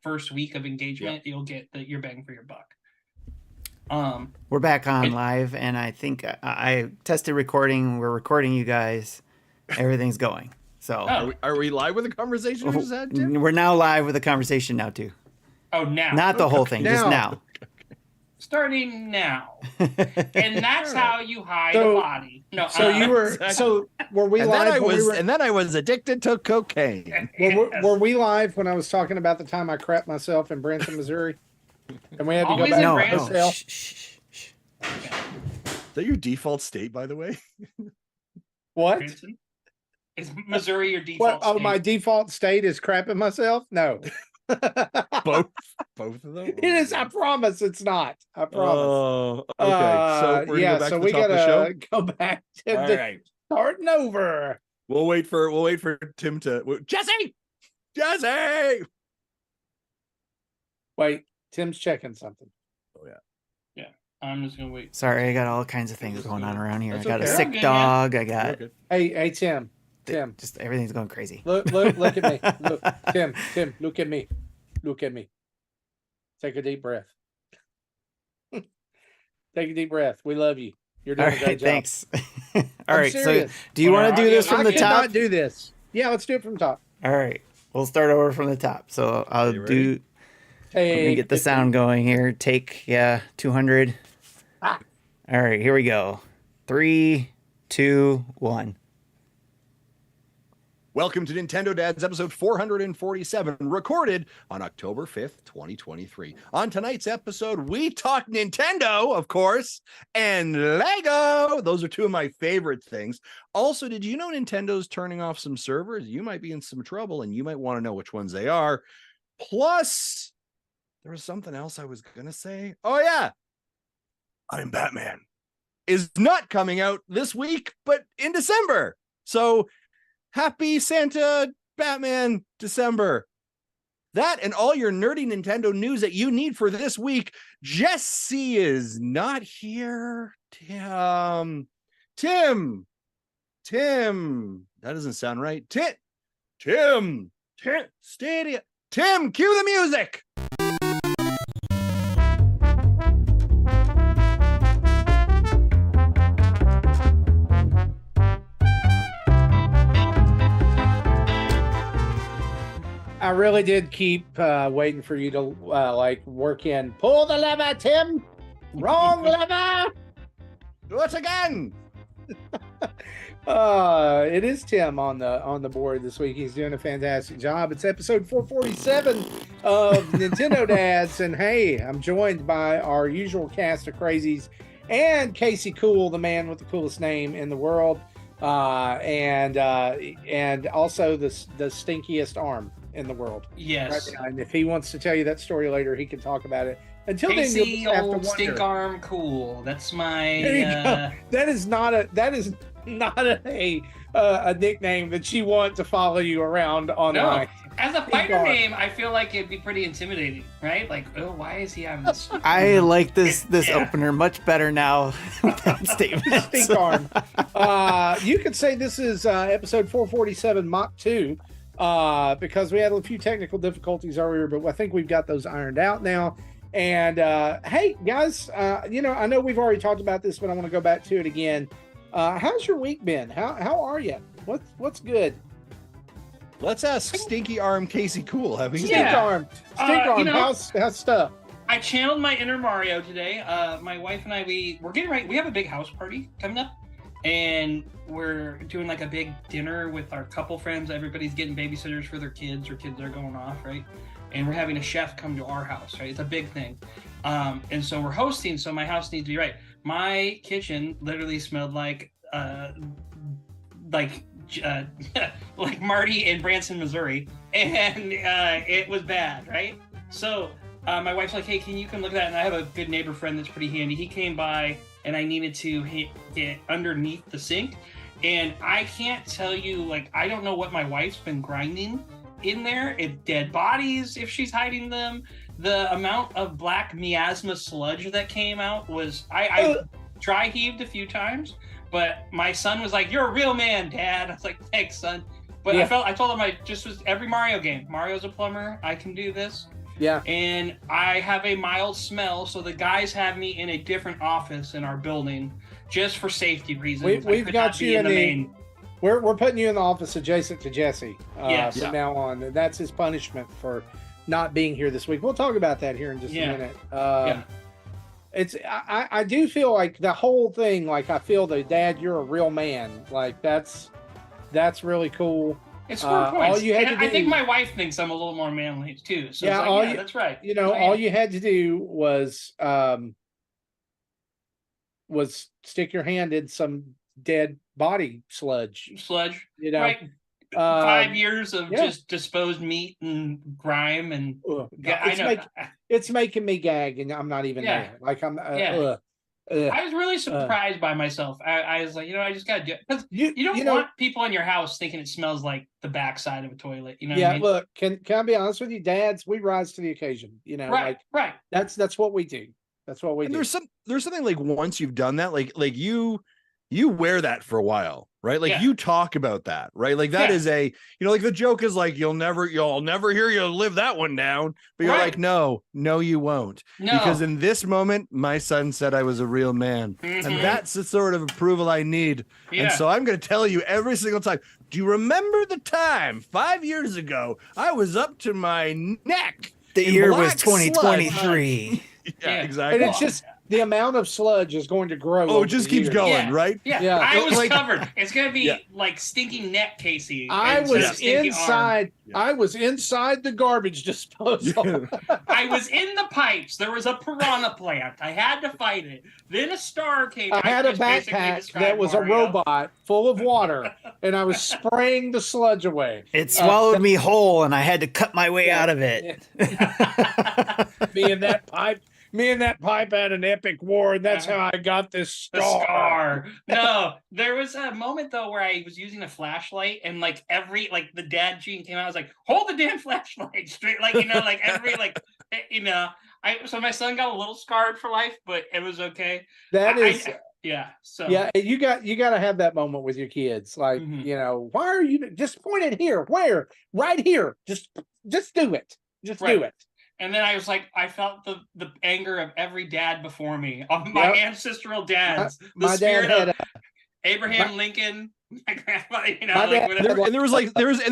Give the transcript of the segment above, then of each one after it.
first week of engagement, you'll get your bang for your buck. We're back on live, and I think I tested recording. We're recording you guys. Everything's going. So are we live with the conversation we just had, Tim? We're now live with the conversation now too. Oh, now. Not the whole thing, just now. Starting now. And that's how you hide a body. No, so you were exactly. So were we and live? And then I was addicted to cocaine. Were we live when I was talking about the time I crapped myself in Branson, Missouri? And we had to Always go back in to Branson. hotel. Is that your default state, by the way? What? Branson? Is Missouri your default state? Oh, my default state is crapping myself? No. Both of them? It is. I promise it's not. I promise. Oh, okay. So we're yeah. go back So to the we top of the gotta show? go back to All right. starting over. We'll wait for Tim to Jesse. Wait, Tim's checking something. Oh yeah. I'm just gonna wait. Sorry, I got all kinds of things going on around here. That's I got okay. a sick Okay, dog. I got Hey, Tim. just everything's going crazy. Look at me. Look, Tim, look at me. Look at me. Take a deep breath. Take a deep breath. We love you. You're doing a great job. Thanks. All right, serious. so do you want to do this from the top? I cannot do this. Yeah, let's do it from the top. All right, we'll start over from the top. So I'll do. Hey, Let me get the sound going here. Take 200. Ah. All right, here we go. 3, 2, 1. Welcome to Nintendo Dads episode 447, recorded on October 5th, 2023. On tonight's episode, we talk Nintendo, of course, and Lego. Those are two of my favorite things. Also, did you know Nintendo's turning off some servers? You might be in some trouble, and you might want to know which ones they are. Plus, there was something else I was going to say. Oh, yeah. I'm Batman is not coming out this week, but in December. So happy Santa Batman December. That and all your nerdy Nintendo news that you need for this week. Jesse is not here. Tim. That doesn't sound right. Tim. Stadia. Tim, cue the music. I really did keep waiting for you to work in. Pull the lever, Tim. Wrong lever. Do it again. It is Tim on the board this week. He's doing a fantastic job. It's episode 447 of Nintendo Dads, and hey, I'm joined by our usual cast of crazies and Casey Cool, the man with the coolest name in the world, and also the stinkiest arm in the world. Yes. Right, and if he wants to tell you that story later, he can talk about it. Until Casey, then, you'll just have to old wonder. stink arm, cool. That's my. There you go. That is not a nickname that you want to follow you around online. No. As a fighter name, I feel like it'd be pretty intimidating, right? Like, oh, why is he having this? I like this opener much better now with that statement. Stink arm. You could say this is episode 447 Mach 2 because we had a few technical difficulties earlier, but I think we've got those ironed out now. And hey, guys, I know we've already talked about this, but I want to go back to it again. How's your week been? How are you? What's good? Let's ask Stinky Arm Casey Cool. Stink arm. How's stuff? I channeled my inner Mario today. My wife and I, we're getting ready. We have a big house party coming up, and we're doing like a big dinner with our couple friends. Everybody's getting babysitters for their kids, or kids are going off, right? And we're having a chef come to our house, right? It's a big thing. And so we're hosting, so my house needs to be right. My kitchen literally smelled like Marty in Branson, Missouri, and it was bad, right? So my wife's like, hey, can you come look at that? And I have a good neighbor friend that's pretty handy. He came by, and I needed to get underneath the sink. And I can't tell you, like, I don't know what my wife's been grinding in there. If dead bodies, if she's hiding them. The amount of black miasma sludge that came out was, I dry heaved a few times, but my son was like, you're a real man, Dad. I was like, thanks, son. But yeah. I told him I just was every Mario game. Mario's a plumber. I can do this. Yeah. And I have a mild smell, so the guys have me in a different office in our building just for safety reasons. We've got you in the main. We're putting you in the office adjacent to Jesse from now on. That's his punishment for not being here this week. We'll talk about that here in just a minute. I do feel like the whole thing, like I feel the dad, you're a real man. Like that's really cool. It's 4 points. All you had to do, I think my wife thinks I'm a little more manly too. So that's right. You know, all you had to do was stick your hand in some dead body sludge. You know, right. 5 years of just disposed meat and grime and it's making me gag, and I'm not even there. Like I'm. I was really surprised by myself. I was like, I just gotta do it, because you don't want people in your house thinking it smells like the backside of a toilet. You know? Yeah. What I mean? Look, can I be honest with you, dads? We rise to the occasion. You know, right. That's what we do. That's what we do. There's something like once you've done that, like you wear that for a while, right? Like you talk about that, right? Like that is a, like the joke is like, you'll never hear you live that one down, but you're like, no, you won't. No. Because in this moment, my son said I was a real man. Mm-hmm. And that's the sort of approval I need. Yeah. And so I'm going to tell you every single time, do you remember the time 5 years ago, I was up to my neck? The year was 2023. Yeah, exactly. And it's just, the amount of sludge is going to grow. Oh, it just keeps going, right? Yeah. I was covered. It's going to be like stinking net, Casey. I was inside. I was inside the garbage disposal. I was in the pipes. There was a piranha plant. I had to fight it. Then a star came. I had a backpack that was Mario. a robot full of water, and I was spraying the sludge away. It swallowed me whole, and I had to cut my way out of it. Me and that pipe had an epic war, and that's how I got this scar. No, there was a moment though where I was using a flashlight, and the dad gene came out. I was like, "Hold the damn flashlight straight!" So my son got a little scarred for life, but it was okay. So you got to have that moment with your kids, like why are you just point it here? Where? Right here. Just do it. Do it. And then I was like, I felt the anger of every dad before me, of my ancestral dads. My spirit dad of Abraham Lincoln, my grandfather, whatever. And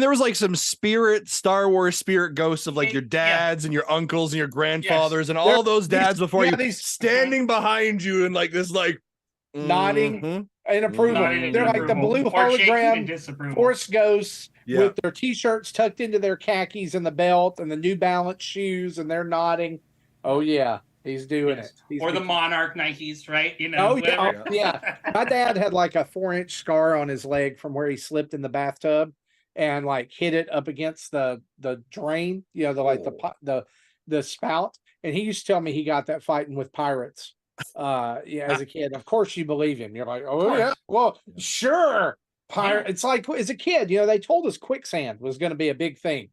there was some Star Wars spirit ghosts of like your dads and your uncles and your grandfathers and all those dads before you standing behind you and like this nodding in approval. They're like the blue hologram Force ghosts. With their t-shirts tucked into their khakis and the belt and the New Balance shoes, and they're nodding. Oh yeah, he's doing it. Or the Monarch Nikes, right? Yeah. My dad had like a 4-inch scar on his leg from where he slipped in the bathtub and like hit it up against the drain, the spout. And he used to tell me he got that fighting with pirates. As a kid. Of course you believe him. You're like, oh yeah, well, sure. It's like as a kid, they told us quicksand was going to be a big thing.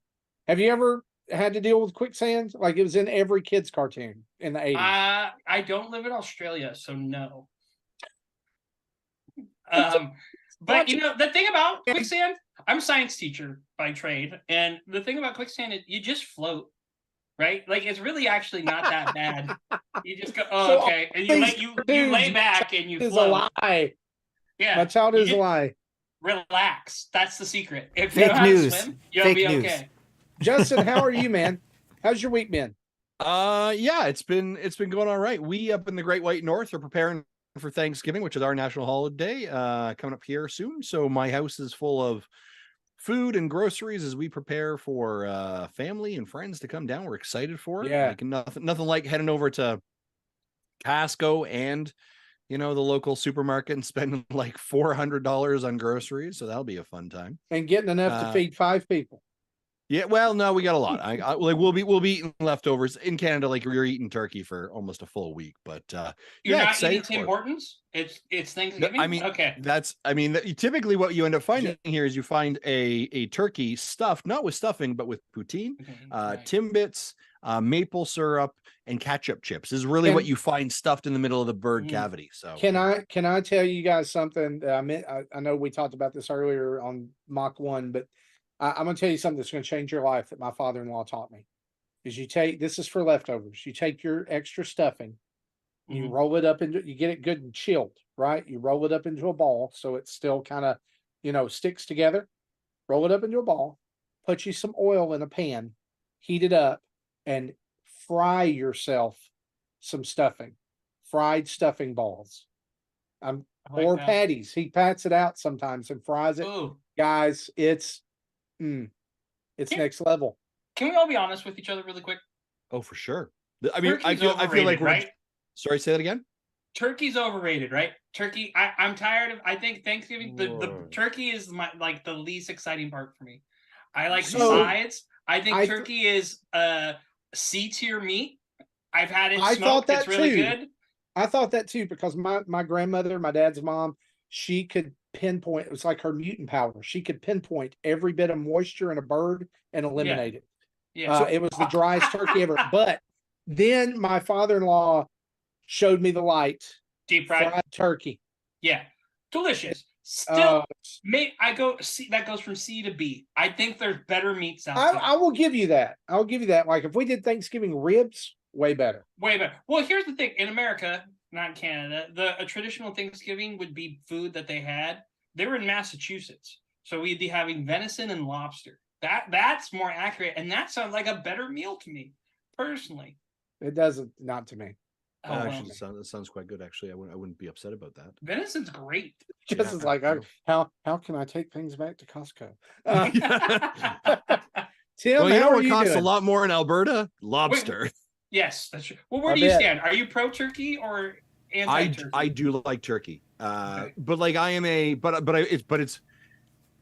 Have you ever had to deal with quicksand? Like it was in every kid's cartoon in the 80s. I don't live in Australia, so no. But the thing about quicksand, I'm a science teacher by trade, and the thing about quicksand is you just float, right? Like it's really actually not that bad. You just go, okay, and you lay back and you float. A lie. Yeah, my child is a lie. Relax. That's the secret. If Fake you know how news. to swim, you'll be okay. Justin, how are you, man? How's your week been? It's been going all right. We up in the Great White North are preparing for Thanksgiving, which is our national holiday, coming up here soon. So my house is full of food and groceries as we prepare for family and friends to come down. We're excited for it. Yeah. Like nothing like heading over to Costco and the local supermarket and spending like $400 on groceries. So that'll be a fun time. And getting enough to feed 5 people. Yeah, well, no, we got a lot. We'll be eating leftovers in Canada. Like you're eating turkey for almost a full week, but you're not eating Tim Hortons. It's Thanksgiving. Typically what you end up finding here is you find a turkey stuffed not with stuffing but with poutine, Timbits, maple syrup, and ketchup chips. This is really what you find stuffed in the middle of the bird cavity. So can I tell you guys something? I know we talked about this earlier on Mach 1, but I'm going to tell you something that's going to change your life that my father-in-law taught me. is this is for leftovers. You take your extra stuffing, you roll it up into, you get it good and chilled, right? You roll it up into a ball so it still kind of, sticks together. Roll it up into a ball, put you some oil in a pan, heat it up, and fry yourself some stuffing, fried stuffing balls. Or patties. He pats it out sometimes and fries it. Ooh. Guys, it's next level. Can we all be honest with each other really quick? Oh, for sure. I mean, I Turkey's feel like we're right? Sorry, say that again. Turkey's overrated, right? Turkey. I'm tired of. I think Thanksgiving. The turkey is the least exciting part for me. I like the sides. I think turkey is C tier meat. I've had it smoked. It's really good. I thought that too, because my grandmother, my dad's mom, she could pinpoint. It was like her mutant power. She could pinpoint every bit of moisture in a bird and eliminate it. Yeah. It was the driest turkey ever. But then my father-in-law showed me the light. Deep fried turkey. Yeah, delicious. Still, that goes from C to B. I think there's better meats out there. I will give you that. I'll give you that. Like if we did Thanksgiving ribs, way better. Way better. Well, here's the thing. In America, not in Canada, a traditional Thanksgiving would be food that they had. They were in Massachusetts, so we'd be having venison and lobster. That's more accurate, and that sounds like a better meal to me, personally. It doesn't, not to me. Actually, that sounds quite good. Actually, I wouldn't be upset about that. Venison's great. Just as like, how can I take things back to Costco? Tim, well, what costs a lot more in Alberta? Lobster. Wait, yes, that's true. Well, where do you stand? Are you pro turkey or anti-turkey? I do like turkey, but like I am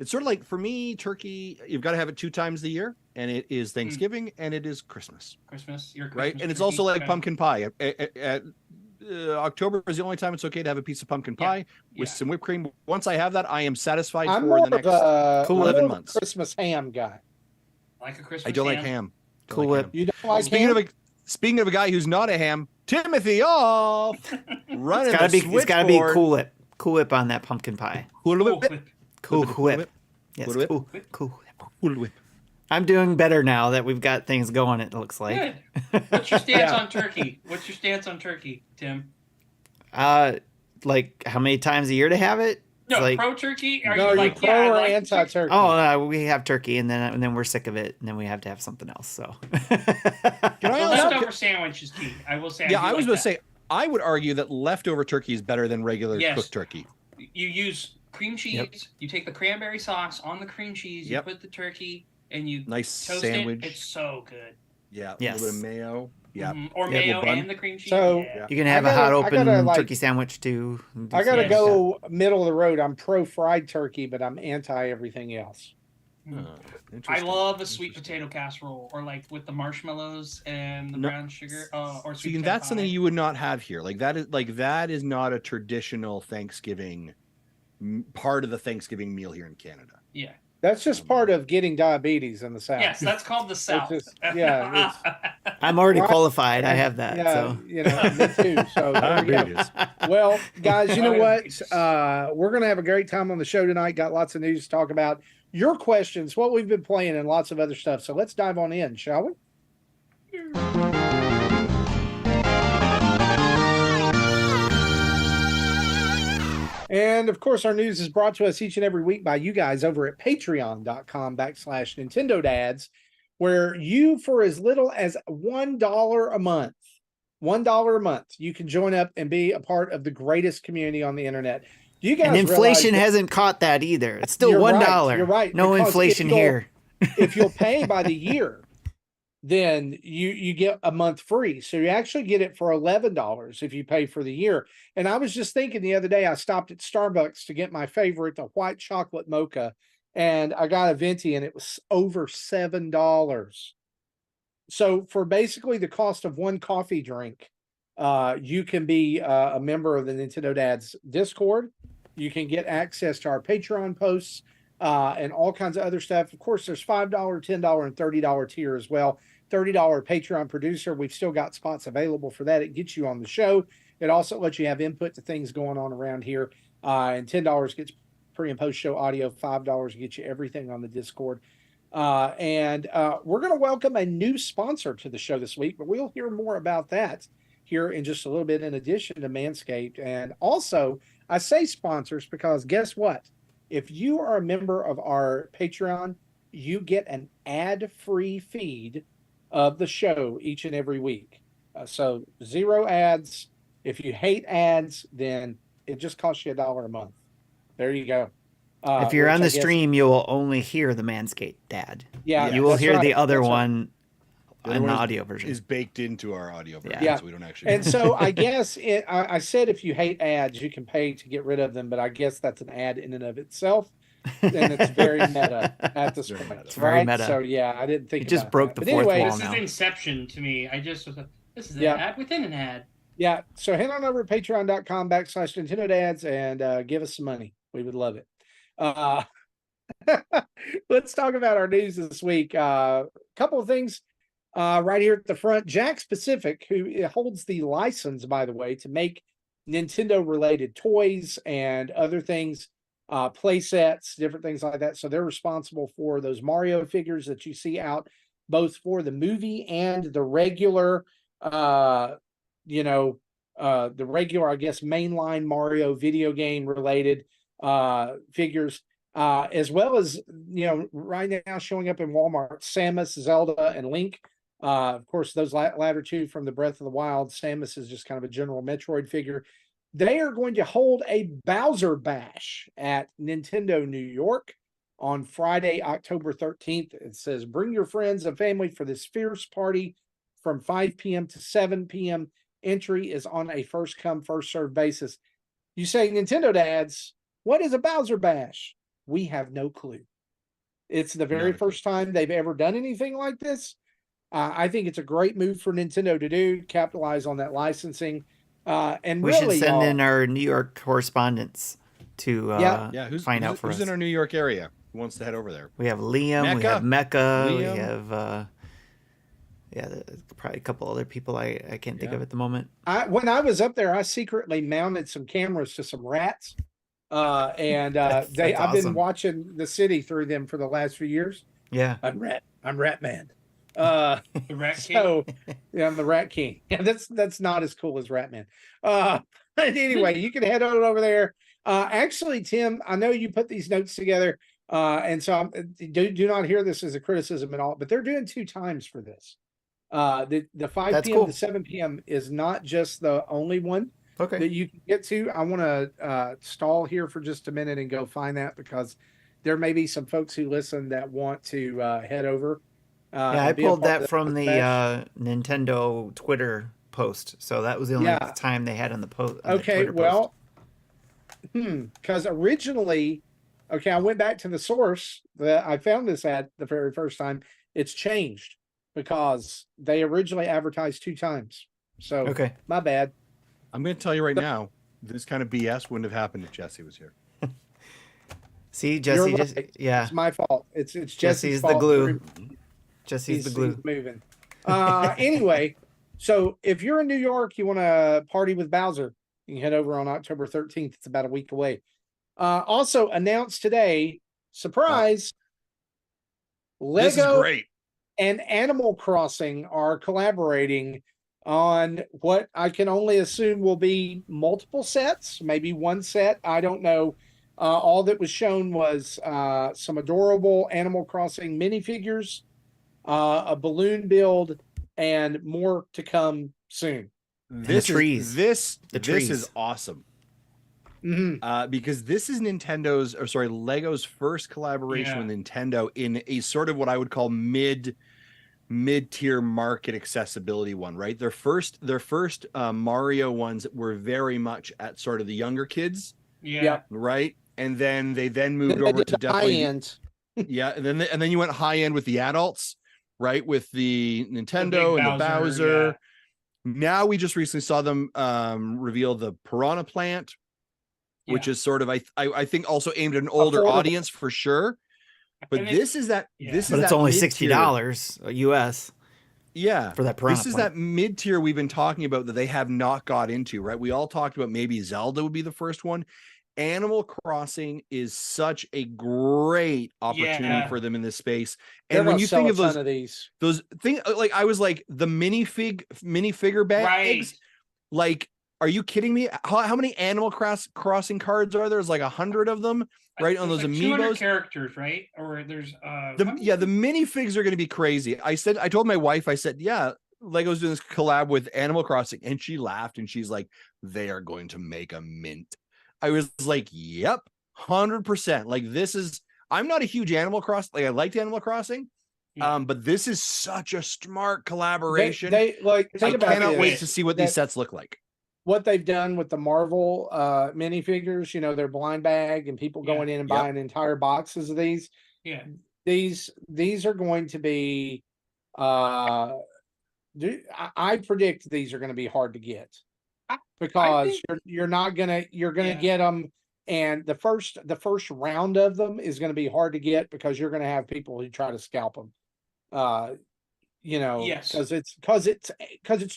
it's sort of like, for me, turkey, you've got to have it 2 times a year, and it is Thanksgiving and it is Christmas. Right, and it's also like pumpkin pie. October is the only time it's okay to have a piece of pumpkin pie with some whipped cream. Once I have that, I am satisfied for the next 11 months. Christmas ham guy. Like a Christmas. I don't like ham. Cool Whip. You don't like ham? Speaking of a guy who's not a ham, Timothy off running. It's gotta be Cool Whip. Cool Whip on that pumpkin pie. Cool Whip. Cool Whip. Yes, Cool Whip. I'm doing better now that we've got things going, it looks like. Good. What's your stance on turkey? What's your stance on turkey, Tim? Like how many times a year to have it? No, like, pro turkey? Are you like pro or anti-turkey? Oh, we have turkey, and then we're sick of it, and then we have to have something else. So, leftover sandwich is key. I will say. Yeah, I was going to say, I would argue that leftover turkey is better than regular cooked turkey. You use cream cheese. You take the cranberry sauce on the cream cheese. You put the turkey, and you toast sandwich. It's so good. Yeah, a little bit of mayo. Yeah, or mayo and the cream cheese. So you can have a hot open turkey sandwich too. I gotta go middle of the road. I'm pro fried turkey, but I'm anti everything else. I love a sweet potato casserole, or like with the marshmallows and the brown sugar. Or sweet potato that's pie. something you would not have here. That is not a traditional Thanksgiving part of the Thanksgiving meal here in Canada. Yeah. That's just part of getting diabetes in the South. Yes, that's called the South. I'm already qualified. I have that. Yeah, so. Me too. So well, guys, you know what? We're gonna have a great time on the show tonight. Got lots of news to talk about. Your questions, what we've been playing, and lots of other stuff. So let's dive on in, shall we? And of course, our news is brought to us each and every week by you guys over at patreon.com/NintendoDads, where you, for as little as $1 a month, you can join up and be a part of the greatest community on the internet. You guys, and inflation hasn't caught that either. It's still $1. You're right. No inflation here. If you'll pay by the year, then you get a month free. So you actually get it for $11 if you pay for the year. And I was just thinking the other day, I stopped at Starbucks to get my favorite, the white chocolate mocha, and I got a venti, and it was over $7. So for basically the cost of one coffee drink, you can be a member of the Nintendo Dads Discord. You can get access to our Patreon posts and all kinds of other stuff. Of course, there's $5, $10, and $30 tier as well. $30 Patreon producer. We've still got spots available for that. It gets you on the show. It also lets you have input to things going on around here. And $10 gets pre and post show audio. $5 gets you everything on the Discord. And we're going to welcome a new sponsor to the show this week, but we'll hear more about that here in just a little bit, in addition to Manscaped. And also, I say sponsors because guess what? If you are a member of our Patreon, you get an ad-free feed of the show each and every week. So 0 ads. If you hate ads, then it just costs you $1 a month. There you go. If you're on the stream, you will only hear the Manscaped ad. Yeah, you will hear the other one The in the audio version. Is baked into our audio version, yeah. so we don't actually. And so I guess I said if you hate ads, you can pay to get rid of them, but I guess that's an ad in and of itself. And it's very meta at this point. It's very meta. So yeah, I didn't think it just about broke that. the fourth wall This now. is Inception to me. I just was like, this is an ad within an ad. Yeah. So head on over to patreon.com/NintendoDads and give us some money. We would love it. Let's talk about our news this week. Couple of things right here at the front. Jakks Pacific, who holds the license, by the way, to make Nintendo related toys and other things, play sets, different things like that. So they're responsible for those Mario figures that you see out, both for the movie and the regular, the regular, I guess, mainline Mario video game related figures, as well as, right now showing up in Walmart, Samus, Zelda, and Link. Of course, those latter two from the Breath of the Wild. Samus is just kind of a general Metroid figure. They are going to hold a Bowser Bash at Nintendo New York on Friday, October 13th. It says, bring your friends and family for this fierce party from 5 p.m. to 7 p.m. Entry is on a first-come, first-served basis. You say, Nintendo Dads, what is a Bowser Bash? We have no clue. It's the very first time they've ever done anything like this. I think it's a great move for Nintendo to do, capitalize on that licensing. And we really, should send in our New York correspondents to find out for us. Who's in our New York area who wants to head over there? We have Liam, we have Mecca, Liam. we have probably a couple other people I can't think of at the moment. When I was up there, I secretly mounted some cameras to some rats. I've been watching the city through them for the last few years. Yeah. I'm Rat Man. The Rat King. So yeah, I'm the Rat King. Yeah, that's not as cool as Rat Man. But anyway, you can head on over there. Actually, Tim, I know you put these notes together, and so do not hear this as a criticism at all, but they're doing 2 times for this. The 5 p.m. to 7 p.m. is not just the only one that you can get to. I want to stall here for just a minute and go find that, because there may be some folks who listen that want to head over. I pulled that from the Nintendo Twitter post, so that was the only time they had on the post. Okay, well, because originally, I went back to the source that I found this at the very first time. It's changed because they originally advertised 2 times. So, my bad. I'm going to tell you right now, this kind of BS wouldn't have happened if Jesse was here. See, Jesse, it's my fault. It's Jesse's the glue. Jesse's the glue. Moving. Anyway, so if you're in New York, you want to party with Bowser, you can head over on October 13th. It's about a week away. Also announced today, surprise, Lego this is great. And Animal Crossing are collaborating on what I can only assume will be multiple sets, maybe 1 set. I don't know. All that was shown was some adorable Animal Crossing minifigures, a balloon build, and more to come soon. This is awesome. Because this is Lego's first collaboration with Nintendo in a sort of what I would call mid-tier market accessibility one, right? Their first Mario ones were very much at sort of the younger kids, right? And then they moved over to definitely high end. And then you went high end with the adults, right? With the Nintendo and the Bowser. Now we just recently saw them reveal the Piranha Plant, which is sort of I think also aimed at an older audience for sure. But this is it's only $60 US. Yeah, for that Piranha This is that mid tier we've been talking about that they have not got into, right? We all talked about maybe Zelda would be the first one, Animal Crossing is such a great opportunity Yeah. for them in this space. They're And when gonna you sell think a of ton of these. those things, like I was like the minifigure bags, Right. like, are you kidding me? How many Animal Crossing cards are there? There's like 100 of them, right? On There's those like 200 amiibos. characters, right? Or there's The minifigs are going to be crazy. I told my wife, I said, yeah, Lego's doing this collab with Animal Crossing, and she laughed and she's like, they are going to make a mint. I was like, yep, 100%. Like, this is, I'm not a huge Animal Crossing, like I liked Animal Crossing, but this is such a smart collaboration. They like, think about cannot this, wait to see what these sets look like. What they've done with the Marvel minifigures, you know, their blind bag and people going in and buying entire boxes of these. Yeah. These are going to be I predict these are going to be hard to get because you're gonna get them, and the first round of them is going to be hard to get because you're going to have people who try to scalp them. You know, because it's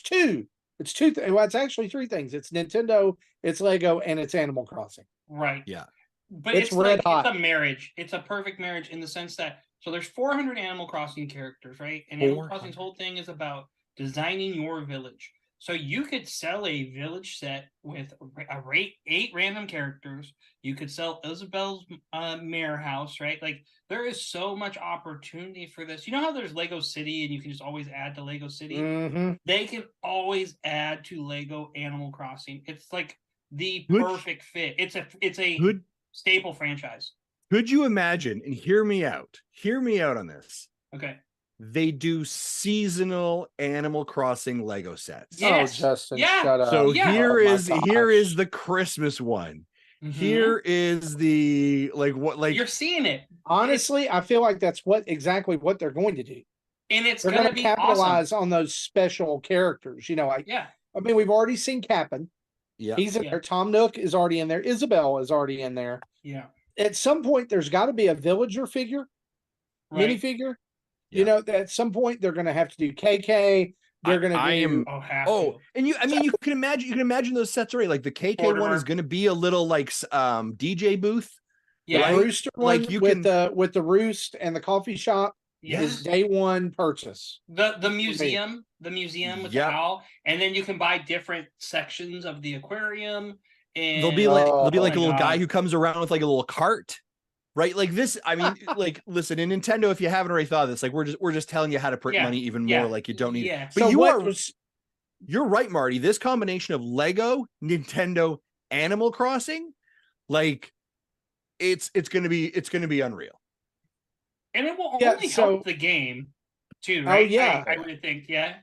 two. Well, it's actually three things. It's Nintendo, it's Lego, and it's Animal Crossing. Right. Yeah. But It's red hot. It's a marriage. It's a perfect marriage in the sense that so there's 400 Animal Crossing characters, right? And Animal Crossing's whole thing is about designing your village. So you could sell a village set with 8 random characters. You could sell Isabel's mare house, right? Like, there is so much opportunity for this. You know how there's Lego City and you can just always add to Lego City? Mm-hmm. They can always add to Lego Animal Crossing. It's like the perfect fit. It's a good staple franchise. Could you imagine, and hear me out on this. Okay. They do seasonal Animal Crossing Lego sets. Yes. Oh, Justin, yeah. shut up. So here is gosh. the Christmas one. Mm-hmm. Here is the you're seeing it. Honestly, I feel like that's exactly what they're going to do. And it's they're going to capitalize on those special characters. You know, like I mean, we've already seen Cap'n. Yeah. He's in there. Tom Nook is already in there. Isabel is already in there. Yeah. At some point, there's got to be a villager figure, minifigure. Yeah. You know, at some point they're going to have to do KK. They're going to do. And you can imagine those sets already. Like the KK one is going to be a little like DJ booth. Yeah, the Rooster one with the Roost and the coffee shop is day one purchase. The museum with the owl, and then you can buy different sections of the aquarium. And there'll be like a little guy who comes around with like a little cart. Right, like this. I mean, like, listen, in Nintendo, if you haven't already thought of this, like, we're just telling you how to print money even more. Like, you don't need. Yeah. But you're right, Marty. This combination of Lego, Nintendo, Animal Crossing, like, it's gonna be unreal. And it will only help the game too, right? Oh yeah, I would think. Yeah.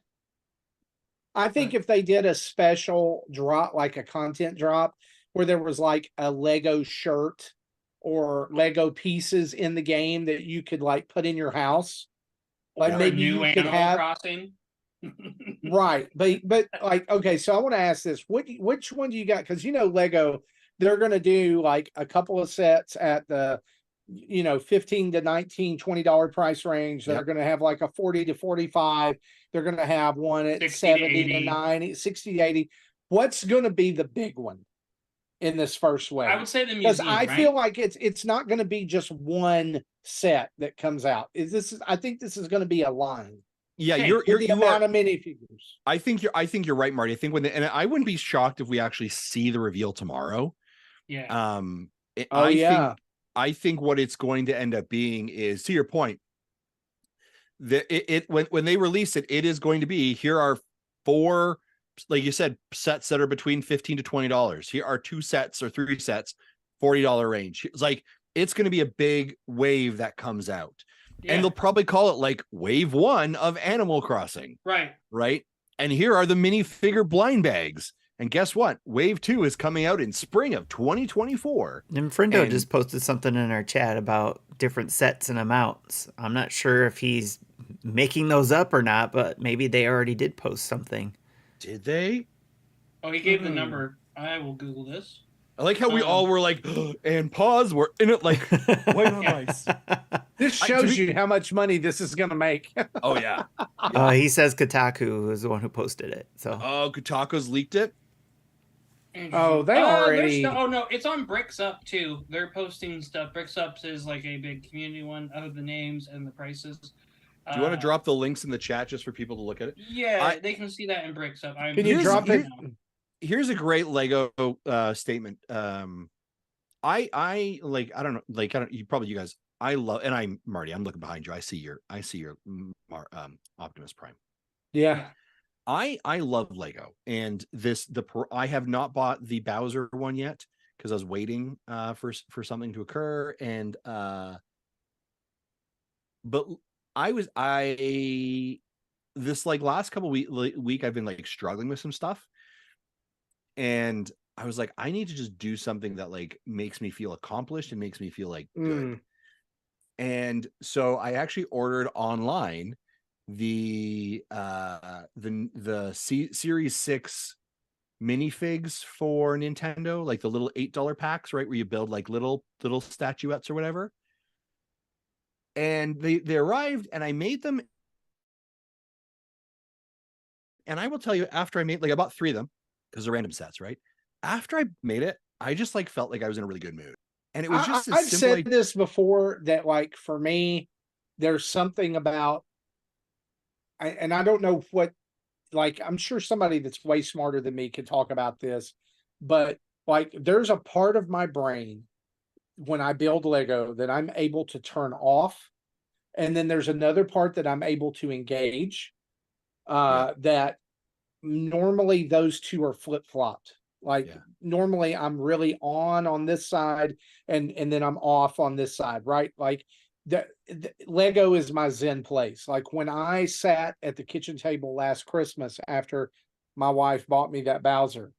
I think if they did a special drop, like a content drop, where there was like a Lego shirt or Lego pieces in the game that you could like put in your house, like maybe you could have Crossing. Right, but like, okay, so I want to ask this: which one do you got? Because you know Lego, they're going to do like a couple of sets at the $15 to $19, $20 price range. They're going to have like a 40 to 45. They're going to have one at 70 to 90, 60 to 80. What's going to be the big one in this first wave? I would say the museum, because I feel like it's not going to be just one set that comes out. I think this is going to be a line. Yeah, you're the amount of minifigures. I think you're right, Marty. I think and I wouldn't be shocked if we actually see the reveal tomorrow. Yeah. I think what it's going to end up being is, to your point, when they release it, it is going to be, here are 4, like you said, sets that are between $15 to $20. Here are 2 sets or 3 sets, $40 range. It's like, it's going to be a big wave that comes out. Yeah. And they'll probably call it like wave 1 of Animal Crossing. Right. And here are the minifigure blind bags. And guess what? Wave 2 is coming out in spring of 2024. And Friendo just posted something in our chat about different sets and amounts. I'm not sure if he's making those up or not, but maybe they already did post something. Did they? Oh, he gave the number. I will Google this. I like how we all were like, and pause. We're in it like white on ice. This shows you how much money this is going to make. Oh, yeah. He says Kotaku is the one who posted it. So Kotaku's leaked it? Oh, they already. Oh no, it's on Bricks Up too. They're posting stuff. Bricks Up is like a big community one of the names and the prices. Do you want to drop the links in the chat just for people to look at it? Yeah, they can see that in Bricks Up. Can you drop it? Here's a great Lego statement. I like, I don't know, like, you guys, I love, and I'm Marty, I'm looking behind you. I see your Optimus Prime. Yeah. I love Lego, and I have not bought the Bowser one yet because I was waiting for something to occur, and but this like last couple week I've been like struggling with some stuff, and I was like, I need to just do something that like makes me feel accomplished and makes me feel like good. And so I actually ordered online the Series 6 minifigs for Nintendo, like the little $8 packs, right, where you build like little statuettes or whatever. And they arrived, and I made them. And I will tell you, after I made, like, I bought 3 of them because they're random sets, right? After I made it, I just like felt like I was in a really good mood. And it was just I've said this before, that like for me, there's something about, and I don't know what, like, I'm sure somebody that's way smarter than me could talk about this, but like there's a part of my brain when I build Lego that I'm able to turn off. And then there's another part that I'm able to engage, that normally those two are flip-flopped. Like normally I'm really on this side, and then I'm off on this side, right? Like the Lego is my Zen place. Like when I sat at the kitchen table last Christmas after my wife bought me that Bowser,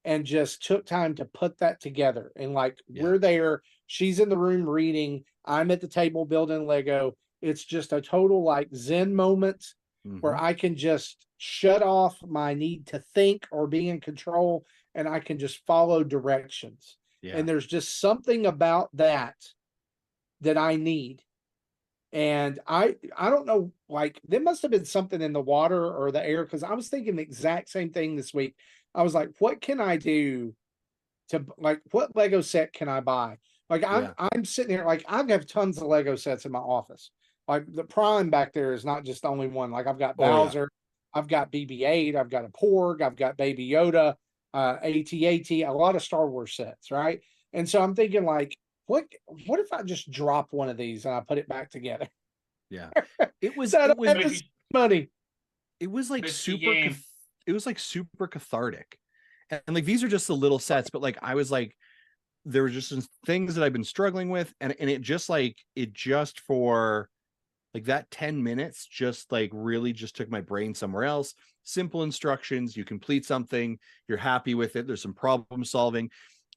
and just took time to put that together, and like we're there, she's in the room reading, I'm at the table building Lego. It's just a total like Zen moment where I can just shut off my need to think or be in control, and I can just follow directions. And there's just something about that I need. And I don't know, like there must have been something in the water or the air, because I was thinking the exact same thing this week. I was like, what can I do to, like, what Lego set can I buy? Like I'm sitting here, like I have tons of Lego sets in my office. Like the Prime back there is not just the only one. Like I've got Bowser, I've got BB-8, I've got a Porg, I've got Baby Yoda, AT-AT, a lot of Star Wars sets, right? And so I'm thinking, like, what if I just drop one of these and I put it back together? Yeah, it was money. It was like it was like super cathartic, and like these are just the little sets, but like I was like, there were just some things that I've been struggling with, and it just for like that 10 minutes just like really just took my brain somewhere else. Simple instructions, you complete something, you're happy with it, there's some problem solving.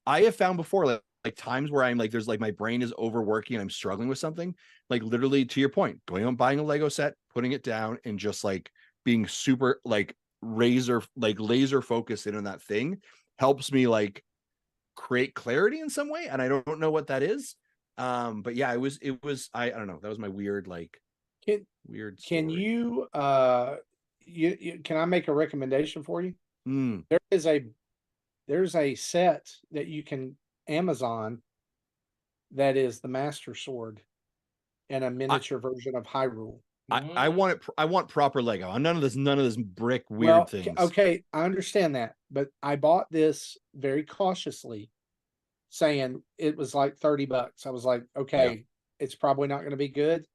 I have found before, like times where I'm like, there's like my brain is overworking and I'm struggling with something, like literally to your point, going out buying a Lego set, putting it down, and just like being super like laser focused in on that thing helps me like create clarity in some way, and I don't know what that is. But yeah, it was I don't know, that was my weird weird story. Can you can I make a recommendation for you? There's a set that you can Amazon that is the Master Sword and a miniature version of Hyrule. I want it. I want proper Lego. None of this brick weird things. Okay, I understand that, but I bought this very cautiously, saying it was like $30. I was like, okay, it's probably not going to be good.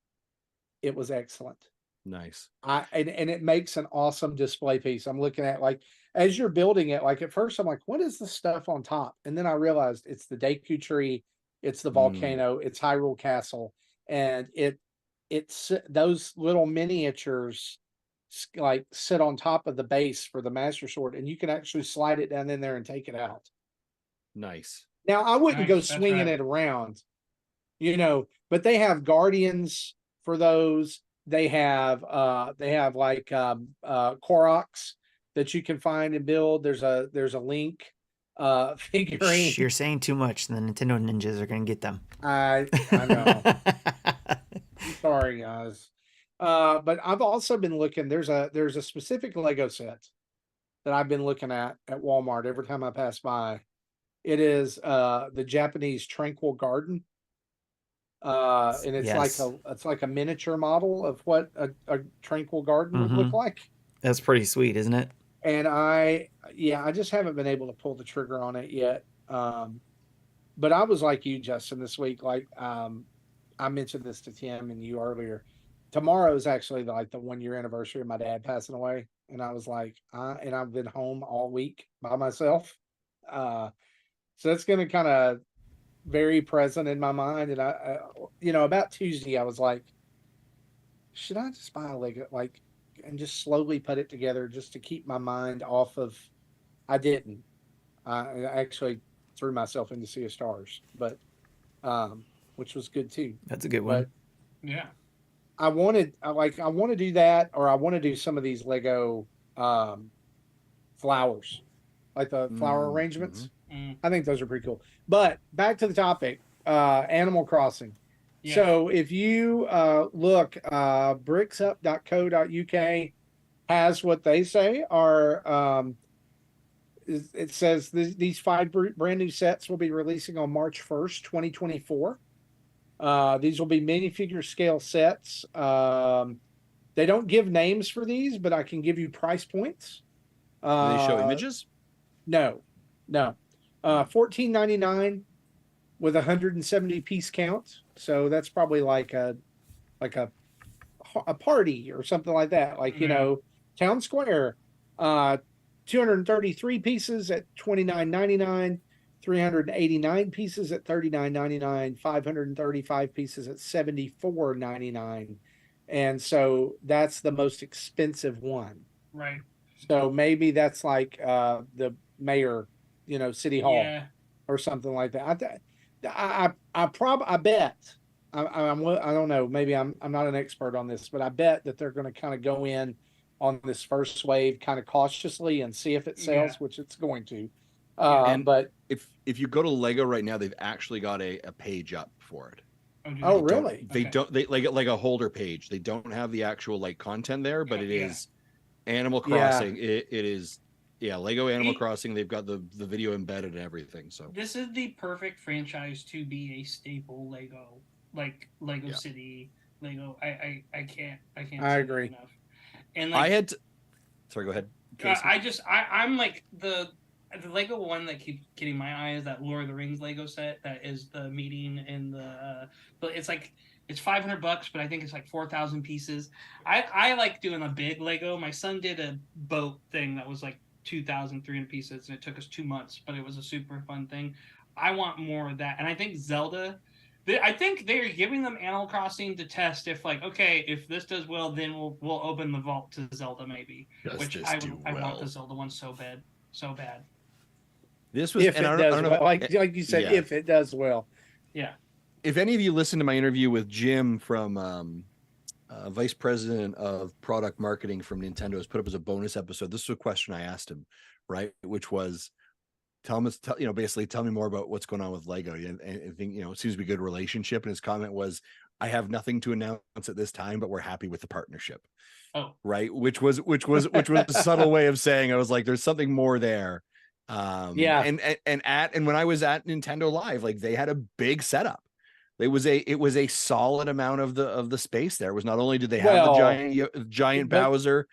It was excellent. Nice. And it makes an awesome display piece. I'm looking at, like, as you're building it, like at first I'm like, what is the stuff on top? And then I realized it's the Deku Tree, it's the volcano, it's Hyrule Castle, and it's those little miniatures like sit on top of the base for the Master Sword, and you can actually slide it down in there and take it out. Nice. Now I wouldn't go swinging it around, but they have Guardians for those. They have like Koroks that you can find and build. There's a Link figurine. You're saying too much. The Nintendo ninjas are gonna get them. I know. I'm sorry, guys. But I've also been looking. There's a specific Lego set that I've been looking at Walmart every time I pass by. It is the Japanese Tranquil Garden. And it's Yes. like a miniature model of what a tranquil garden would look like. That's pretty sweet, isn't it? And I just haven't been able to pull the trigger on it yet. But I was like you, Justin, this week. Like I mentioned this to Tim and you earlier. Tomorrow is actually like the 1 year anniversary of my dad passing away, and I was like, and I've been home all week by myself. So it's going to kind of very present in my mind. And I, about Tuesday, I was like, should I just buy a Lego, like, and just slowly put it together just to keep my mind off of, I didn't, I actually threw myself into Sea of Stars, but, which was good too. That's a good one. But Yeah. I want to do that, or I want to do some of these Lego, flowers, like the flower arrangements. I think those are pretty cool. But back to the topic, Animal Crossing. Yeah. So if you look, bricksup.co.uk has what they say are, it says these 5 brand new sets will be releasing on March 1st, 2024. These will be minifigure scale sets. They don't give names for these, but I can give you price points. Do they show images? No. $14.99 with 170 piece count. So that's probably like a party or something like that. Like, Town Square, 233 pieces at $29.99, 389 pieces at $39.99, 535 pieces at $74.99. And so that's the most expensive one. Right. So maybe that's like the mayor, City Hall or something like that. I bet. I don't know. Maybe I'm not an expert on this, but I bet that they're going to kind of go in on this first wave kind of cautiously and see if it sells, which it's going to. But if you go to Lego right now, they've actually got a page up for it. Oh, really? They don't like a holder page. They don't have the actual like content there, but it is Animal Crossing. It is Lego Animal Crossing. They've got the video embedded and everything. So this is the perfect franchise to be a staple Lego, like Lego City, Lego. I can't. I agree. Enough. And like, sorry, go ahead. I'm like the Lego one that keeps getting my eye is that Lord of the Rings Lego set that is the meeting in the but it's like it's $500, but I think it's like 4,000 pieces. I like doing a big Lego. My son did a boat thing that was like 2,300 pieces, and it took us 2 months, but it was a super fun thing. I want more of that, and I think Zelda. I think they're giving them Animal Crossing to test if, like, okay, if this does well, then we'll open the vault to Zelda maybe. I want the Zelda one so bad. This was, if and it I does don't know, well, like you said, if it does well. Yeah. If any of you listened to my interview with Jim from Vice President of Product Marketing from Nintendo, has put up as a bonus episode. This is a question I asked him, right? Which was, basically tell me more about what's going on with Lego. And I think, it seems to be a good relationship. And his comment was, I have nothing to announce at this time, but we're happy with the partnership. Oh, right. Which was a subtle way of saying, I was like, there's something more there. And when I was at Nintendo Live, like they had a big setup. It was a solid amount of the space there. It was not only did they have the giant Bowser,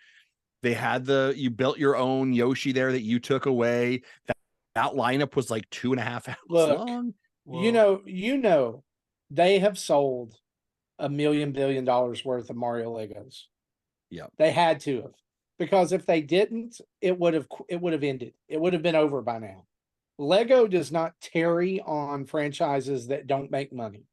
they had you built your own Yoshi there that you took away. That lineup was like 2.5 hours long. Whoa. They have sold $1 billion worth of Mario Legos. Yeah, they had to have, because if they didn't, it would have ended. It would have been over by now. Lego does not tarry on franchises that don't make money.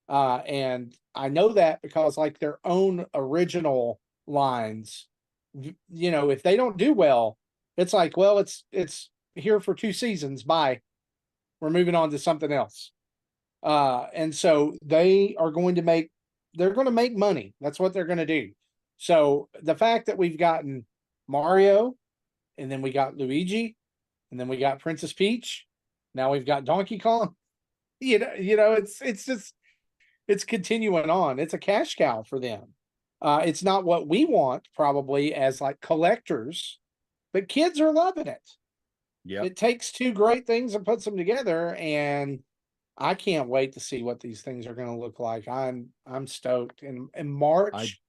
And I know that because like their own original lines, if they don't do well, it's like, well, it's here for 2 seasons. Bye. We're moving on to something else. And so they're going to make money. That's what they're going to do. So the fact that we've gotten Mario, and then we got Luigi, and then we got Princess Peach, now we've got Donkey Kong, it's continuing on. It's a cash cow for them. It's not what we want probably as like collectors, but kids are loving it. Yeah. It takes two great things and puts them together, and I can't wait to see what these things are going to look like. I'm stoked. In March,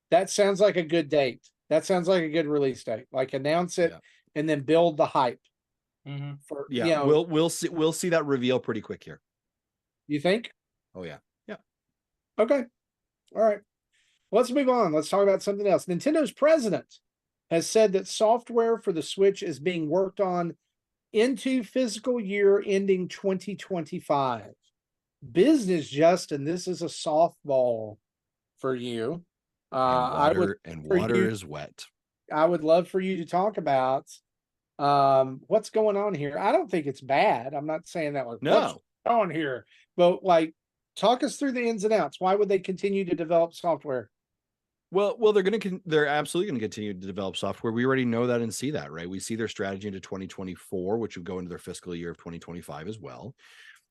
that sounds like a good date. That sounds like a good release date. Like announce it and then build the hype. For we'll see that reveal pretty quick here. You think? Oh yeah. Yeah. Okay. All right. Let's move on. Let's talk about something else. Nintendo's president has said that software for the Switch is being worked on into fiscal year ending 2025. Business, Justin, this is a softball for you. Water is wet. I would love for you to talk about what's going on here. I don't think it's bad. I'm not saying that like what's going on here, but like talk us through the ins and outs. Why would they continue to develop software? Well, they're absolutely going to continue to develop software. We already know that and see that, right? We see their strategy into 2024, which would go into their fiscal year of 2025 as well,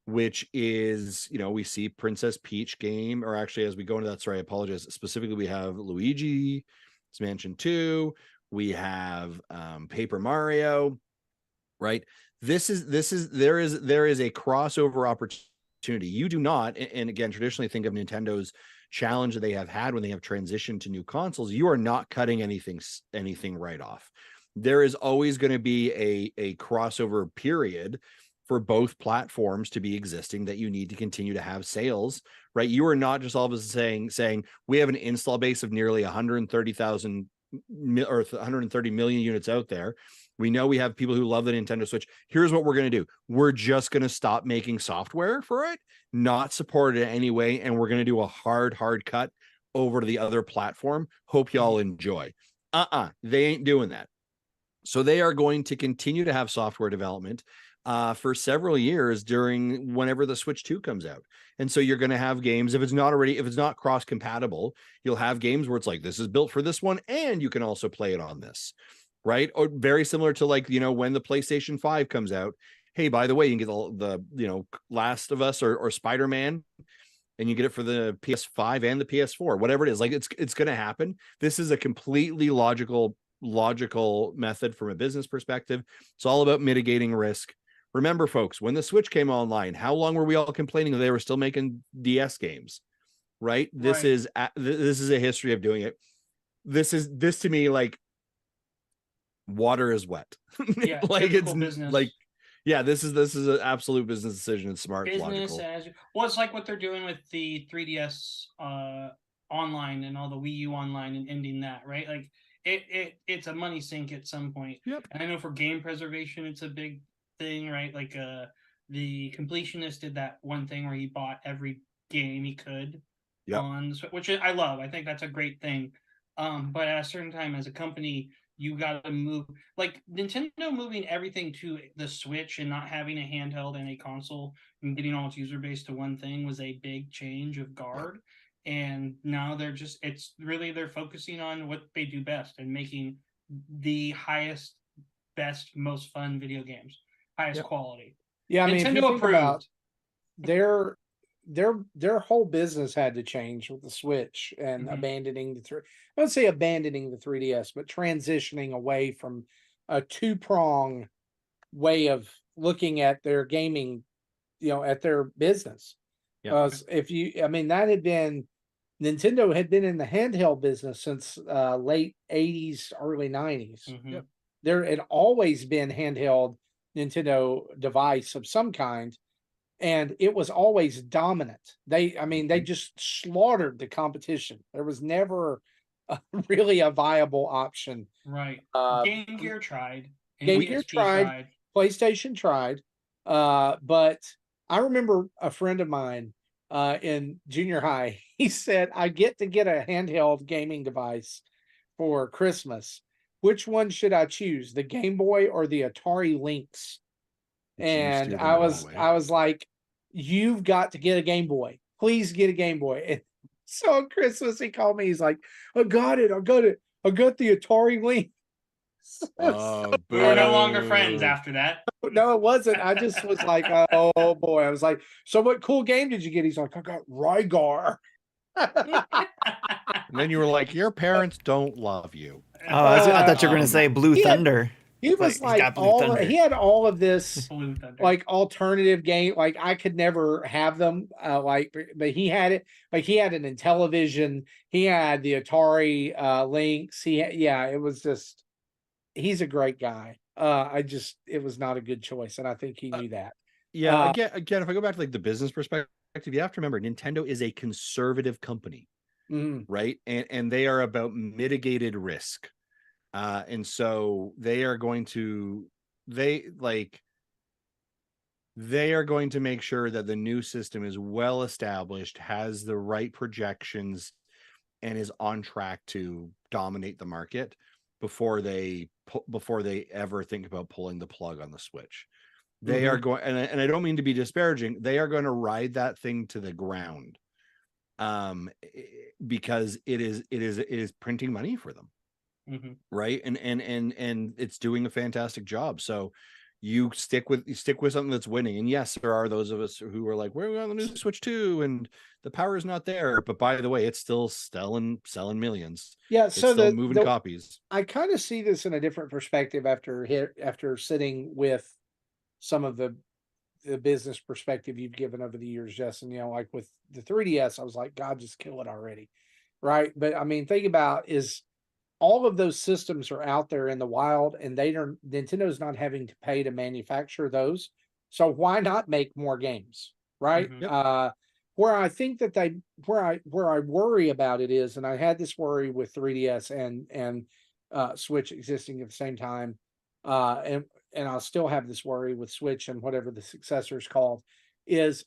which is, we see Princess Peach game, or actually, as we go into that, sorry, I apologize. Specifically, we have Luigi's Mansion 2. We have Paper Mario, right? There is a crossover opportunity. You do not, and again, traditionally think of Nintendo's challenge that they have had when they have transitioned to new consoles. You are not cutting anything right off. There is always going to be a crossover period for both platforms to be existing that you need to continue to have sales, right? You are not just all of a sudden saying we have an install base of nearly 130,000 or 130 million units out there. We know we have people who love the Nintendo Switch. Here's what we're going to do. We're just going to stop making software for it, not support it in any way, and we're going to do a hard cut over to the other platform. Hope y'all enjoy. They ain't doing that. So they are going to continue to have software development for several years during whenever the Switch 2 comes out. And so you're going to have games, if it's not cross compatible, you'll have games where it's like, this is built for this one, and you can also play it on this, right? Or very similar to like, when the PlayStation 5 comes out, hey, by the way, you can get the Last of Us or Spider-Man, and you get it for the PS5 and the PS4, whatever it is. Like it's going to happen. This is a completely logical method from a business perspective. It's all about mitigating risk. Remember, folks, when the Switch came online, how long were we all complaining that they were still making DS games, right? This is a history of doing it. This to me, like, water is wet. Yeah, like it's business. Like, yeah, this is an absolute business decision. It's smart, business logical. It's like what they're doing with the 3DS online and all the Wii U online and ending that, right? Like it's a money sink at some point. Yep. And I know for game preservation, it's a big thing, right? Like the completionist did that one thing where he bought every game he could on, which I love. I think that's a great thing. But at a certain time, as a company, you got to move, like Nintendo moving everything to the Switch and not having a handheld and a console and getting all its user base to one thing was a big change of guard. And now they're focusing on what they do best and making the highest, best, most fun video games, highest quality. Yeah, I mean, Nintendo approved. Their whole business had to change with the Switch and abandoning I would say abandoning the 3DS, but transitioning away from a two-prong way of looking at their gaming, at their business. Because Nintendo had been in the handheld business since late 80s, early 90s. There had always been handheld Nintendo device of some kind, and it was always dominant. They just slaughtered the competition. There was never really a viable option. Right. Game Gear tried. Game Gear tried. PlayStation tried. But I remember a friend of mine in junior high, he said, I get to get a handheld gaming device for Christmas. Which one should I choose, the Game Boy or the Atari Lynx? And I was like, you've got to get a Game Boy. Please get a Game Boy. And so on Christmas, he called me. He's like, I got it. I got the Atari Lynx. We were no longer friends after that. No, it wasn't. I just was like, oh boy. I was like, so what cool game did you get? He's like, I got Rygar. And then you were like, your parents don't love you. Oh, I thought you were gonna say Blue he had- Thunder. He was He's like got Blue all Thunder. he had all of this Blue Thunder. like alternative game. Like I could never have them. But he had it. Like he had an Intellivision. He had the Atari Lynx. It was just. He's a great guy. It was not a good choice, and I think he knew that. Yeah, again, if I go back to like the business perspective, you have to remember Nintendo is a conservative company, right? And they are about mitigated risk. And so they are going to make sure that the new system is well established, has the right projections, and is on track to dominate the market before they ever think about pulling the plug on the Switch. They are going, and I don't mean to be disparaging, they are going to ride that thing to the ground, because it is printing money for them. Right. And it's doing a fantastic job. So you stick with something that's winning. And yes, there are those of us who are like, we're on the new Switch 2 and the power is not there. But by the way, it's still selling millions. Yeah. It's still moving copies. I kind of see this in a different perspective after sitting with some of the business perspective you've given over the years, Justin. Like with the 3DS, I was like, God, just kill it already. Right. But I mean, think about is all of those systems are out there in the wild, and Nintendo's not having to pay to manufacture those. So why not make more games, right? Where I think that where I worry about it is, and I had this worry with 3DS and Switch existing at the same time, and I'll still have this worry with Switch and whatever the successor is called, is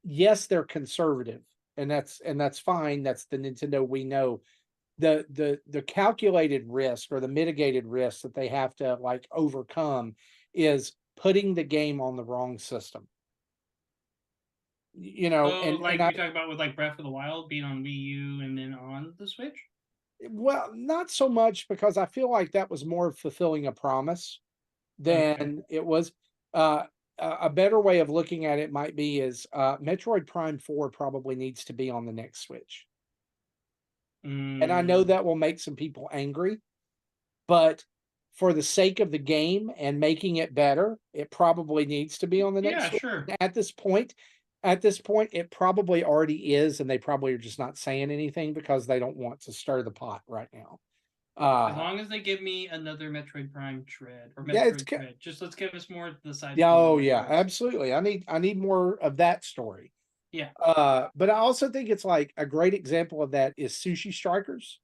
yes, they're conservative, and that's fine. That's the Nintendo we know. The calculated risk or the mitigated risk that they have to like overcome is putting the game on the wrong system. and you talk about with like Breath of the Wild being on Wii U and then on the Switch. Well, not so much, because I feel like that was more fulfilling a promise than it was. A better way of looking at it might be is Metroid Prime 4 probably needs to be on the next Switch. And I know that will make some people angry, but for the sake of the game and making it better, it probably needs to be on the next Switch. Sure. At this point, it probably already is, and they probably are just not saying anything because they don't want to stir the pot right now. As long as they give me another Metroid Prime Dread or Metroid Dread, just let's give us more of the side. Absolutely. I need more of that story. Yeah. But I also think it's like a great example of that is Sushi Strikers.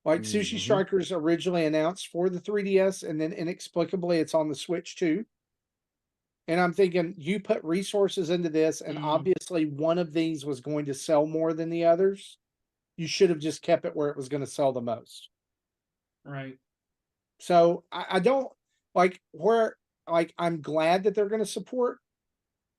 Like Sushi Strikers originally announced for the 3DS, and then inexplicably it's on the Switch too. And I'm thinking, you put resources into this, and obviously one of these was going to sell more than the others. You should have just kept it where it was going to sell the most. Right. So I don't I'm glad that they're going to support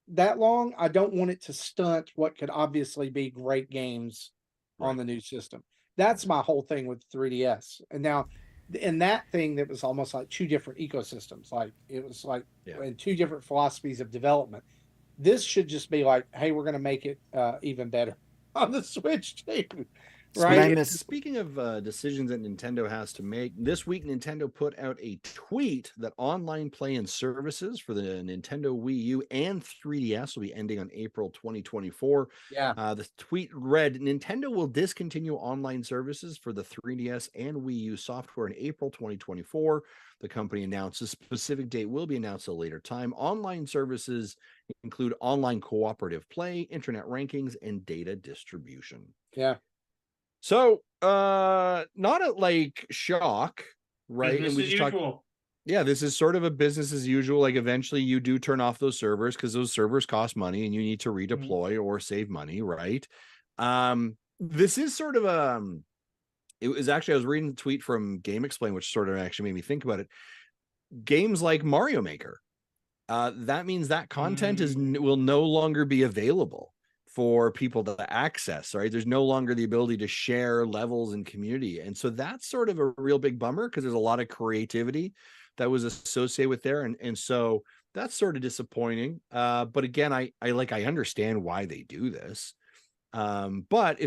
that long. I don't want it to stunt what could obviously be great games on the new system. That's my whole thing with 3DS. And now in that thing, that was almost like two different ecosystems. Like it was like in two different philosophies of development. This should just be like, hey, we're going to make it even better on the Switch too. Right. Speaking of decisions that Nintendo has to make, this week Nintendo put out a tweet that online play and services for the Nintendo Wii U and 3DS will be ending on April 2024. The tweet read, Nintendo will discontinue online services for the 3DS and Wii U software in April 2024. The company announced a specific date will be announced at a later time. Online services include online cooperative play, internet rankings, and data distribution. Yeah. So, not a like shock, right? Business as usual. This is sort of a business as usual. Like eventually you do turn off those servers because those servers cost money and you need to redeploy or save money, right? This is sort of it was actually, I was reading the tweet from Game Explain, which sort of actually made me think about it. Games like Mario Maker, that means that content will no longer be available for people to access, right? There's no longer the ability to share levels and community. And so that's sort of a real big bummer because there's a lot of creativity that was associated with there. And so that's sort of disappointing. But again, I understand why they do this. But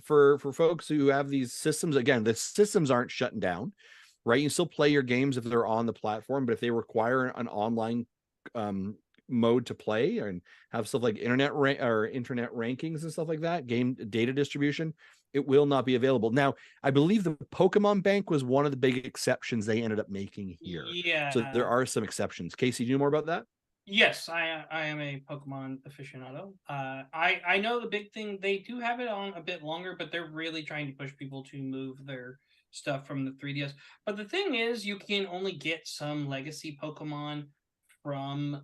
for folks who have these systems, again, the systems aren't shutting down, right? You still play your games if they're on the platform, but if they require an online mode to play and have stuff like internet rankings and stuff like that, game data distribution, it will not be available. Now, I believe the Pokemon Bank was one of the big exceptions they ended up making here. Yeah. So there are some exceptions. Casey, do you know more about that? Yes, I am a Pokemon aficionado. I know the big thing, they do have it on a bit longer, but they're really trying to push people to move their stuff from the 3DS. But the thing is, you can only get some legacy Pokemon from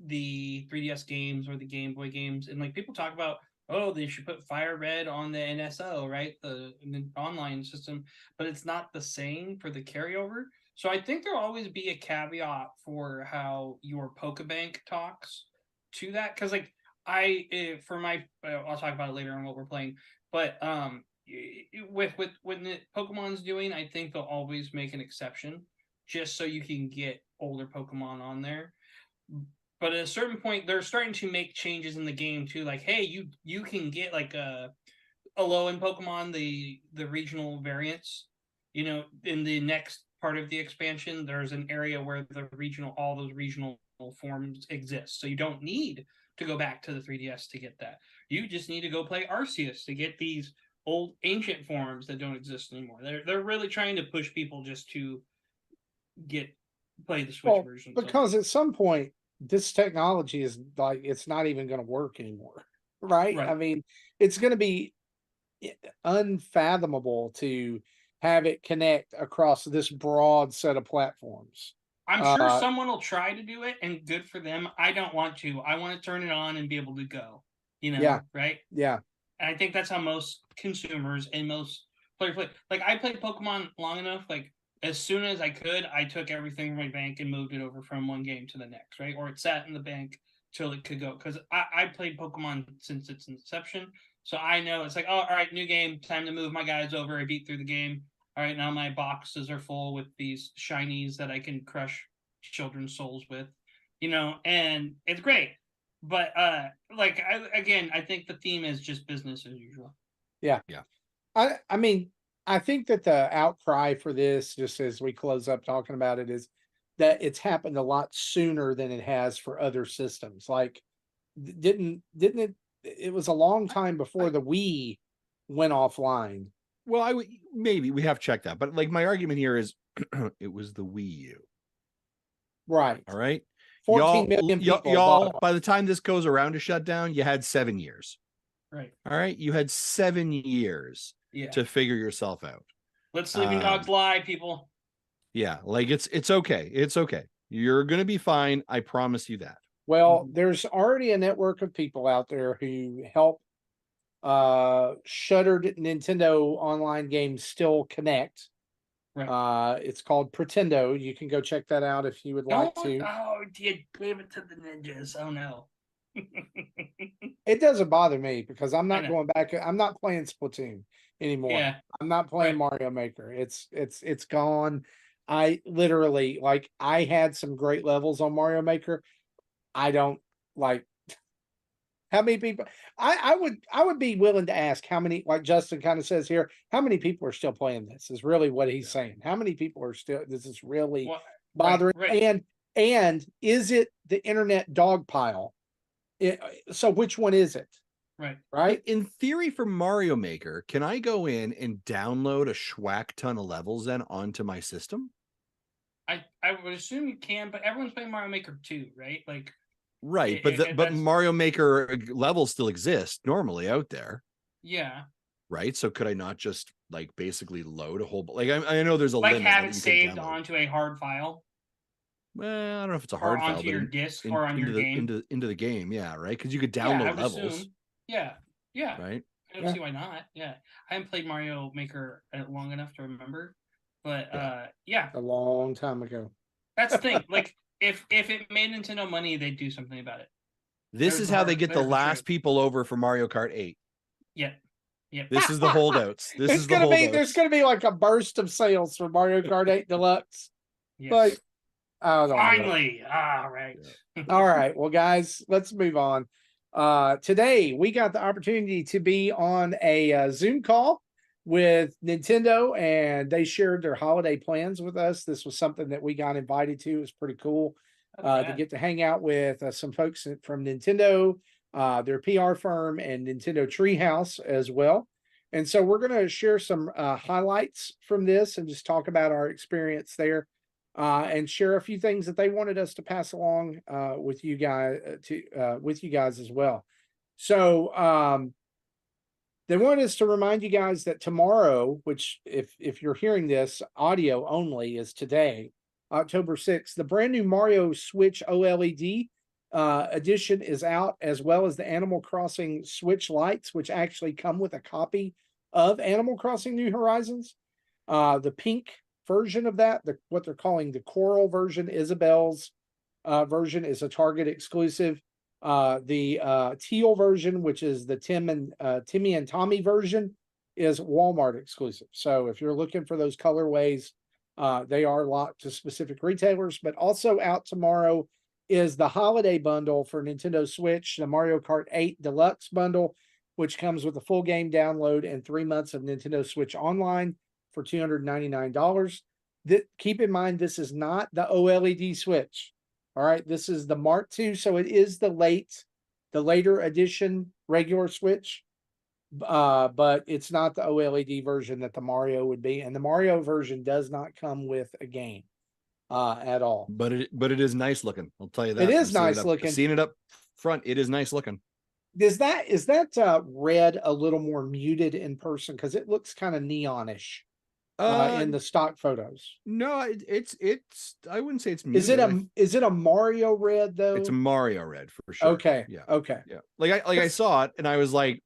the 3DS games or the Game Boy games, and like people talk about, oh, they should put Fire Red on the NSO, right, the online system, but it's not the same for the carryover. So I think there'll always be a caveat for how your Pokebank talks to that, because like for my I'll talk about it later on what we're playing, but with what Pokemon's doing, I think they'll always make an exception just so you can get older Pokemon on there. But at a certain point, they're starting to make changes in the game too. Like, hey, you can get like a low-end Pokemon, the regional variants. You know, in the next part of the expansion, there's an area where all those regional forms exist. So you don't need to go back to the 3DS to get that. You just need to go play Arceus to get these old ancient forms that don't exist anymore. They're really trying to push people just to play the Switch version. Because at some point, this technology is like, it's not even going to work anymore, right? I mean, it's going to be unfathomable to have it connect across this broad set of platforms. I'm sure someone will try to do it, and good for them. I don't want to. I want to turn it on and be able to go, right? Yeah. And I think that's how most consumers and most players play. Like, I played Pokemon long enough, like, as soon as I could, I took everything from my bank and moved it over from one game to the next, right? Or it sat in the bank till it could go. Because I played Pokemon since its inception. So I know it's like, oh, all right, new game, time to move my guys over. I beat through the game. All right, now my boxes are full with these shinies that I can crush children's souls with, and it's great. But I think the theme is just business as usual. Yeah. I mean, I think that the outcry for this, just as we close up talking about it, is that it's happened a lot sooner than it has for other systems. Like, didn't it? It was a long time before the Wii went offline. Well, maybe we have checked that, but like my argument here is, it was the Wii U, right? All right, 14 million people. Y'all, by the time this goes around to shut down, you had 7 years. Right. All right, you had 7 years. Yeah. To figure yourself out. Let sleeping dogs lie, people. Yeah, like it's okay. It's okay. You're gonna be fine. I promise you that. Well, there's already a network of people out there who help shuttered Nintendo online games still connect. Right. It's called Pretendo. You can go check that out if you would like to. Oh, you gave it to the ninjas. Oh no. It doesn't bother me because I'm not going back. I'm not playing Splatoon anymore. Yeah. I'm not playing Mario Maker. It's gone. I literally, like, I had some great levels on Mario Maker. I don't like how many people. I would be willing to ask how many, like Justin kind of says here, how many people are still playing this is really what he's saying. How many people are still, this is really bothering. Right. And is it the internet dog pile? So which one is it? Right. In theory, for Mario Maker, can I go in and download a schwack ton of levels then onto my system? I would assume you can, but everyone's playing Mario Maker 2, right? Like, right, but Mario Maker levels still exist normally out there. Yeah. Right. So could I not just like basically load a whole, like I know there's a like limit have it saved onto a hard file? Well, I don't know if it's a hard file, onto your disc or on your game into the game, yeah, right? Because you could download levels. Assume. Yeah, right. I don't see why not. Yeah, I haven't played Mario Maker long enough to remember, but a long time ago. That's the thing. Like, if it made Nintendo money, they'd do something about it. This is how they get the last people over for Mario Kart 8. Yeah. This is the holdouts. There's gonna be like a burst of sales for Mario Kart 8 Deluxe. Yes. Like, I don't know. Finally. All right. All right. Well, guys, let's move on. Today we got the opportunity to be on a Zoom call with Nintendo, and they shared their holiday plans with us. This was something that we got invited to. It was pretty cool to get to hang out with some folks from Nintendo, their PR firm, and Nintendo Treehouse as well. And so we're going to share some highlights from this and just talk about our experience there, and share a few things that they wanted us to pass along with you guys as well. So they wanted us to remind you guys that tomorrow, which if you're hearing this audio only, is today, October 6th, the brand new Mario Switch OLED edition is out, as well as the Animal Crossing Switch lights, which actually come with a copy of Animal Crossing New Horizons. The pink version of that, what they're calling the Coral version, Isabel's version, is a Target exclusive. The teal version, which is the Timmy and Tommy version, is Walmart exclusive. So if you're looking for those colorways, they are locked to specific retailers. But also out tomorrow is the holiday bundle for Nintendo Switch, the Mario Kart 8 Deluxe bundle, which comes with a full game download and 3 months of Nintendo Switch Online for $299. Keep in mind, this is not the OLED Switch. All right, this is the Mark II, so it is the later edition regular Switch, but it's not the OLED version that the Mario would be, and the Mario version does not come with a game at all. But it is nice looking. I'll tell you that. It is nice looking. Seeing it up front, it is nice looking. Is that red a little more muted in person, because it looks kind of neonish in the stock photos? No, it's I wouldn't say it's muted. Is it a Mario red though? It's a Mario red for sure. Okay. Yeah. Okay. Yeah. I saw it and I was like,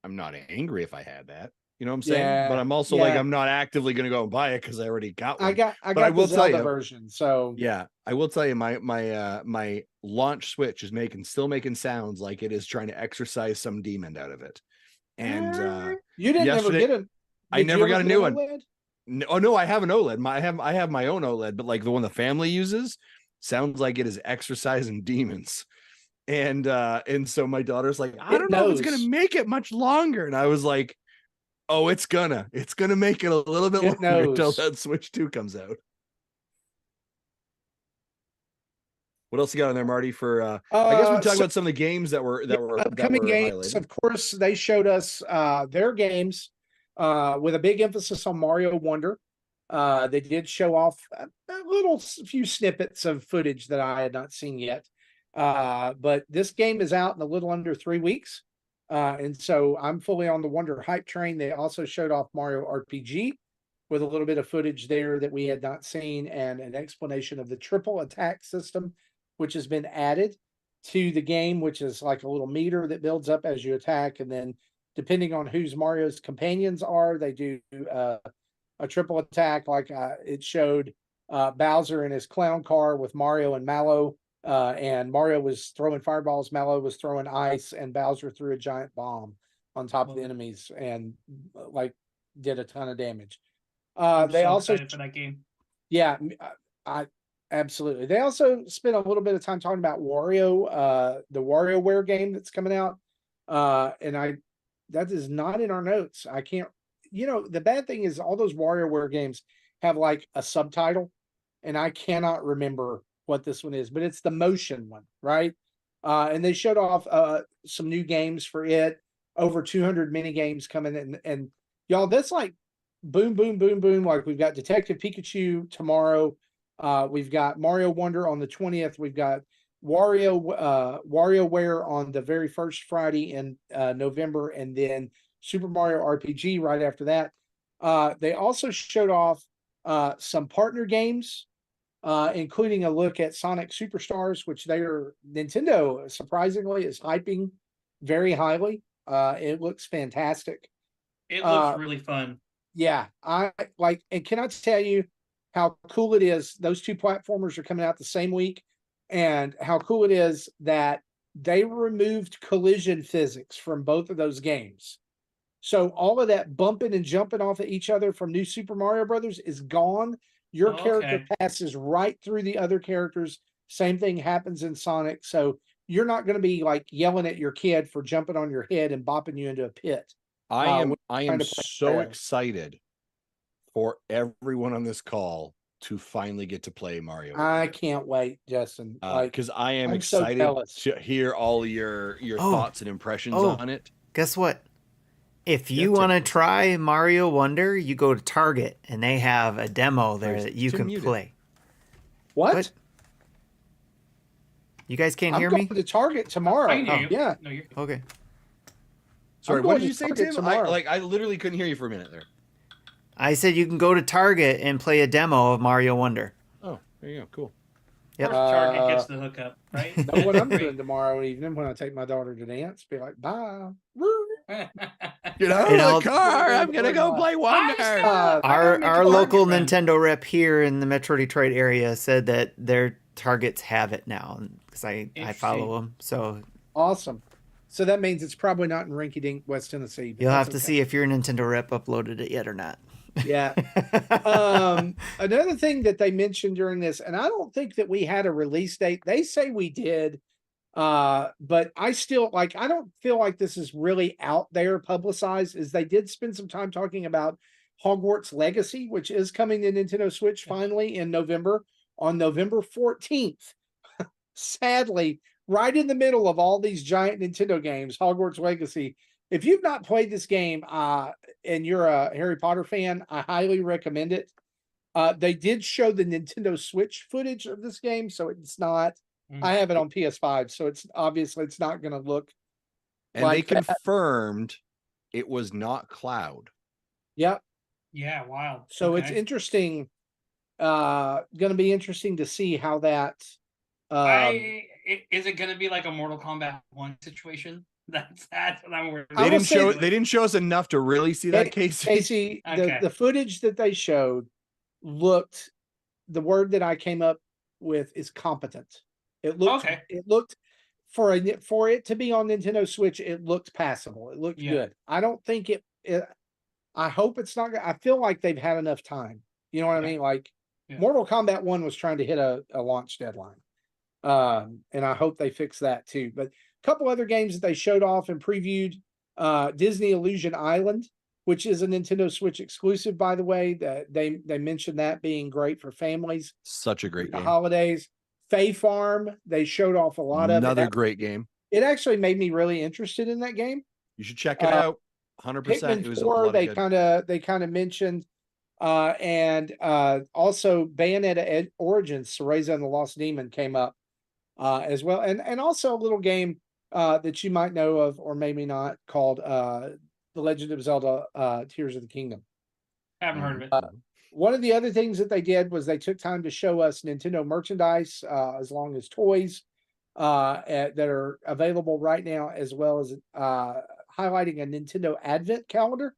I'm not angry if I had that. You know what I'm saying? Yeah, but I'm also like, I'm not actively going to go and buy it because I already got one. I got will the Zelda tell you, version. So yeah, I will tell you, my launch Switch is still making sounds like it is trying to exercise some demon out of it. And you didn't ever get it. I never got a new one. Oh no, I have an OLED. I have my own OLED, but like the one the family uses sounds like it is exercising demons. And so my daughter's like, I don't know if it's gonna make it much longer. And I was like, oh, it's gonna make it a little bit longer until that Switch 2 comes out. What else you got on there, Marty? For I guess we talk about some of the games that were upcoming games. Highlighted. Of course, they showed us their games with a big emphasis on Mario Wonder. They did show off a few snippets of footage that I had not seen yet. But this game is out in a little under 3 weeks. And so I'm fully on the Wonder hype train. They also showed off Mario RPG with a little bit of footage there that we had not seen, and an explanation of the triple attack system, which has been added to the game, which is like a little meter that builds up as you attack. And then depending on whose Mario's companions are, they do a triple attack. Like it showed Bowser in his clown car with Mario and Mallow. And Mario was throwing fireballs, Mallow was throwing ice, and Bowser threw a giant bomb on top of the enemies and like did a ton of damage. They also excited for that game. Yeah, I absolutely. They also spent a little bit of time talking about Wario, the WarioWare game that's coming out. And that is not in our notes. I can't, the bad thing is all those WarioWare games have like a subtitle, and I cannot remember what this one is, but it's the motion one, right? And they showed off some new games for it, over 200 mini games coming in, and y'all, that's like boom, boom, boom, boom. Like we've got Detective Pikachu tomorrow. We've got Mario Wonder on the 20th. We've got WarioWare on the very first Friday in November, and then Super Mario RPG right after that. They also showed off some partner games, including a look at Sonic Superstars, which Nintendo surprisingly is hyping very highly. It looks fantastic. It looks really fun. Yeah, I like, and can I tell you how cool it is? Those two platformers are coming out the same week, and how cool it is that they removed collision physics from both of those games. So all of that bumping and jumping off of each other from New Super Mario Brothers is gone. Your character passes right through the other characters. Same thing happens in Sonic. So you're not going to be like yelling at your kid for jumping on your head and bopping you into a pit. I when am trying to play so Mario. excited for everyone on this call to finally get to play Mario. I can't wait, Justin. Like, because I am I'm so excited jealous. to hear all your Oh. thoughts and impressions Oh. on it. Guess what? If Yeah, you want to Tim. try Mario Wonder, you go to Target and they have a demo there Nice. that you Tim can muted. play. What? You guys can't I'm hear going me? to Target tomorrow. I can hear you. Yeah. No, you're Okay. Sorry, I'm what going did you to say, Target Tim? tomorrow. I literally couldn't hear you for a minute there. I said you can go to Target and play a demo of Mario Wonder. Oh, there you go. Cool. Yep. Of course, Target gets the hookup, right? Know what I'm doing tomorrow evening when I take my daughter to dance? Be like, bye. Get out And of I'll- the car. I'm gonna go play Wonder. Our local Nintendo rep here in the Metro Detroit area said that their Targets have it now because I follow them. So Awesome. So that means it's probably not in Rinky Dink, West Tennessee. but you'll that's have to okay. see if your Nintendo rep uploaded it yet or not. Yeah. Another thing that they mentioned during this, and I don't think that we had a release date. They say we did, but I still I don't feel like this is really out there publicized. Is they did spend some time talking about Hogwarts Legacy, which is coming to Nintendo Switch finally in November, on November 14th. Sadly, right in the middle of all these giant Nintendo games, Hogwarts Legacy. If you've not played this game, and you're a Harry Potter fan, I highly recommend it. They did show the Nintendo Switch footage of this game, so it's not. I have it on PS5, so it's not going to look. And like they that. confirmed it was not Cloud. Yep. Yeah, wow. So Okay. it's interesting. Going to be interesting to see how that. Is it going to be like a Mortal Kombat 1 situation? That's what I'm worried They about. didn't show us enough to really see that, Casey. Casey, Okay. the footage that they showed looked. The word that I came up with is competent. It looked. Okay. It looked for it to be on Nintendo Switch. It looked passable. It looked good. I don't think it. I hope it's not. I feel like they've had enough time. You know what I mean? Like Mortal Kombat 1 was trying to hit a launch deadline. And I hope they fix that too. But a couple other games that they showed off and previewed, Disney Illusion Island, which is a Nintendo Switch exclusive, by the way. That they mentioned that being great for families. Such a great the game. holidays. Fae Farm, they showed off a lot of Another great game. It actually made me really interested in that game. You should check it out. 100%. Pikmin It was 4, a lot they of good. kind of mentioned, and also Bayonetta Origins, Cereza and the Lost Demon came up as well, and also a little game that you might know of or maybe not, called The Legend of Zelda: Tears of the Kingdom. Haven't heard of it. One of the other things that they did was they took time to show us Nintendo merchandise, as long as toys that are available right now, as well as highlighting a Nintendo Advent calendar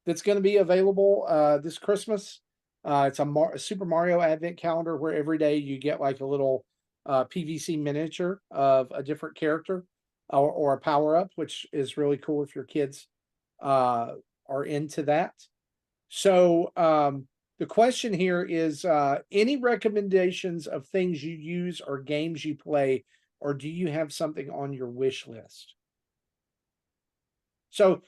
that's going to be available this Christmas. It's a Super Mario Advent calendar where every day you get like a little PVC miniature of a different character or a power up, which is really cool if your kids are into that. So the question here is, any recommendations of things you use or games you play, or do you have something on your wish list? So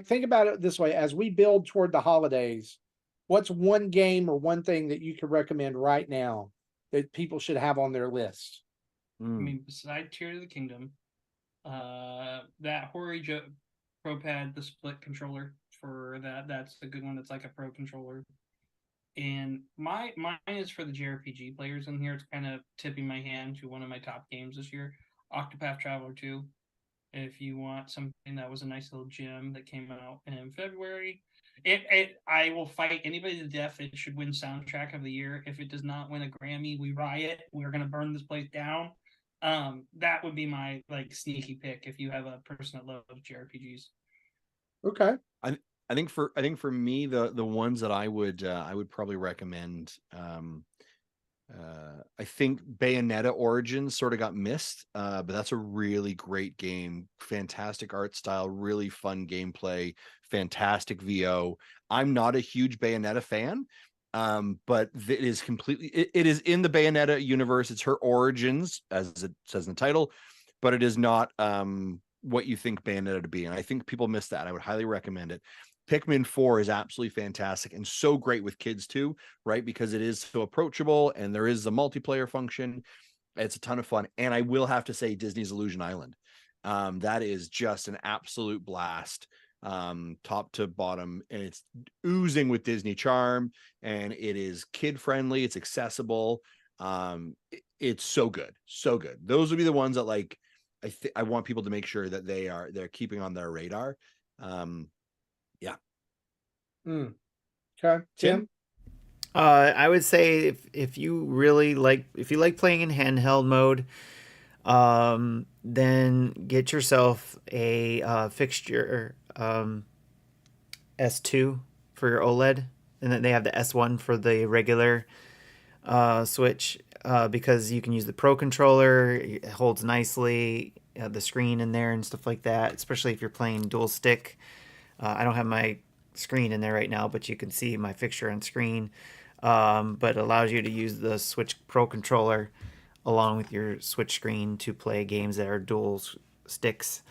think about it this way, as we build toward the holidays, what's one game or one thing that you could recommend right now that people should have on their list? I mean, beside Tears of the Kingdom, that Hori Pro Pad, the split controller for that's a good one. It's like a pro controller. And mine is for the JRPG players in here. It's kind of tipping my hand to one of my top games this year, Octopath Traveler 2. If you want something that was a nice little gem that came out in February, I will fight anybody to death. It should win soundtrack of the year. If it does not win a Grammy, we riot. We're gonna burn this place down. That would be my sneaky pick if you have a person that loves JRPGs. Okay. I think for me, the ones that I would probably recommend, I think Bayonetta Origins sort of got missed, but that's a really great game. Fantastic art style, really fun gameplay, fantastic VO. I'm not a huge Bayonetta fan, but it is completely, it is in the Bayonetta universe. It's her origins, as it says in the title. but it is not what you think Bayonetta to be. And I think people miss that. I would highly recommend it. Pikmin 4 is absolutely fantastic and so great with kids too, right? Because it is so approachable and there is a multiplayer function. It's a ton of fun. And I will have to say Disney's Illusion Island. That is just an absolute blast, top to bottom, and it's oozing with Disney charm, and it is kid friendly. It's accessible. It's so good. So good. Those would be the ones that like, I want people to make sure that they're keeping on their radar. Yeah. Okay. Tim? I would say if you like playing in handheld mode, then get yourself a fixture S2 for your OLED, and then they have the S1 for the regular Switch, because you can use the Pro controller. It holds nicely, the screen in there and stuff like that, especially if you're playing dual stick. I don't have my screen in there right now, but you can see my fixture on screen. But it allows you to use the Switch Pro controller along with your Switch screen to play games that are dual sticks.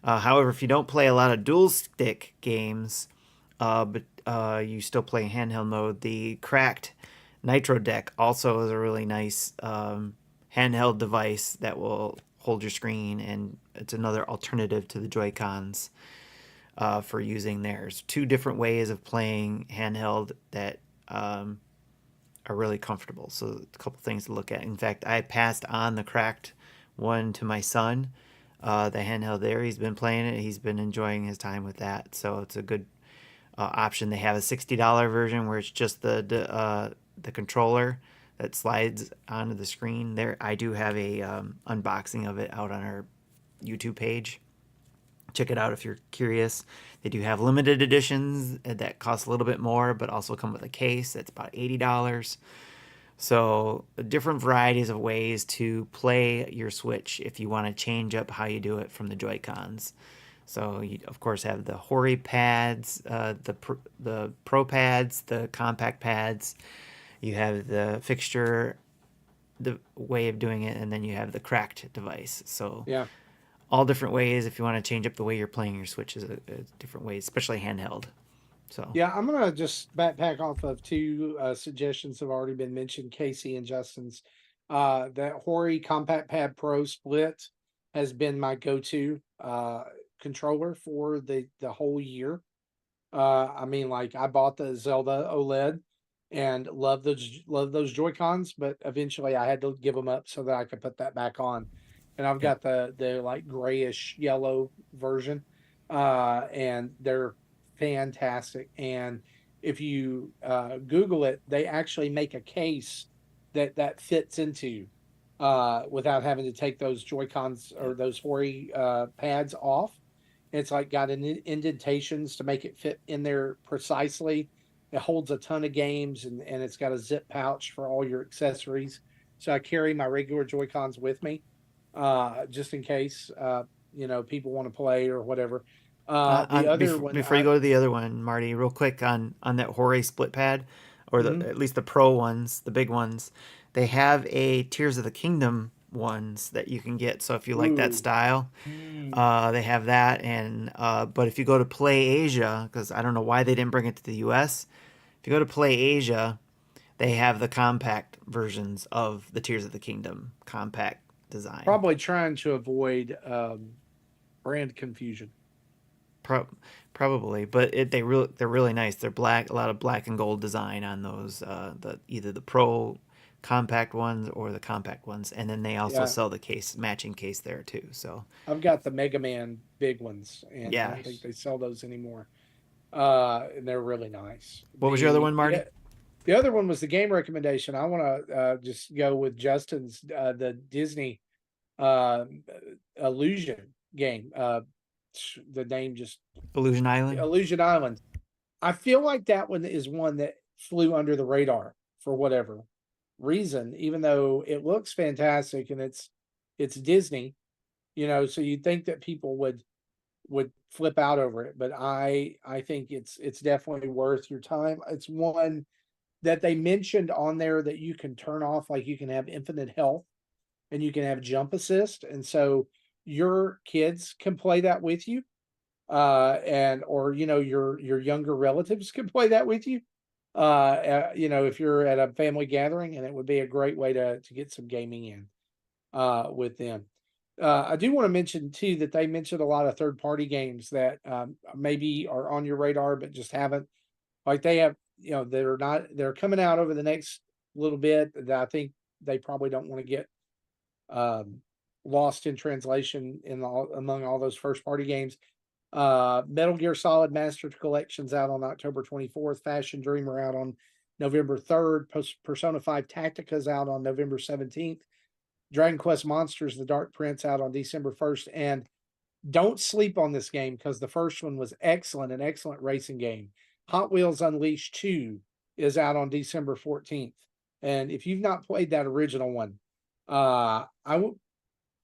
However, if you don't play a lot of dual stick games, but you still play handheld mode, the cracked Nitro deck also is a really nice handheld device that will hold your screen, and it's another alternative to the Joy-Cons for using theirs. Two different ways of playing handheld that are really comfortable. So a couple things to look at. In fact, I passed on the cracked one to my son, the handheld there. He's been playing it. He's been enjoying his time with that. So it's a good option. They have a $60 version where it's just the controller that slides onto the screen. There, I do have a unboxing of it out on our YouTube page. Check it out if you're curious. They do have limited editions that cost a little bit more, but also come with a case that's about $80. So different varieties of ways to play your Switch if you want to change up how you do it from the Joy-Cons. So you, of course, have the Hori pads, the Pro pads, the compact pads. You have the fixture, the way of doing it, and then you have the cracked device. So Yeah. all different ways if you want to change up the way you're playing your Switch is different ways, especially handheld. So Yeah, I'm gonna just backpack off of two suggestions that have already been mentioned, Casey and Justin's. That Hori Compact Pad Pro Split has been my go-to controller for the whole year. I mean, like I bought the Zelda OLED and love those Joy-Cons, but eventually I had to give them up so that I could put that back on. And I've got the like grayish yellow version, and they're fantastic. And if you Google it, they actually make a case that fits into without having to take those Joy-Cons or those Hori pads off. It's like got indentations to make it fit in there precisely. It holds a ton of games, and it's got a zip pouch for all your accessories. So I carry my regular Joy-Cons with me, just in case people want to play or whatever. Before you go to the other one, Marty, real quick on that Hori split pad, or at least the Pro ones, the big ones, they have a Tears of the Kingdom ones that you can get. So if you like that style, they have that. And but if you go to Play Asia, because I don't know why they didn't bring it to the US, if you go to Play Asia, they have the compact versions of the Tears of the Kingdom compact design. Probably trying to avoid brand confusion. Probably, but they're really nice. They're black, a lot of black and gold design on those. Either the Pro compact ones or the compact ones, and then they also sell the matching case there too. So I've got the Mega Man big ones, and I don't think they sell those anymore. And they're really nice. What was your other one, Marty? The other one was the game recommendation. I want to just go with Justin's the Disney Illusion game. The name just Illusion Island. I feel like that one is one that flew under the radar for whatever reason, even though it looks fantastic and it's Disney, so you'd think that people would flip out over it, but I think it's definitely worth your time. It's one that they mentioned on there that you can turn off, like you can have infinite health and you can have jump assist, and so your kids can play that with you, or your younger relatives can play that with you. If you're at a family gathering, and it would be a great way to get some gaming in with them. I do want to mention too that they mentioned a lot of third-party games that maybe are on your radar but just haven't. Like they have, they're coming out over the next little bit that I think they probably don't want to get lost in translation among all those first-party games. Metal Gear Solid Master Collection's out on October 24th. Fashion Dreamer out on November 3rd. Persona 5 Tactica's out on November 17th. Dragon Quest Monsters: The Dark Prince out on December 1st. And don't sleep on this game because the first one was excellent, an excellent racing game. Hot Wheels Unleashed 2 is out on December 14th. And if you've not played that original one, I would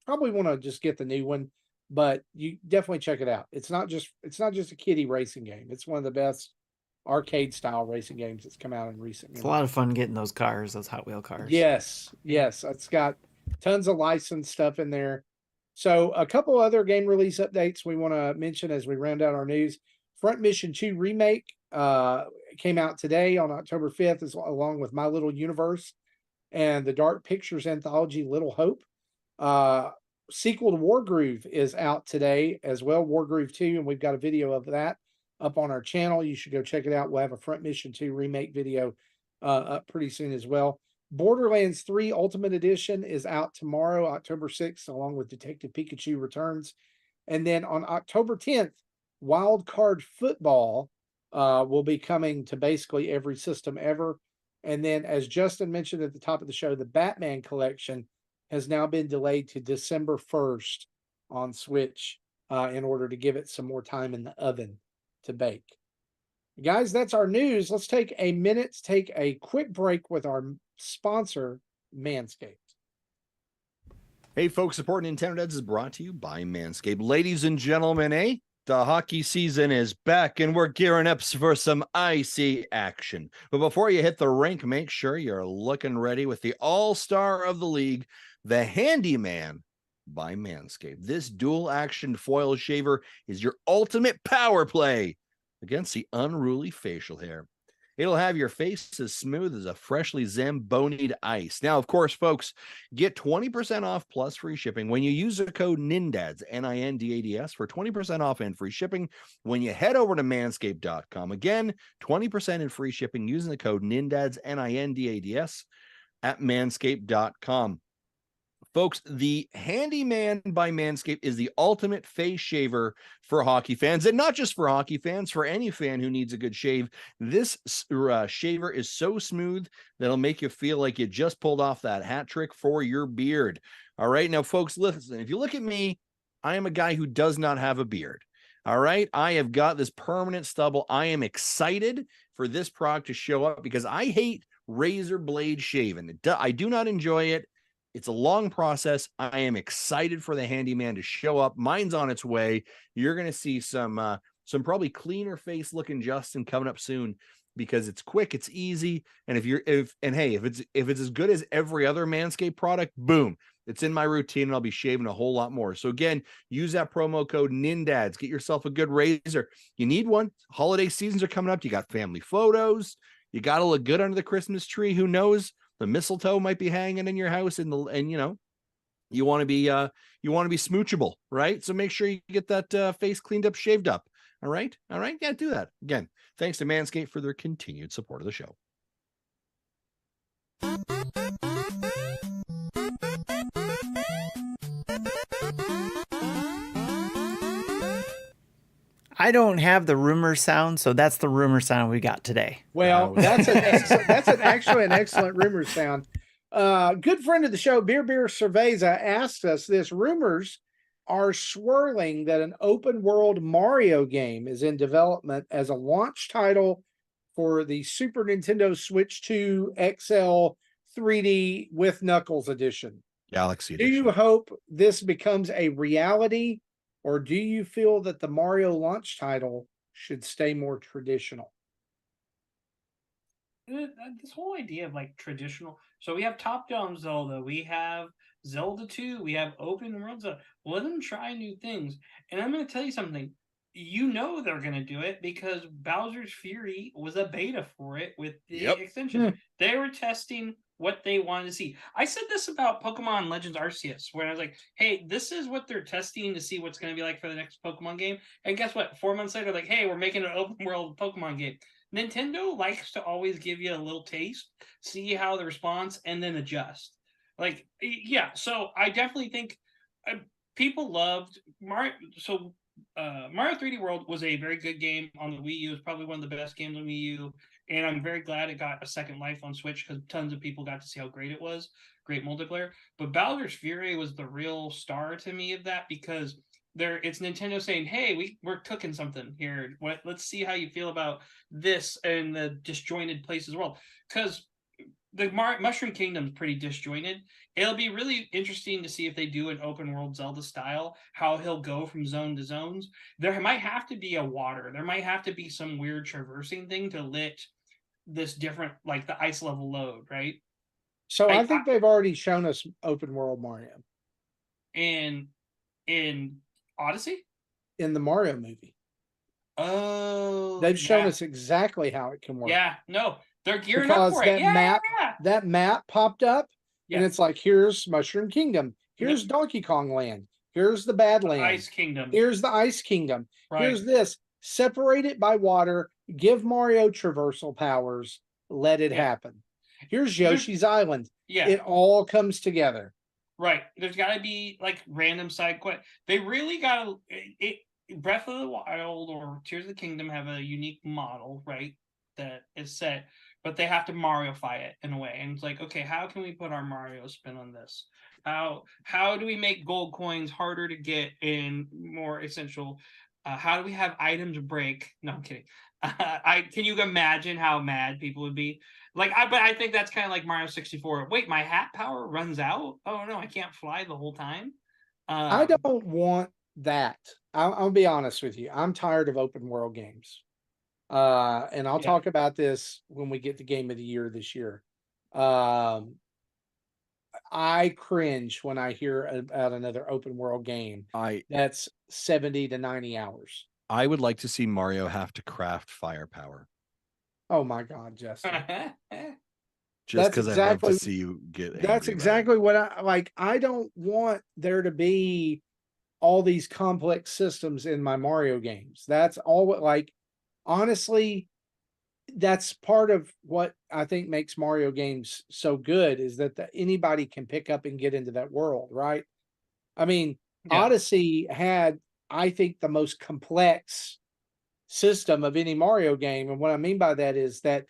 probably want to just get the new one, but you definitely check it out. It's not just a kiddie racing game. It's one of the best arcade style racing games that's come out in recent years. It's a lot of fun getting those Hot Wheel cars. Yes. It's got tons of licensed stuff in there. So a couple other game release updates we want to mention as we round out our news. Front Mission 2 Remake came out today on October 5th, along with My Little Universe and the Dark Pictures anthology Little Hope. Sequel to Wargroove is out today as well, Wargroove 2, and we've got a video of that up on our channel. You should go check it out. We'll have a Front Mission 2 Remake video up pretty soon as well. Borderlands 3 Ultimate Edition is out tomorrow, October 6th, along with Detective Pikachu Returns. And then on October 10th, Wild Card Football will be coming to basically every system ever. And then, as Justin mentioned at the top of the show, the Batman collection has now been delayed to December 1st on Switch in order to give it some more time in the oven to bake. Guys, that's our news. Let's take a minute to take a quick break with our sponsor, Manscaped. Hey, folks, Support NintendoDads is brought to you by Manscaped. Ladies and gentlemen, the hockey season is back, and we're gearing up for some icy action. But before you hit the rink, make sure you're looking ready with the all-star of the league, the Handyman by Manscaped. This dual-action foil shaver is your ultimate power play against the unruly facial hair. It'll have your face as smooth as a freshly Zambonied ice. Now, of course, folks, get 20% off plus free shipping when you use the code NINDADS, NINDADS, for 20% off and free shipping when you head over to manscaped.com. Again, 20% in free shipping using the code NINDADS, NINDADS, at manscaped.com. Folks, the Handyman by Manscaped is the ultimate face shaver for hockey fans, and not just for hockey fans, for any fan who needs a good shave. This shaver is so smooth that it'll make you feel like you just pulled off that hat trick for your beard. All right, now, folks, listen, if you look at me, I am a guy who does not have a beard. All right, I have got this permanent stubble. I am excited for this product to show up because I hate razor blade shaving. I do not enjoy it. It's a long process. I am excited for the Handyman to show up. Mine's on its way. You're going to see some probably cleaner face looking Justin coming up soon because it's quick, it's easy, and if it's as good as every other Manscaped product, boom, it's in my routine, and I'll be shaving a whole lot more. So again, use that promo code NINDADS. Get yourself a good razor. You need one. Holiday seasons are coming up. You got family photos. You got to look good under the Christmas tree. Who knows? The mistletoe might be hanging in your house, and you want to be smoochable, right? So make sure you get that face cleaned up, shaved up. All right, yeah, do that. Again, thanks to Manscaped for their continued support of the show. I don't have the rumor sound, so that's the rumor sound we got today. Well, that's actually an excellent rumor sound. Good friend of the show, Beer Cerveza, asked us this. Rumors are swirling that an open world Mario game is in development as a launch title for the Super Nintendo Switch 2 XL 3D with Knuckles edition. Galaxy Do edition. you hope this becomes a reality, or do you feel that the Mario launch title should stay more traditional? this whole idea of like traditional. So we have top-down Zelda, we have Zelda 2, we have open world Zelda. Let them try new things. And I'm going to tell you something. You know they're going to do it because Bowser's Fury was a beta for it with the extension. They were testing what they wanted to see. I said this about Pokemon Legends Arceus, where I was like, hey, this is what they're testing to see what's going to be like for the next Pokemon game. And guess what? 4 months later, like, hey, we're making an open world Pokemon game. Nintendo likes to always give you a little taste, see how the response, and then adjust. Like, yeah, so I definitely think people loved Mario. So Mario 3D World was a very good game on the Wii U. It was probably one of the best games on Wii U. And I'm very glad it got a second life on Switch because tons of people got to see how great it was. Great multiplayer. But Baldur Fury was the real star to me of that because it's Nintendo saying, hey, we're cooking something here. Let's see how you feel about this and the disjointed places world. Because the Mushroom Kingdom is pretty disjointed. It'll be really interesting to see if they do an open world Zelda style, how he'll go from zone to zones. There might have to be a water. There might have to be some weird traversing thing to let this different, like the ice level load, right? So I think they've already shown us open world Mario. In Odyssey? In the Mario movie. Oh. They've shown us exactly how it can work. Yeah, no. They're gearing up for it. That map popped up, and it's like, here's Mushroom Kingdom. Here's Donkey Kong Land. Here's the Badlands. Ice Kingdom. Here's the Ice Kingdom. Right. Here's this. Separate it by water. Give Mario traversal powers. Let it happen. Here's Yoshi's Island. Yeah. It all comes together. Right. There's got to be like random side quest. They really got to. Breath of the Wild or Tears of the Kingdom have a unique model, right? That is set, but they have to Mario-fy it in a way. And it's like, okay, how can we put our Mario spin on this? How do we make gold coins harder to get and more essential? How do we have items break? No, I'm kidding. Can you imagine how mad people would be? But I think that's kind of like Mario 64. Wait, my hat power runs out? Oh no, I can't fly the whole time. I don't want that. I'll be honest with you. I'm tired of open world games. And I'll talk about this when we get the game of the year this year. I cringe when I hear about another open world game that's 70 to 90 hours. I would like to see Mario have to craft firepower. Oh my God, Justin. Just because I love to see you get angry. That's exactly what I like. I don't want there to be all these complex systems in my Mario games. That's all honestly, that's part of what I think makes Mario games so good is that anybody can pick up and get into that world, right? I mean, Odyssey had, I think, the most complex system of any Mario game. And what I mean by that is that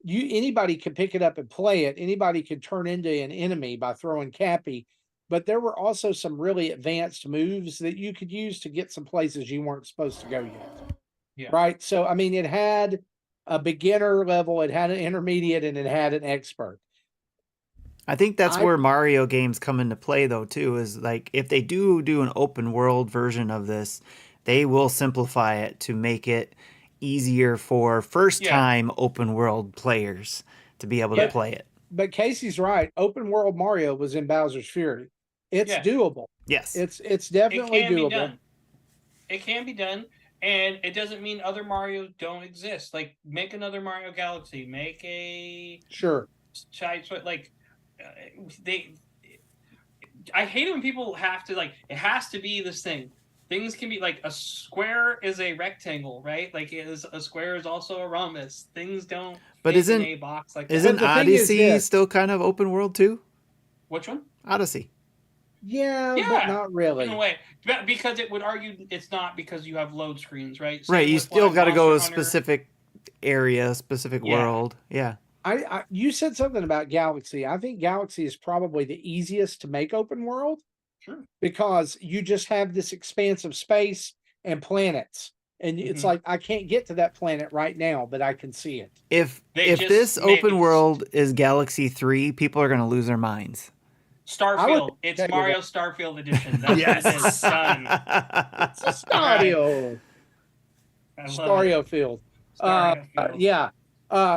anybody could pick it up and play it. Anybody could turn into an enemy by throwing Cappy. But there were also some really advanced moves that you could use to get some places you weren't supposed to go yet. Yeah. Right. So, I mean, it had a beginner level, it had an intermediate, and it had an expert. I think that's where Mario games come into play, though, too, is like if they do an open world version of this, they will simplify it to make it easier for first time open world players to be able to play it. But Casey's right. Open world Mario was in Bowser's Fury. It's doable. Yes. It's definitely doable. It can be done. And it doesn't mean other Marios don't exist. Like, make another Mario Galaxy. Make a I hate it when people have to it has to be this thing. Things can be like a square is a rectangle, right? Like a square is also a rhombus. Things don't. But isn't in a box like isn't Odyssey still kind of open world too? Which one? Odyssey. Yeah, but not really. In a way, because it would argue it's not because you have load screens, right? Right, you still got to go to a specific area, specific world. Yeah. You said something about Galaxy. I think Galaxy is probably the easiest to make open world. Sure. Because you just have this expansive space and planets. And it's like, I can't get to that planet right now, but I can see it. If this open world is Galaxy 3, people are going to lose their minds. Starfield. It's Mario Starfield edition. That's yes. What it is. Done. It's a Stario. Stario Field. Yeah.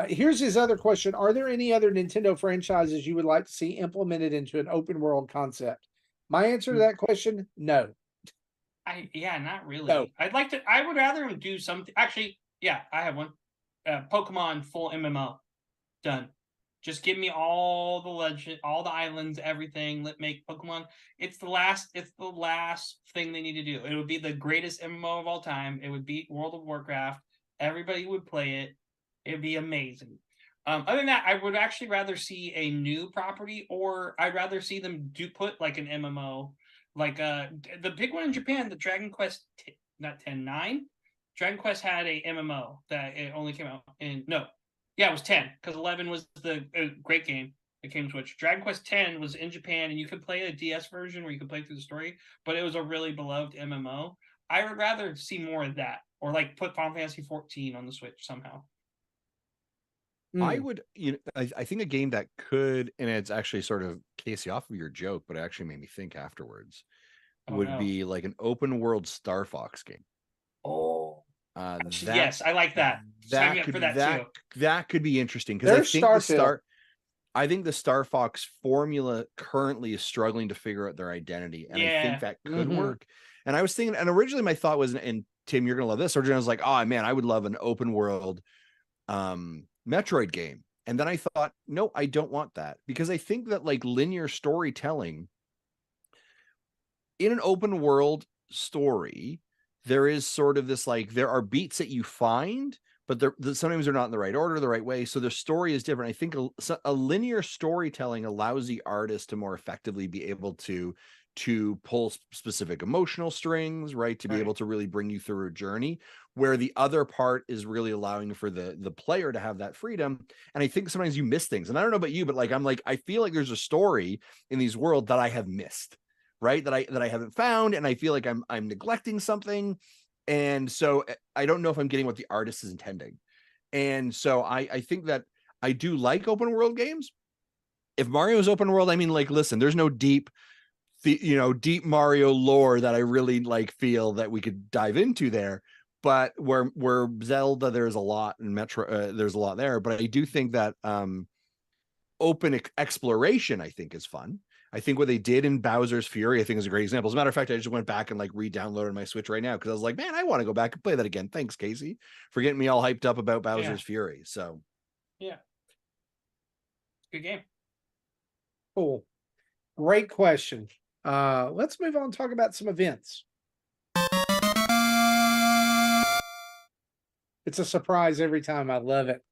Here's his other question. Are there any other Nintendo franchises you would like to see implemented into an open world concept? My answer to that question, no. Not really. No. I would rather him do something. Actually, yeah, I have one. Pokemon full MMO. Done. Just give me all the legend, all the islands, everything. Let make Pokemon. It's the last thing they need to do. It would be the greatest MMO of all time. It would beat World of Warcraft. Everybody would play it. It would be amazing. Other than that, I would actually rather see a new property, or I'd rather see them put like an MMO, like the big one in Japan, the Dragon Quest, not 10-9. Dragon Quest had a MMO that it only came out in it was 10 because 11 was the great game that came to Switch. Dragon Quest 10 was in Japan, and you could play a DS version where you could play through the story, but it was a really beloved MMO. I would rather see more of that, or like put Final Fantasy 14 on the Switch somehow. I would, I think a game that could, and it's actually sort of Casey off of your joke, but it actually made me think afterwards, would be like an open world Star Fox game. Oh, yes, I like that. Sign me up for that too. That could be interesting because I think the Star Fox formula currently is struggling to figure out their identity, and I think that could work. And I was thinking, and originally my thought was, and Tim, you're gonna love this. Originally I was like, oh man, I would love an open world Metroid game. And then I thought, no, I don't want that, because I think that like linear storytelling in an open world story, there is sort of this, like, there are beats that you find, but sometimes they're not in the right order, the right way. So the story is different. I think a linear storytelling allows the artist to more effectively be able to pull specific emotional strings, right? To be able to really bring you through a journey, where the other part is really allowing for the player to have that freedom. And I think sometimes you miss things. And I don't know about you, but like, I feel like there's a story in these worlds that I have missed, right? That I haven't found. And I feel like I'm neglecting something. And so I don't know if I'm getting what the artist is intending. And so I think that I do like open world games. If Mario's open world, I mean, like, listen, there's no deep Mario lore that I really like feel that we could dive into there. But where Zelda, there's a lot, and Metro, there's a lot there. But I do think that open exploration, I think, is fun. I think what they did in Bowser's Fury, I think, is a great example. As a matter of fact, I just went back and like re-downloaded my Switch right now because I was like, man, I want to go back and play that again. Thanks, Casey, for getting me all hyped up about Bowser's Fury. So, yeah, good game. Cool, great question. Let's move on and talk about some events. It's a surprise every time. I love it.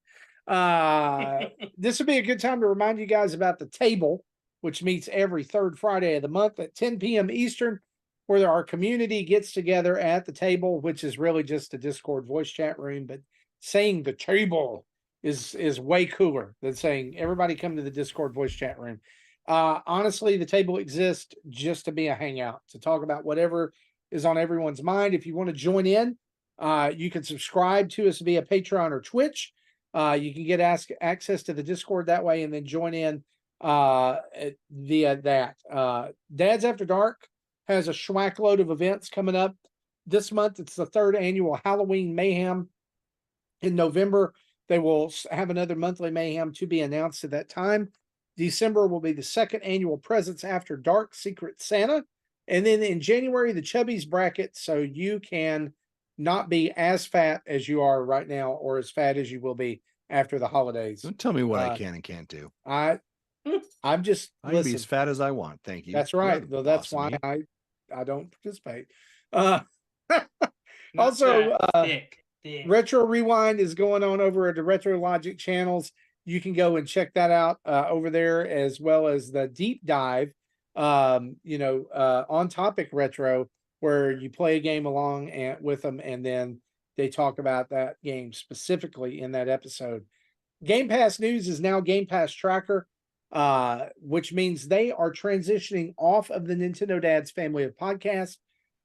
This would be a good time to remind you guys about the table, which meets every third Friday of the month at 10 p.m. Eastern, where our community gets together at the table, which is really just a Discord voice chat room. But saying the table is way cooler than saying everybody come to the Discord voice chat room. Honestly, the table exists just to be a hangout, to talk about whatever is on everyone's mind. If you want to join in, you can subscribe to us via Patreon or Twitch. You can get access to the Discord that way, and then join in via that. Dads After Dark has a schwack load of events coming up this month. It's the 3rd annual Halloween Mayhem. In November, they will have another monthly Mayhem to be announced at that time. December will be the 2nd annual Presents After Dark Secret Santa. And then in January, the Chubbies bracket, so you can not be as fat as you are right now, or as fat as you will be after the holidays. Don't tell me what I can and can't do. I'm just I can be as fat as I want. Thank you. That's right. Though that's why I don't participate. Also, thick. Retro Rewind is going on over at the Retro Logic channels. You can go and check that out over there, as well as the deep dive, on Topic Retro, where you play a game along with them, and then they talk about that game specifically in that episode. Game Pass News is now Game Pass Tracker, which means they are transitioning off of the Nintendo Dads family of podcasts.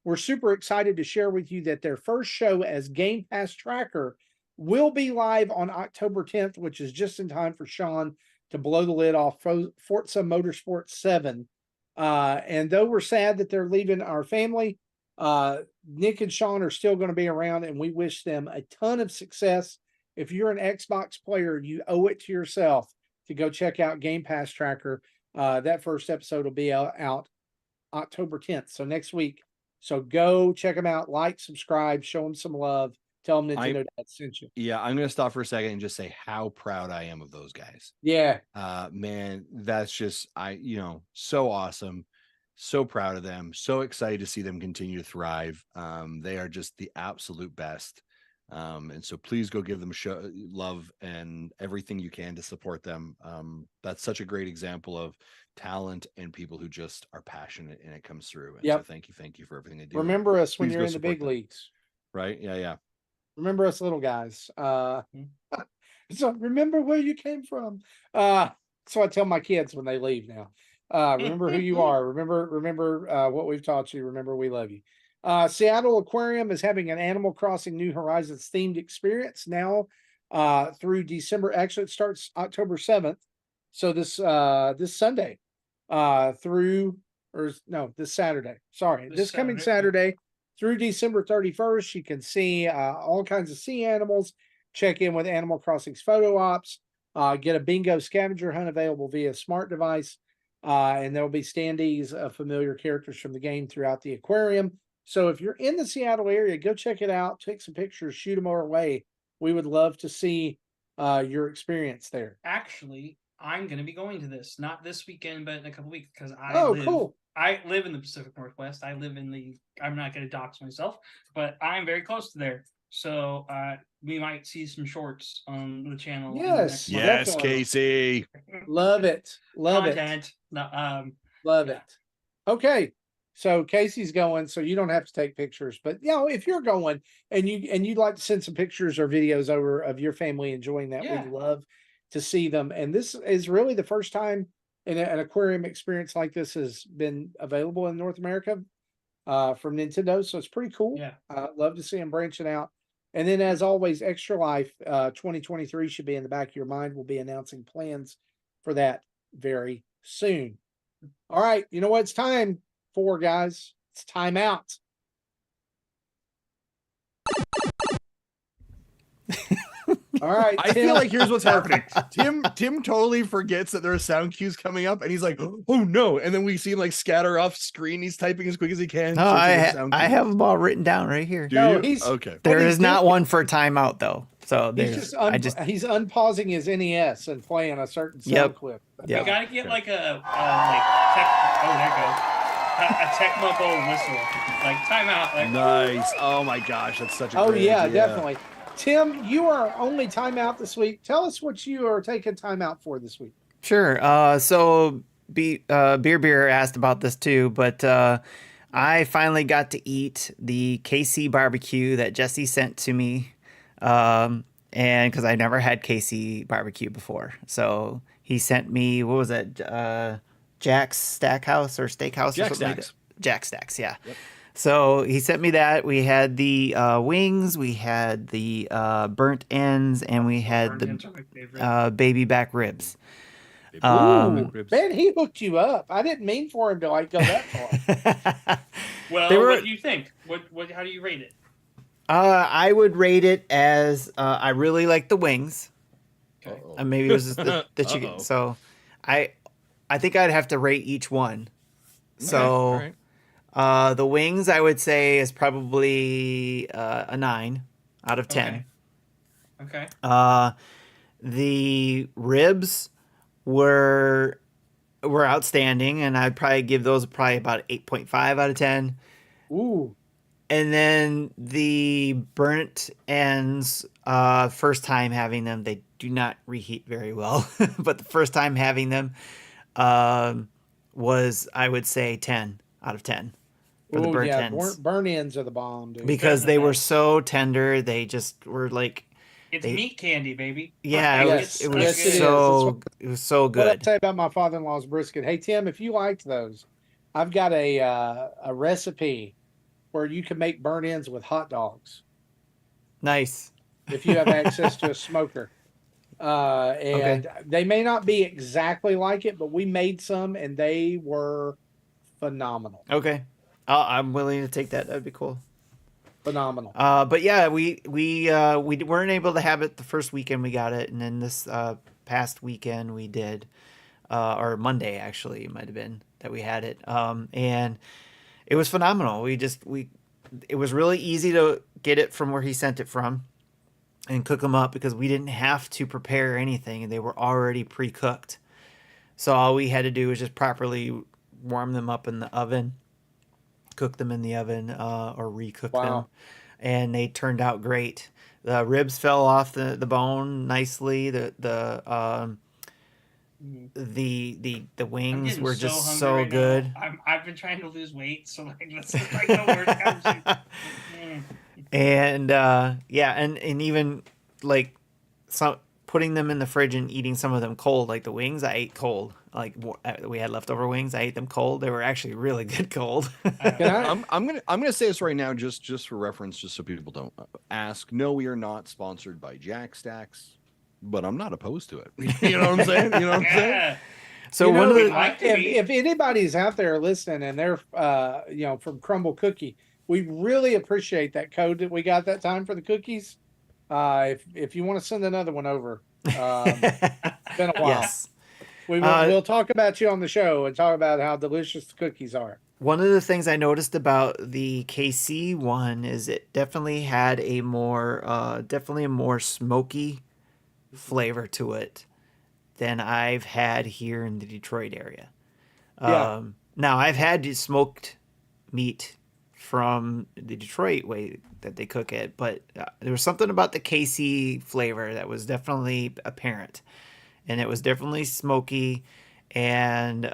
We're super excited to share with you that their first show as Game Pass Tracker will be live on October 10th, which is just in time for Sean to blow the lid off Forza Motorsport 7. And though we're sad that they're leaving our family, Nick and Sean are still going to be around, and we wish them a ton of success if you're an Xbox player, you owe it to yourself to go check out Game Pass Tracker. That first episode will be out October 10th, so next week. So go check them out, like, subscribe, show them some love, tell them Nintendo Dad sent you. Yeah, I'm gonna stop for a second and just say how proud I am of those guys. Yeah, Man, that's just so awesome. So proud of them. So excited to see them continue to thrive. They are just the absolute best. And so please go give them love and everything you can to support them. That's such a great example of talent and people who just are passionate and it comes through. And so thank you for everything they do. Remember us when Please you're go in the big support them. leagues. Right? Yeah. Remember us little guys. So remember where you came from. So I tell my kids when they leave now. Remember who you are. Remember what we've taught you. Remember we love you. Seattle Aquarium is having an Animal Crossing New Horizons themed experience now through December. Actually, it starts October 7th. So this Sunday this Saturday. Sorry, this coming Saturday through December 31st. You can see all kinds of sea animals. Check in with Animal Crossing's photo ops. Get a bingo scavenger hunt available via smart device. And there will be standees of familiar characters from the game throughout the aquarium. So if you're in the Seattle area, go check it out, take some pictures, shoot them our way. We would love to see your experience there. Actually, I'm going to be going to this, not this weekend, but in a couple weeks, because cool. I live in the Pacific Northwest. I'm not going to dox myself, but I'm very close to there. So we might see some shorts on the channel. Yes, Casey. Love it. Content. Love it. Okay. So Casey's going, so you don't have to take pictures, but if you're going and you'd like to send some pictures or videos over of your family enjoying that, we'd love to see them. And this is really the first time an aquarium experience like this has been available in North America from Nintendo. So it's pretty cool. Yeah. Love to see them branching out. And then as always, Extra Life 2023 should be in the back of your mind. We'll be announcing plans for that very soon. All right. You know what it's time for, guys? It's time out. All right. I feel like here's what's happening. Tim totally forgets that there are sound cues coming up, and he's like, "Oh no!" And then we see him like scatter off screen. He's typing as quick as he can. No, I have them all written down right here. Okay. There is not one for timeout though. So he's unpausing his NES and playing a certain sound clip. You gotta get like a Tecmo Bowl whistle, like timeout. Like, nice. Oh my gosh, that's such a great idea. Definitely. Tim, you are only timeout this week. Tell us what you are taking timeout for this week. Sure. So Beer asked about this too, but I finally got to eat the KC barbecue that Jesse sent to me, and because I never had KC barbecue before, so he sent me, what was that? Jakks Stackhouse or Steakhouse or something like that. Jakks Stacks, yeah. Yep. So he sent me that. We had the wings, we had the burnt ends, and we had the baby back ribs. Man, he hooked you up. I didn't mean for him to go that far. Well, what do you think? How do you rate it? I would rate it as I really like the wings. Okay. Maybe it was the chicken. So I think I'd have to rate each one. So the wings I would say is probably a 9 out of 10. Okay. The ribs were outstanding, and I'd probably give those about 8.5 out of 10. Ooh. And then the burnt ends, first time having them, they do not reheat very well. But the first time having them was, I would say, 10 out of 10 for the burnt ends. Burnt ends are the bomb, dude. Because they were so tender. They just were like... It's meat candy, baby. Yeah, it was so good. What I tell you about my father-in-law's brisket. Hey, Tim, if you liked those, I've got a recipe where you can make burnt ends with hot dogs. Nice. If you have access to a smoker. And they may not be exactly like it, but we made some and they were phenomenal. Okay. I'm willing to take that. That'd be cool. Phenomenal. But yeah, we weren't able to have it the first weekend we got it, and then this past weekend we did, or Monday actually it might have been that we had it, and it was phenomenal. It was really easy to get it from where he sent it from, and cook them up because we didn't have to prepare anything, and they were already pre-cooked. So all we had to do was just properly warm them up in the oven, cook them in the oven, or recook them, and they turned out great. The ribs fell off the bone nicely. The wings were just so right good. I've been trying to lose weight, so like this is like the worst conversation. And and even like some putting them in the fridge and eating some of them cold, like the wings I ate cold. Like we had leftover wings, I ate them cold. They were actually really good cold. I'm gonna say this right now, just for reference, just so people don't ask. No, we are not sponsored by Jakks, but I'm not opposed to it. You know what I'm saying? You know what I'm saying? So one of the if anybody's out there listening and they're from Crumble Cookie, we really appreciate that code that we got that time for the cookies. If you want to send another one over, it's been a while. Yes. We'll talk about you on the show and talk about how delicious the cookies are. One of the things I noticed about the KC one is it definitely had a more smoky flavor to it than I've had here in the Detroit area. Now I've had smoked meat from the Detroit way that they cook it, but there was something about the KC flavor that was definitely apparent, and it was definitely smoky, and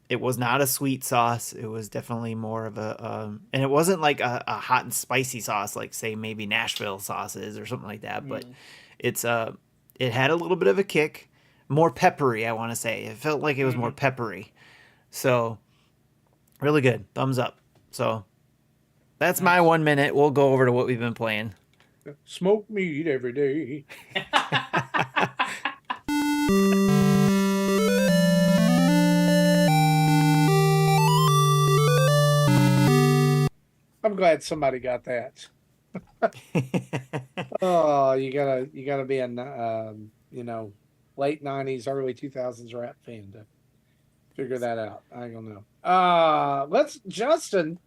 it was not a sweet sauce. It was definitely more of a and it wasn't like a hot and spicy sauce like say maybe Nashville sauces or something like that, but it had a little bit of a kick, more peppery, I want to say. It felt like it was more peppery. So really good. Thumbs up. So that's my 1 minute. We'll go over to what we've been playing. Smoked meat every day. I'm glad somebody got that. Oh, you gotta be in late 90s, early 2000s rap fan to figure that out. I don't know. Justin,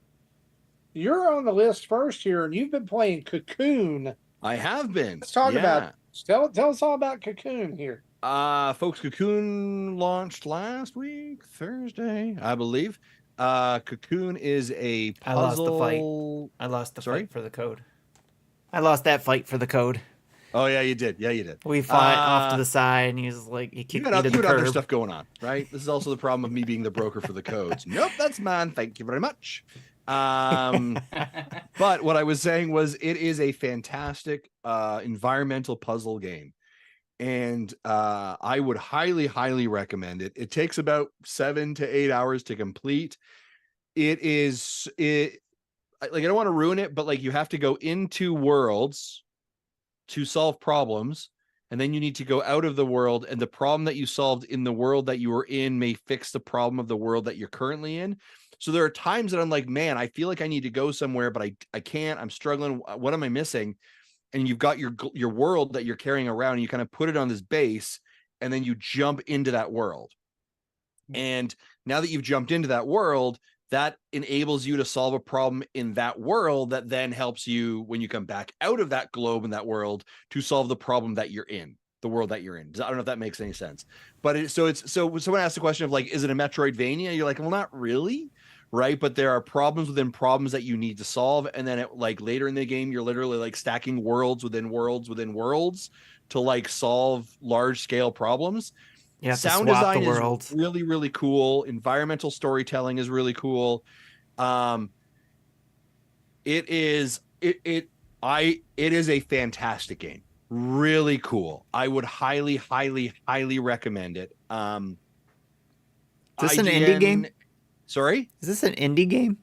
you're on the list first here, and you've been playing COCOON. I have been. Let's talk about tell us all about COCOON here. Folks, COCOON launched last week, Thursday, I believe. COCOON is a puzzle. I lost the fight for the code. I lost that fight for the code. Oh yeah, you did. Yeah, you did. We fought off to the side, and he was like, he kicked me to the curb. Other stuff going on, right? This is also the problem of me being the broker for the codes. Nope, that's mine. Thank you very much. But what I was saying was, it is a fantastic environmental puzzle game, and I would highly, highly recommend it. It takes about 7 to 8 hours to complete. I don't want to ruin it, but like you have to go into worlds to solve problems, and then you need to go out of the world, and the problem that you solved in the world that you were in may fix the problem of the world that you're currently in. So there are times that I'm like, man, I feel like I need to go somewhere, but I can't. I'm struggling. What am I missing? And you've got your world that you're carrying around, and you kind of put it on this base, and then you jump into that world. And now that you've jumped into that world, that enables you to solve a problem in that world that then helps you when you come back out of that globe in that world to solve the problem that you're in, the world that you're in. I don't know if that makes any sense, but so someone asked the question of like, is it a Metroidvania? You're like, well, not really. Right. But there are problems within problems that you need to solve. And then like later in the game, you're literally like stacking worlds within worlds within worlds to like solve large scale problems. Sound design is really, really cool. Environmental storytelling is really cool. It is a fantastic game. Really cool. I would highly, highly, highly recommend it. Is this an indie game? Sorry? Is this an indie game?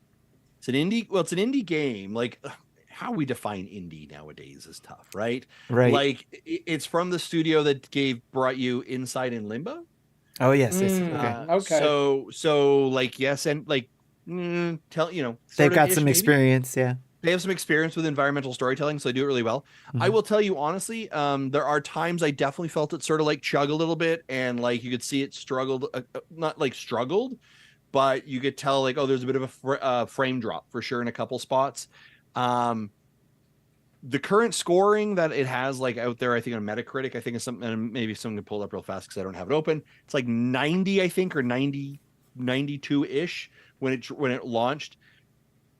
It's an indie. Well, it's an indie game. Like how we define indie nowadays is tough, right? Right. Like it's from the studio that brought you Inside and Limbo. Oh yes. Okay. So like yes, and like they've got some experience. Yeah. They have some experience with environmental storytelling, so they do it really well. I will tell you honestly, there are times I definitely felt it sort of like chug a little bit, and like you could see it struggled, not like struggled, but you could tell like, oh, there's a bit of a frame drop for sure in a couple spots. The current scoring that it has like out there, I think on Metacritic, I think is something, and maybe someone can pull it up real fast because I don't have it open. It's like 90, I think, or 90, 92-ish when it launched.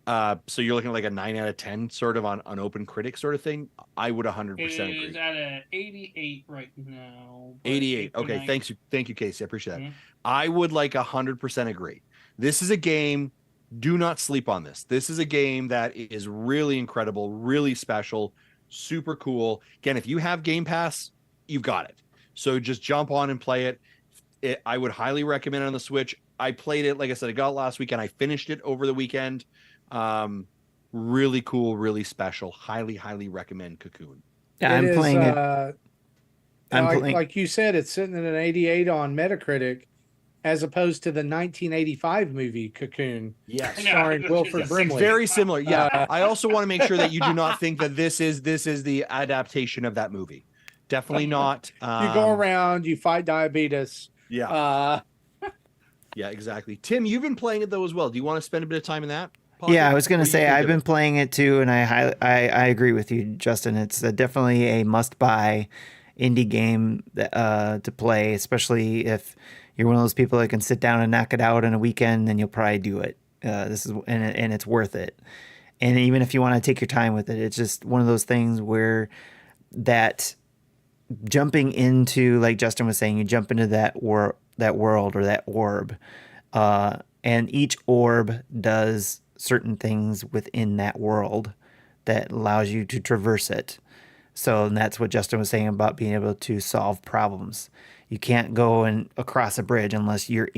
So you're looking at like a 9 out of 10 sort of on Open Critic sort of thing. I would 100% agree. It is at an 88 right now. 88. Okay, thank you, Casey. I appreciate that. I would like 100% agree. This is a game. Do not sleep on this. This is a game that is really incredible, really special, super cool. Again, if you have Game Pass, you've got it. So just jump on and play it. I would highly recommend it on the Switch. I played it, like I said, I got it last weekend. I finished it over the weekend. Really cool, really special. Highly, highly recommend COCOON. Yeah, I'm playing it. Like you said, it's sitting at an 88 on Metacritic, as opposed to the 1985 movie COCOON. Yes, starring Wilford Brimley. Very similar. Yeah, I also want to make sure that you do not think that this is the adaptation of that movie. Definitely not. You go around, you fight diabetes. Yeah. Yeah, exactly. Tim, you've been playing it though as well. Do you want to spend a bit of time in that? Yeah, I was going to say I've been playing it too, and I agree with you, Justin. It's definitely a must-buy indie game to play, especially if you're one of those people that can sit down and knock it out in a weekend. Then you'll probably do it. And it's worth it. And even if you want to take your time with it, it's just one of those things where that jumping into, like Justin was saying, you jump into that world or that orb, and each orb does certain things within that world that allows you to traverse it. So, and that's what Justin was saying about being able to solve problems. You can't go across a bridge unless you're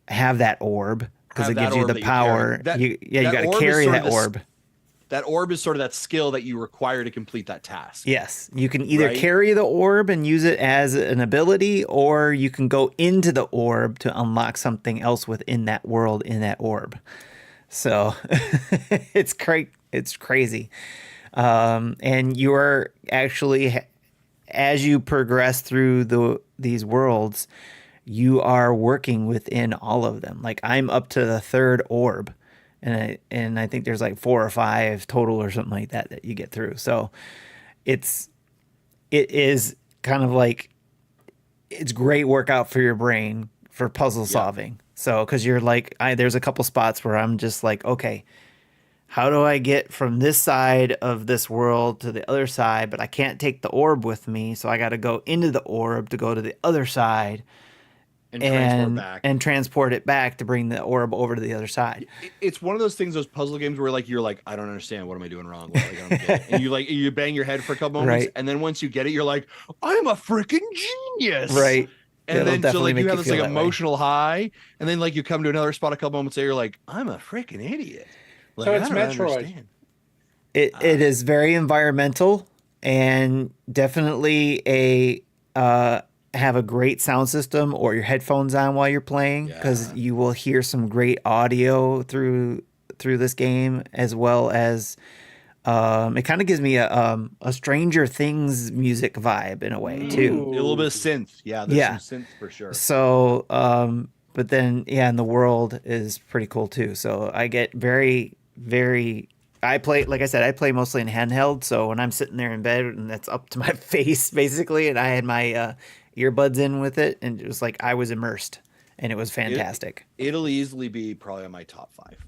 have that orb, because it gives you the power. You got to carry that orb. That orb is sort of that skill that you require to complete that task. Yes. You can either carry the orb and use it as an ability, or you can go into the orb to unlock something else within that world in that orb. So it's crazy. And you are actually, as you progress through these worlds, you are working within all of them. Like I'm up to the third orb. And I think there's like 4 or 5 total or something like that you get through. So it is kind of like, it's great workout for your brain for puzzle solving. So, cause you're like, there's a couple spots where I'm just like, okay, how do I get from this side of this world to the other side? But I can't take the orb with me. So I got to go into the orb to go to the other side. And transport it back to bring the orb over to the other side. It's one of those things, those puzzle games where like you're like, I don't understand. What am I doing wrong? Like, I don't get it. And you bang your head for a couple moments, and then once you get it, you're like, I'm a freaking genius, right? And then so like you have this like emotional high, and then like you come to another spot a couple moments later, you're like, I'm a freaking idiot. Like, so it's Metroid. It is very environmental and definitely have a great sound system or your headphones on while you're playing, because you will hear some great audio through this game, as well as it kind of gives me a Stranger Things music vibe in a way too. A little bit of synth. There's some synth for sure. So but then and the world is pretty cool too. So I get very, very, I play mostly in handheld, so when I'm sitting there in bed and that's up to my face basically, and I had my earbuds in with it, and it was like I was immersed, and it was fantastic. It'll easily be probably on my top 5.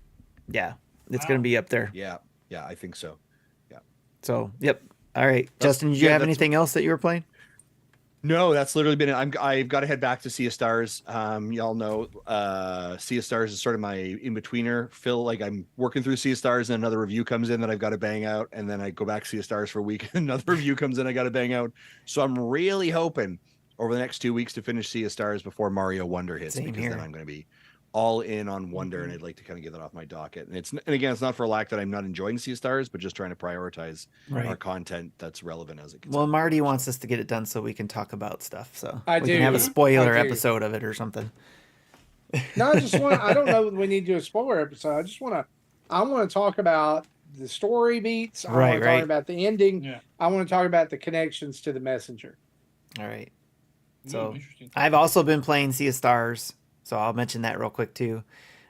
Yeah, it's going to be up there. Yeah, I think so. Yeah. So, yep. All right, Justin, did you have anything else that you were playing? No, that's literally been it. I've got to head back to Sea of Stars. Y'all know Sea of Stars is sort of my in-betweener. Like I'm working through Sea of Stars, and another review comes in that I've got to bang out, and then I go back to Sea of Stars for a week, and another review comes in I got to bang out. So I'm really hoping over the next 2 weeks to finish Sea of Stars before Mario Wonder hits, because then I'm going to be all in on Wonder, and I'd like to kind of get that off my docket. And again, it's not for lack that I'm not enjoying Sea of Stars, but just trying to prioritize our content that's relevant as it gets. Well, Marty wants us to get it done so we can talk about stuff. So we can have a spoiler episode of it or something. No, I don't know if we need to do a spoiler episode. I want to talk about the story beats. I Right, want to right. talk about the ending. Yeah. I want to talk about the connections to the messenger. All right. So Interesting. I've also been playing Sea of Stars, so I'll mention that real quick too.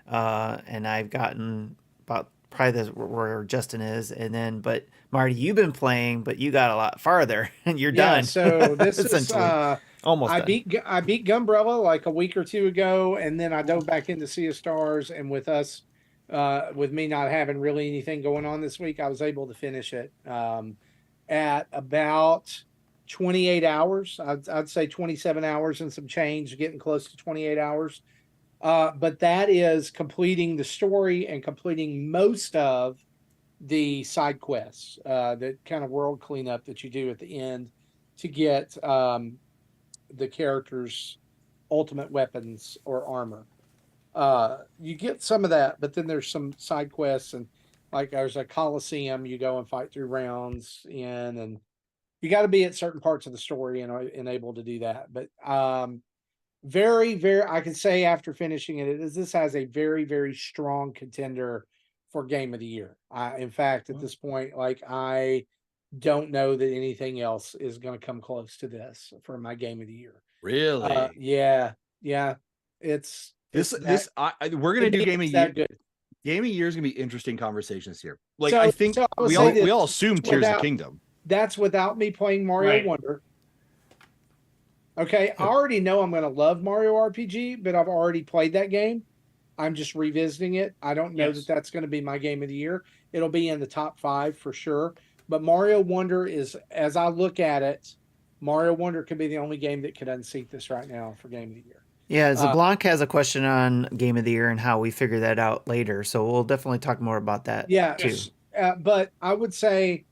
And I've gotten about probably where Justin is, and then but Marty, you've been playing, but you got a lot farther, and you're Yeah, done. so this is essentially almost I done. beat Gumbrella like a week or two ago, and then I dove back into Sea of Stars, and with me not having really anything going on this week, I was able to finish it at about 28 hours. I'd say 27 hours and some change, getting close to 28 hours. But that is completing the story and completing most of the side quests, the kind of world cleanup that you do at the end to get the character's ultimate weapons or armor. You get some of that, but then there's some side quests, and like there's a Coliseum you go and fight through rounds in, and you got to be at certain parts of the story and able to do that. But very, very, I can say after finishing this has a very, very strong contender for Game of the Year. In fact, at this point, like I don't know that anything else is going to come close to this for my Game of the Year. Really? Yeah. We're gonna do Game of Year. Good. Game of Year is gonna be interesting conversations here. Like So- I think so I would we say all this assume Tears of without- the Kingdom. That's without me playing Mario Right. Wonder. Okay, I already know I'm going to love Mario RPG, but I've already played that game. I'm just revisiting it. I don't know Yes. that that's going to be my Game of the Year. It'll be in the top 5 for sure. But Mario Wonder is, as I look at it, Mario Wonder could be the only game that could unseat this right now for Game of the Year. Yeah, Zablanc has a question on Game of the Year and how we figure that out later. So we'll definitely talk more about that. Yeah, too. but I would say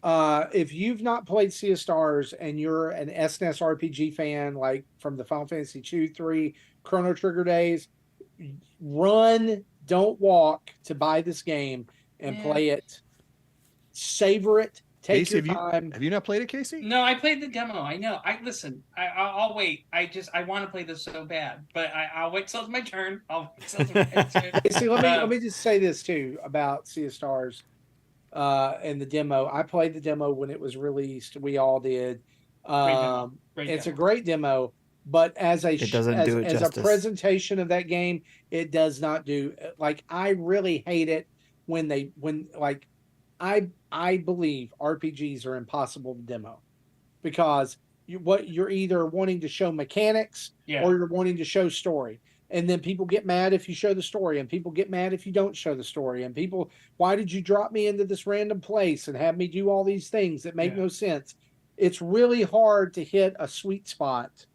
if you've not played Sea of Stars and you're an SNES RPG fan, like from the Final Fantasy 2, 3, Chrono Trigger days, run, don't walk to buy this game and play it. Savor it. Take Casey, your time. Have you not played it, Casey? No, I played the demo. I know. I'll wait. I want to play this so bad, but I'll wait till it's my turn. See, let me just say this too about Sea of Stars and the demo. I played the demo when it was released. We all did. It's a great demo, but as a presentation of that game, it does not do. Like I really hate it when I believe RPGs are impossible to demo because you're either wanting to show mechanics or you're wanting to show story. And then people get mad if you show the story, and people get mad if you don't show the story. And people, why did you drop me into this random place and have me do all these things that make no sense? It's really hard to hit a sweet spot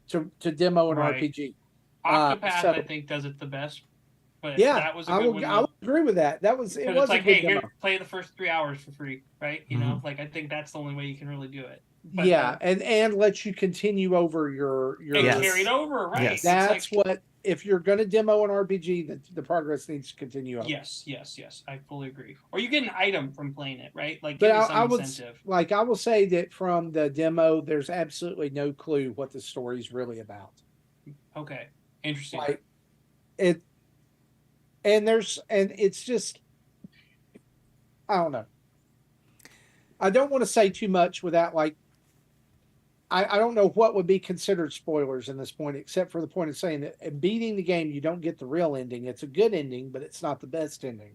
to demo an RPG. Octopath, I think, does it the best. But yeah, that was a good one. I would agree with that. It was like, a good hey, demo. here, play the first 3 hours for free, right? You know, like I think that's the only way you can really do it. But, and let you continue over your carried over, right? Yes. That's what, if you're going to demo an RPG, the progress needs to continue over. Yes, I fully agree. Or you get an item from playing it, right? Like, but I will say that from the demo, there's absolutely no clue what the story's really about. Okay, interesting. Like it's just, I don't know. I don't want to say too much without I don't know what would be considered spoilers in this point, except for the point of saying that in beating the game, you don't get the real ending. It's a good ending, but it's not the best ending.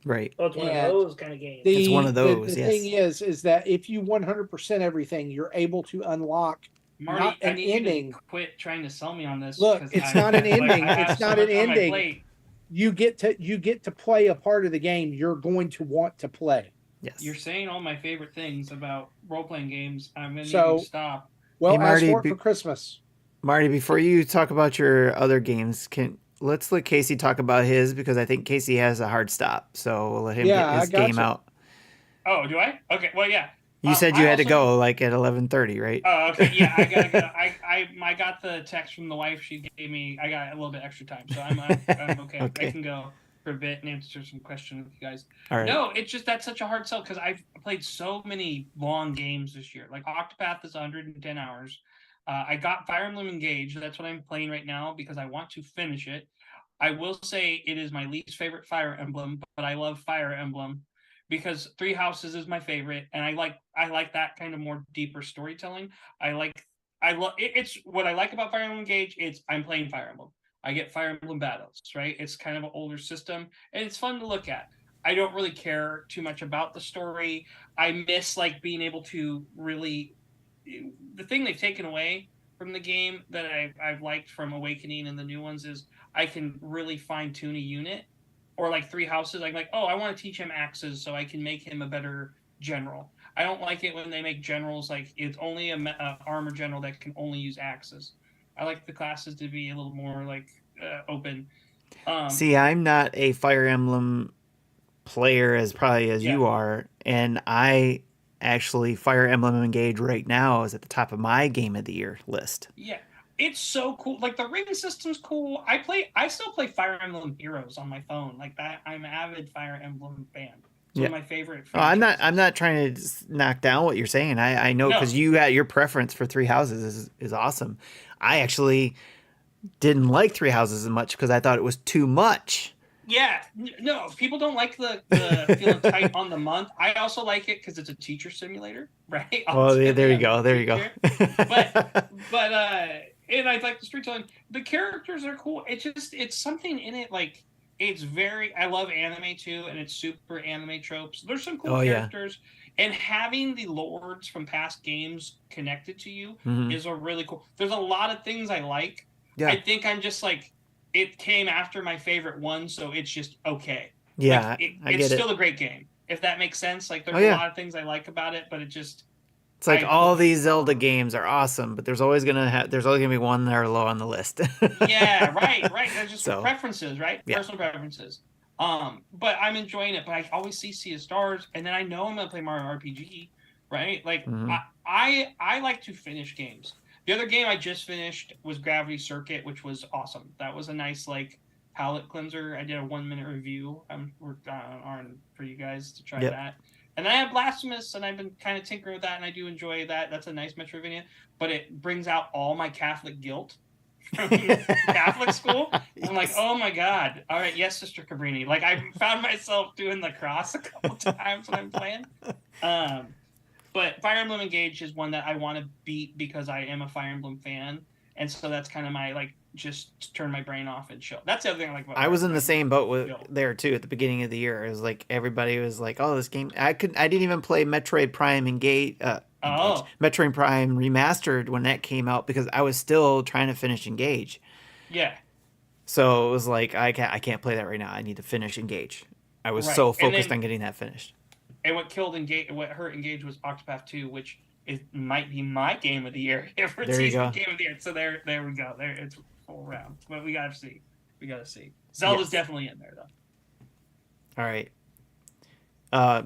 Right. Oh, it's one of those kind of games. It's one of those, the thing is that if you 100% everything, you're able to unlock Marty, an ending. You to quit trying to sell me on this. Look, it's not an ending. It's not an ending. You get to play a part of the game you're going to want to play. Yes. You're saying all my favorite things about role-playing games. I'm going to need to stop. Well, hey, Marty, ask for it for Christmas. Marty, before you talk about your other games, let's let Casey talk about his, because I think Casey has a hard stop. So we'll let him get his game out. Oh, do I? Okay. Well, yeah. You said you had to go like at 11:30, right? Oh, okay. Yeah, I gotta go. I got the text from the wife. She gave me. I got a little bit extra time, so I'm okay. Okay. I can go for a bit and answer some questions with you guys. All right. No, it's just that's such a hard sell because I've played so many long games this year. Like Octopath is 110 hours. I got Fire Emblem Engage. That's what I'm playing right now because I want to finish it. I will say it is my least favorite Fire Emblem, but I love Fire Emblem. because Three Houses is my favorite, and I like that kind of more deeper storytelling. It's what I like about Fire Emblem Engage. I'm playing Fire Emblem. I get Fire Emblem battles, right? It's kind of an older system, and it's fun to look at. I don't really care too much about the story. I miss like being able to really. The thing they've taken away from the game that I've liked from Awakening and the new ones is I can really fine tune a unit, or like Three Houses. I'm like, oh, I want to teach him axes so I can make him a better general. I don't like it when they make generals like it's only a armor general that can only use axes. I like the classes to be a little more like open. See, I'm not a Fire Emblem player as probably as you are, and I actually Fire Emblem Engage right now is at the top of my game of the year list. Yeah, it's so cool. Like the ring system's cool. I still play Fire Emblem Heroes on my phone. Like that, I'm an avid Fire Emblem fan. It's one of my favorite. Oh, I'm not trying to knock down what you're saying. I know because you got your preference for Three Houses is awesome. I actually didn't like Three Houses as much because I thought it was too much. Yeah, no, people don't like the feeling tight on the month. I also like it because it's a teacher simulator, right? Oh, there you go. There you go. but and I like the storytelling. The characters are cool. It's something in it like I love anime too, and it's super anime tropes. There's some cool characters, and having the lords from past games connected to you is a really cool. There's a lot of things I like. Yeah. I think I'm just like. It came after my favorite one, so it's just okay. Yeah, like, it's still a great game, if that makes sense. Like, there's a lot of things I like about it, but it's like all these Zelda games are awesome, but there's always gonna be one that are low on the list. Yeah, right. There's just preferences, right? Yeah. Personal preferences. But I'm enjoying it. But I always see Sea of Stars, and then I know I'm gonna play Mario RPG, right? Like, I like to finish games. The other game I just finished was Gravity Circuit, which was awesome. That was a nice like palate cleanser. I did a 1-minute review. We're on for you guys to try that. And then I have Blasphemous, and I've been kind of tinkering with that, and I do enjoy that. That's a nice Metroidvania, but it brings out all my Catholic guilt from Catholic school. I'm like, oh my god! All right, yes, Sister Cabrini. Like I found myself doing the cross a couple times when I'm playing. But Fire Emblem Engage is one that I want to beat because I am a Fire Emblem fan, and so that's kind of my like just turn my brain off and chill. That's the other thing I like about. I was in the same boat there too at the beginning of the year. It was like everybody was like, "Oh, this game." I didn't even play Metroid Prime Engage. Metroid Prime Remastered when that came out because I was still trying to finish Engage. Yeah. So it was like I can't play that right now. I need to finish Engage. I was so focused on getting that finished. And what hurt Engage was Octopath 2, which might be my game of the year. If it's game of the year. So there we go. There it's full round. But we gotta see. Zelda's definitely in there though. All right.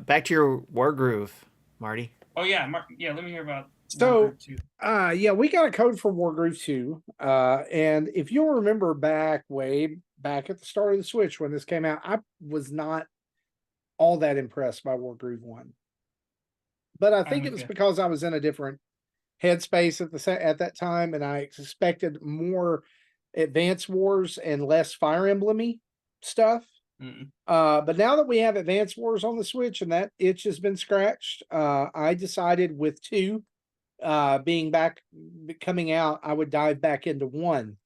Back to your Wargroove, Marty. Oh yeah, let me hear about Wargroove 2. We got a code for Wargroove 2. And if you'll remember way back at the start of the Switch when this came out, I was not all that impressed by Wargroove 1. But I think it was because I was in a different headspace at that time, and I expected more Advance Wars and less Fire Emblem-y stuff. But now that we have Advance Wars on the Switch and that itch has been scratched, I decided with 2 coming out, I would dive back into 1.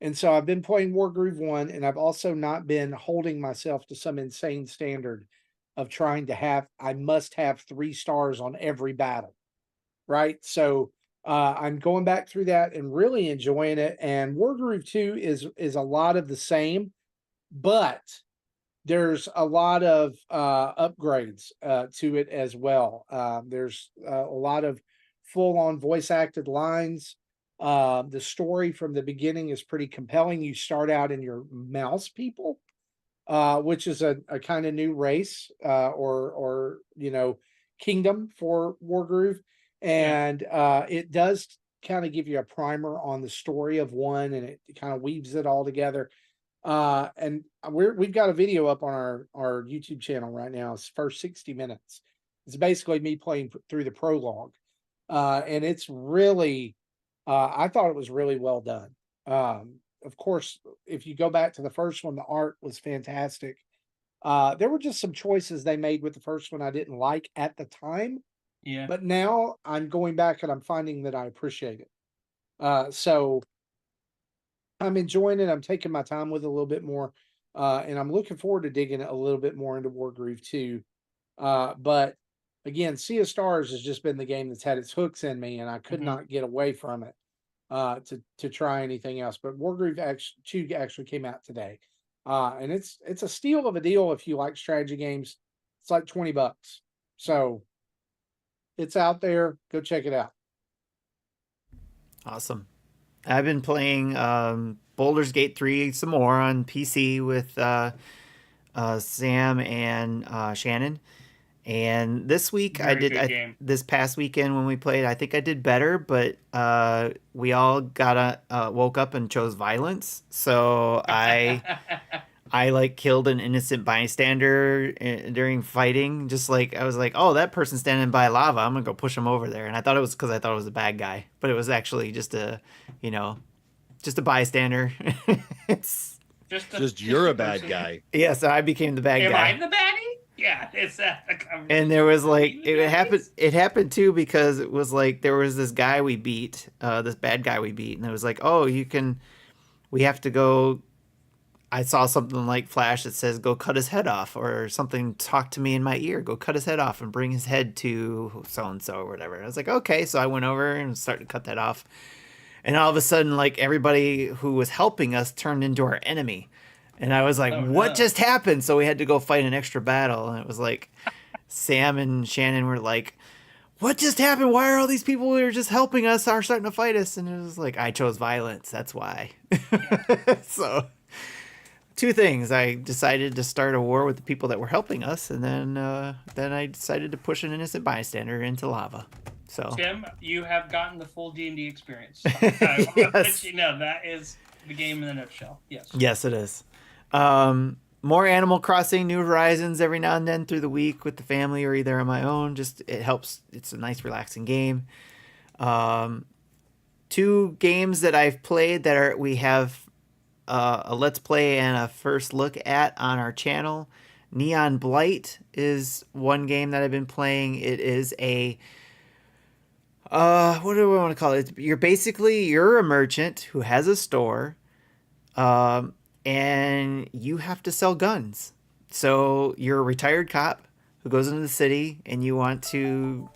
And so I've been playing Wargroove 1, and I've also not been holding myself to some insane standard of trying to I must have 3 stars on every battle, right? So I'm going back through that and really enjoying it. And Wargroove 2 is a lot of the same, but there's a lot of upgrades to it as well. There's a lot of full-on voice-acted lines. The story from the beginning is pretty compelling. You start out in your mouse people, which is a kind of new race or kingdom for Wargroove. And it does kind of give you a primer on the story of 1, and it kind of weaves it all together. And we've got a video up on our YouTube channel right now. It's first 60 minutes. It's basically me playing through the prologue. And it's really, I thought it was really well done. Of course, if you go back to the first one, the art was fantastic. There were just some choices they made with the first one I didn't like at the time, Yeah. but now I'm going back and I'm finding that I appreciate it. So I'm enjoying it. I'm taking my time with it a little bit more, and I'm looking forward to digging a little bit more into Wargroove too. But again, Sea of Stars has just been the game that's had its hooks in me, and I could not get away from it to try anything else. But Wargroove actually came out today, and it's a steal of a deal if you like strategy games. It's like $20, so it's out there. Go check it out. Awesome. I've been playing Baldur's Gate 3 some more on PC with Sam and Shannon. And this week this past weekend when we played, I think I did better, but we all woke up and chose violence. So I like killed an innocent bystander during fighting. Just like I was like, oh, that person's standing by lava. I'm gonna go push him over there. And I thought it was because I thought it was a bad guy, but it was actually just a bystander. It's just you're a bad guy. Yeah, so I became the bad guy. Am I the baddie? Yeah, it's that. And there was like it happened too because it was like there was this guy we beat, this bad guy we beat, and it was like, oh, we have to go. I saw something like flash that says go cut his head off, or something talk to me in my ear, go cut his head off and bring his head to so and so or whatever. And I was like, okay, so I went over and started to cut that off, and all of a sudden, like everybody who was helping us turned into our enemy. And I was like, what just happened? So we had to go fight an extra battle. And it was like, Sam and Shannon were like, what just happened? Why are all these people who are just helping us are starting to fight us? And it was like, I chose violence. That's why. So two things. I decided to start a war with the people that were helping us. And then I decided to push an innocent bystander into lava. So Tim, you have gotten the full D&D experience. I want to let you know that is the game in a nutshell. Yes. Yes, it is. More Animal Crossing, New Horizons every now and then through the week with the family or either on my own. Just it helps. It's a nice, relaxing game. Two games that I've played that we have a let's play and a first look at on our channel. Neon Blight is one game that I've been playing. It is a what do I want to call it? You're a merchant who has a store. And you have to sell guns. So you're a retired cop who goes into the city and you want to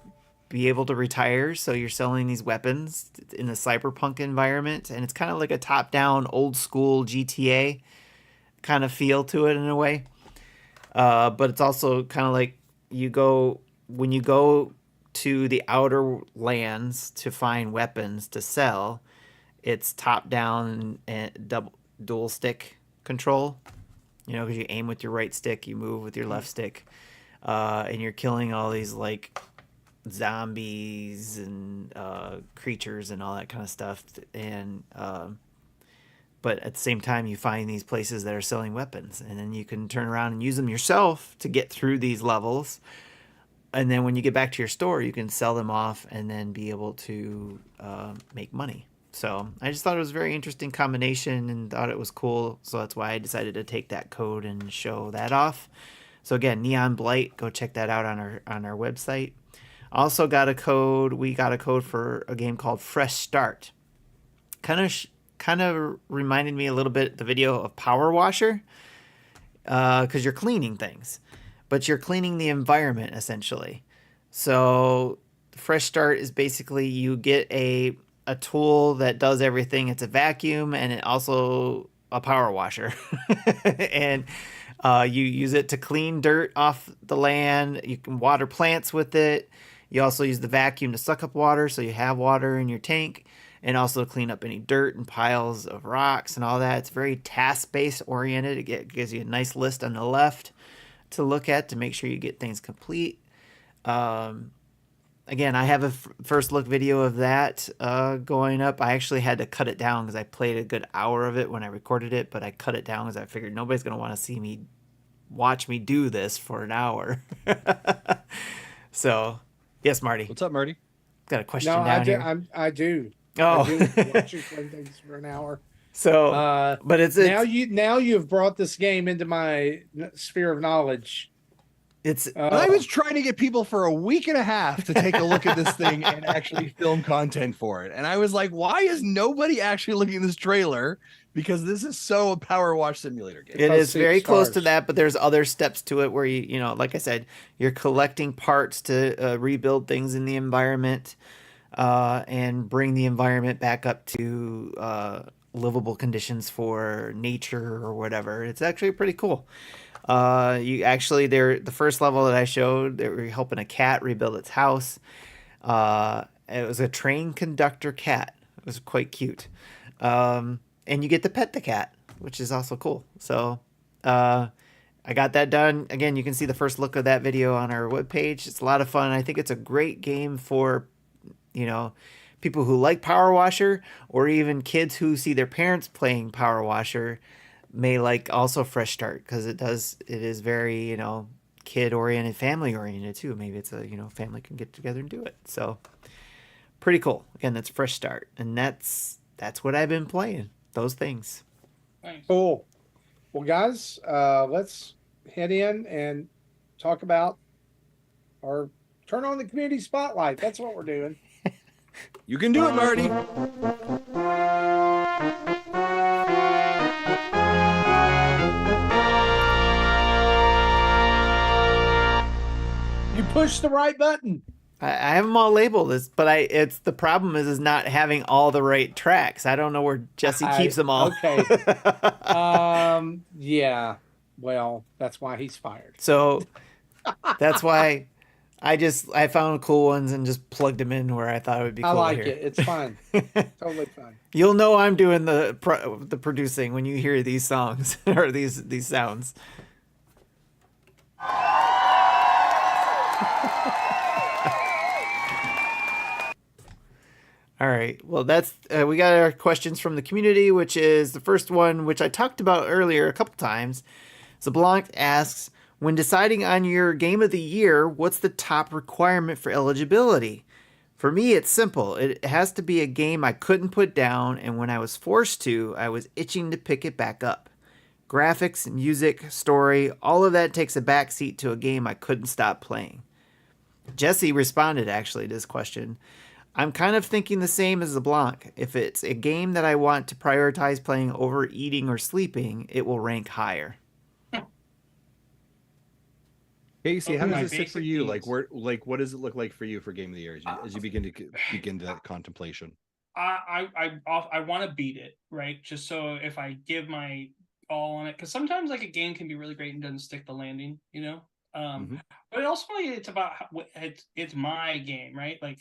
be able to retire. So you're selling these weapons in a cyberpunk environment. And it's kind of like a top-down, old-school GTA kind of feel to it in a way. But it's also kind of like when you go to the outer lands to find weapons to sell, it's top-down and dual stick control, because you aim with your right stick, you move with your left stick, and you're killing all these like zombies and creatures and all that kind of stuff, and but at the same time you find these places that are selling weapons, and then you can turn around and use them yourself to get through these levels, and then when you get back to your store you can sell them off and then be able to make money. So I just thought it was a very interesting combination and thought it was cool. So that's why I decided to take that code and show that off. So again, Neon Blight, go check that out on our website. Also got a code. We got a code for a game called Fresh Start. Kind of reminded me a little bit the video of Power Washer, because you're cleaning things, but you're cleaning the environment essentially. So Fresh Start is basically you get a tool that does everything. It's a vacuum and it also a power washer. And you use it to clean dirt off the land. You can water plants with it. You also use the vacuum to suck up water so you have water in your tank, and also to clean up any dirt and piles of rocks and all that. It's very task-based oriented. It gives you a nice list on the left to look at to make sure you get things complete. Again, I have a first look video of that going up. I actually had to cut it down because I played a good hour of it when I recorded it, but I cut it down because I figured nobody's going to want to watch me do this for an hour. So, yes, Marty. What's up, Marty? Got a question down here. I do. Oh. I do watch you play things for an hour. So, but it's now you've brought this game into my sphere of knowledge. I was trying to get people for a week and a half to take a look at this thing and actually film content for it. And I was like, why is nobody actually looking at this trailer? Because this is so a power wash simulator game. It is very close to that, but there's other steps to it where you know, like I said, you're collecting parts to rebuild things in the environment and bring the environment back up to livable conditions for nature or whatever. It's actually pretty cool. You actually, the first level that I showed, they were helping a cat rebuild its house. It was a train conductor cat. It was quite cute. And you get to pet the cat, which is also cool. So, I got that done. Again, you can see the first look of that video on our webpage. It's a lot of fun. I think it's a great game for, you know, people who like Power Washer, or even kids who see their parents playing Power Washer may like also Fresh Start, because it is very, you know, kid oriented, family oriented too. Maybe it's a, you know, family can get together and do it. So pretty cool. Again, that's Fresh Start, and that's what I've been playing. Those things. Nice. Cool. Well, guys, let's head in and talk about or turn on the community spotlight. That's what we're doing. You can do it, Marty. You push the right button. I have them all labeled, but it's the problem is not having all the right tracks. I don't know where Jesse keeps them all. Okay. Yeah. Well, that's why he's fired. So that's why I found cool ones and just plugged them in where I thought it would be cool. I like here. it. It's fun. Totally fun. You'll know I'm doing the producing when you hear these songs or these sounds. All right. Well, that's we got our questions from the community, which is the first one, which I talked about earlier a couple times. Zablanc asks, when deciding on your game of the year, what's the top requirement for eligibility? For me, it's simple. It has to be a game I couldn't put down, and when I was forced to, I was itching to pick it back up. Graphics, music, story, all of that takes a backseat to a game I couldn't stop playing. Jesse responded actually to this question. I'm kind of thinking the same as LeBlanc. If it's a game that I want to prioritize playing over eating or sleeping, it will rank higher. Casey, how does this sit for you? Like, what does it look like for you for game of the year as you begin that contemplation? I want to beat it, right? Just so if I give my all on it, because sometimes like a game can be really great and doesn't stick the landing, you know. But also it's about it's my game, right? Like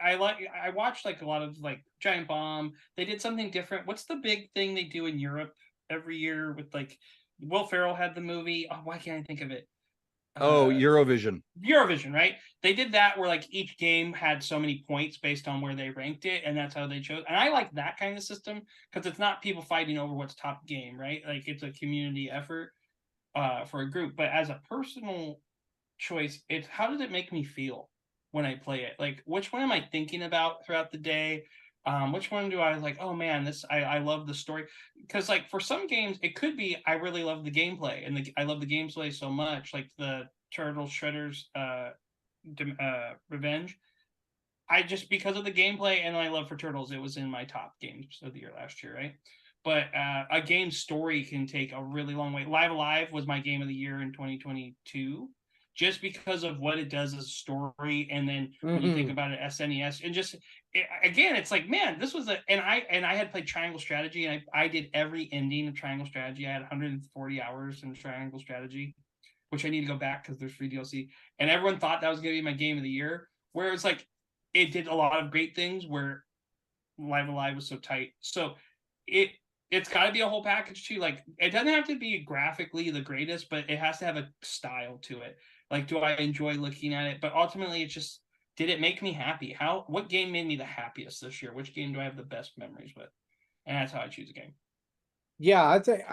I watched like a lot of like Giant Bomb. They did something different. What's the big thing they do in Europe every year with like Will Ferrell had the movie? Oh, why can't I think of it? Eurovision, right? They did that where like each game had so many points based on where they ranked it, and that's how they chose. And I like that kind of system because it's not people fighting over what's top game, right? Like it's a community effort for a group. But as a personal choice, it's how does it make me feel when I play it? Like which one am I thinking about throughout the day? Which one do I like? Oh man, I love the story. Because like for some games, it could be I really love the gameplay and I love the gameplay so much, like the Turtle Shredder's Revenge. I just because of the gameplay and my love for Turtles, it was in my top games of the year last year, right? But a game story can take a really long way. Live Alive was my game of the year in 2022. Just because of what it does as a story, and then when you think about it, SNES, and just again, it's like, man, this was and I had played Triangle Strategy, and I did every ending of Triangle Strategy. I had 140 hours in Triangle Strategy, which I need to go back because there's free DLC. And everyone thought that was going to be my game of the year, where it's like it did a lot of great things. Where Live Alive was so tight, so it's got to be a whole package too. Like it doesn't have to be graphically the greatest, but it has to have a style to it. Like, do I enjoy looking at it? But ultimately, it's just, did it make me happy? What game made me the happiest this year? Which game do I have the best memories with? And that's how I choose a game. Yeah, I think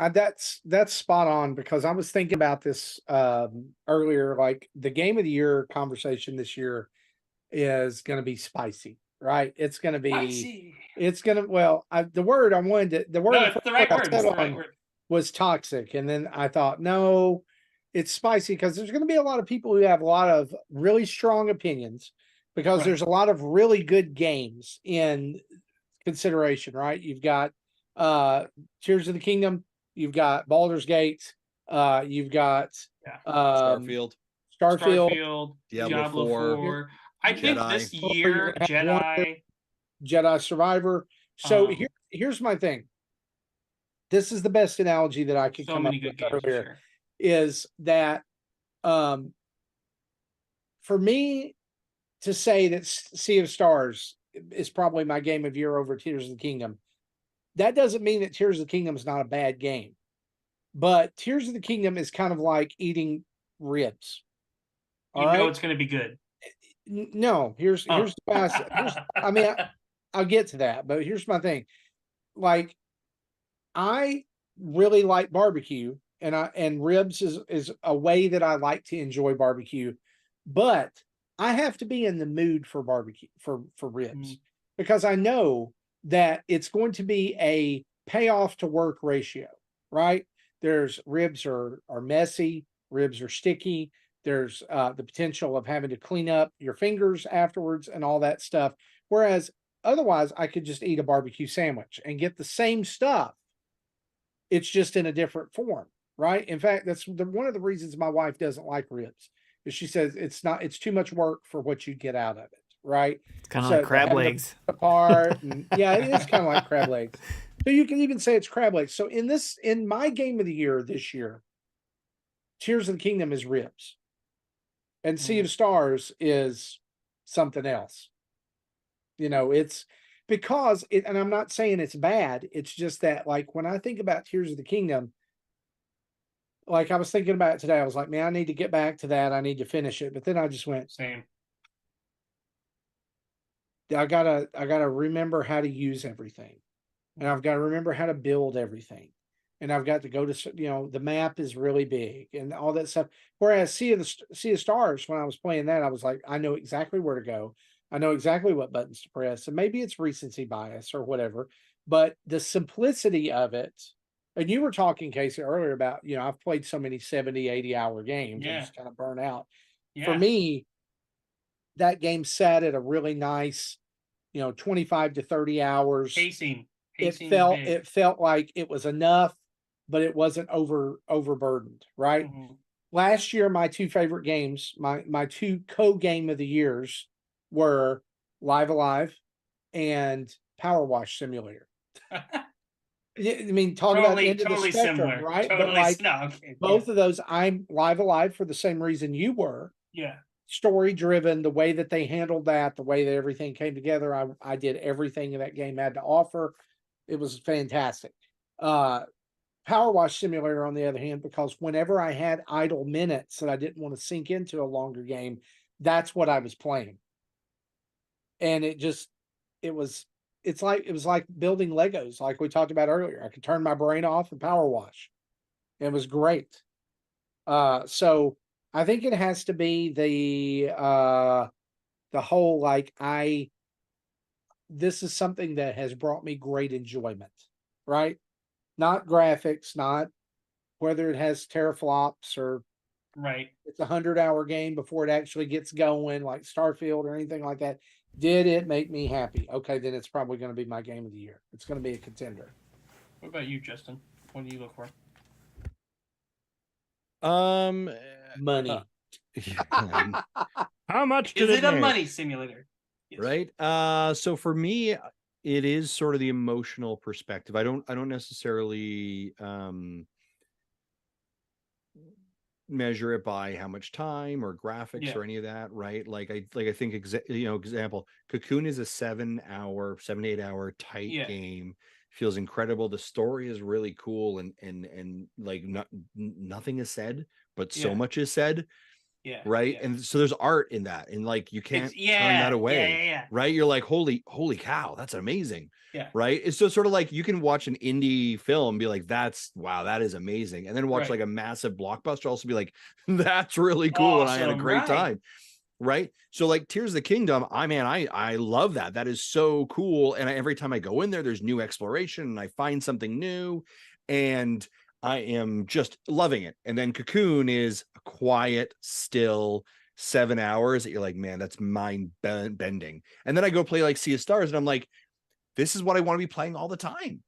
that's spot on, because I was thinking about this earlier. Like the game of the year conversation this year is going to be spicy, right? It's going to be Spicy. It's gonna. Well, the word I wanted to, the word No, it's the right I word. said It's the right on word. was toxic, and then I thought, no, it's spicy because there's going to be a lot of people who have a lot of really strong opinions because Right. there's a lot of really good games in consideration, right? You've got Tears of the Kingdom, you've got Baldur's Gate, you've got Yeah. Starfield, Starfield, Diablo Diablo 4, 4. I think Jedi. this You're year, gonna have one Jedi. Jedi Survivor. So Um, here's my thing. This is the best analogy that I could so come many up good with games this earlier. year. Is that for me to say that Sea of Stars is probably my game of year over Tears of the Kingdom, that doesn't mean that Tears of the Kingdom is not a bad game. But Tears of the Kingdom is kind of like eating ribs. All right. It's going to be good. No, here's the best. I mean, I'll get to that, but here's my thing. Like, I really like barbecue, and ribs is a way that I like to enjoy barbecue, but I have to be in the mood for barbecue for ribs because I know that it's going to be a payoff to work ratio, right? There's ribs are messy, ribs are sticky. There's the potential of having to clean up your fingers afterwards and all that stuff. Whereas otherwise, I could just eat a barbecue sandwich and get the same stuff. It's just in a different form, right? In fact, that's one of the reasons my wife doesn't like ribs. Is she says it's too much work for what you get out of it, right? It's kind of like crab legs. Apart, and yeah, it is kind of like crab legs. So you can even say it's crab legs. So in my game of the year this year, Tears of the Kingdom is ribs, and Sea of Stars is something else. It's because it, and I'm not saying it's bad. It's just that, like, when I think about Tears of the Kingdom, like I was thinking about it today, I was like, man, I need to get back to that. I need to finish it. But then I just went, Same. I gotta remember how to use everything, and I've got to remember how to build everything, and I've got to go to the map is really big and all that stuff. Whereas Sea of Stars, when I was playing that, I was like, I know exactly where to go. I know exactly what buttons to press, and maybe it's recency bias or whatever, but the simplicity of it. And you were talking, Casey, earlier about, I've played so many 70, 80-hour games. Yeah. I just kind of burn out. Yeah. For me, that game sat at a really nice, 25 to 30 hours. Pacing. It felt like it was enough, but it wasn't overburdened, right? Last year, my two favorite games, my two co-game of the years were Live Alive and Power Wash Simulator. I mean, talk about the end of the spectrum, similar. right? Totally, but both of those, I'm Live Alive for the same reason you were. Yeah. Story driven, the way that they handled that, the way that everything came together. I did everything that game had to offer. It was fantastic. Power Wash Simulator, on the other hand, because whenever I had idle minutes that I didn't want to sink into a longer game, that's what I was playing. And it was like building Legos, like we talked about earlier. I could turn my brain off and power wash. It was great. So I think it has to be the whole, like, this is something that has brought me great enjoyment, right? Not graphics, not whether it has teraflops or right. It's a 100-hour game before it actually gets going, like Starfield or anything like that. Did it make me happy? Okay, then it's probably going to be my game of the year. It's going to be a contender. What about you, Justin? What do you look for? Money. How much is it a money simulator? Yes. Right. So for me, it is sort of the emotional perspective. I don't necessarily measure it by how much time or graphics or any of that, right? I think example, COCOON is a 7 to 8 hour tight game. Feels incredible. The story is really cool, and like nothing is said, but so much is said. Right. And so there's art in that, and like you can't turn that away. Right. You're like, holy cow, that's amazing. Right. It's just sort of like you can watch an indie film and be like, wow, that is amazing. And then watch like a massive blockbuster, also be like, that's really cool. And I had a great time. right? So like Tears of the Kingdom, I love that. That is so cool. And every time I go in there, there's new exploration and I find something new, and I am just loving it. And then Cocoon is a quiet, still 7 hours that you're like, man, that's mind bending. And then I go play like Sea of Stars, and I'm like, this is what I want to be playing all the time.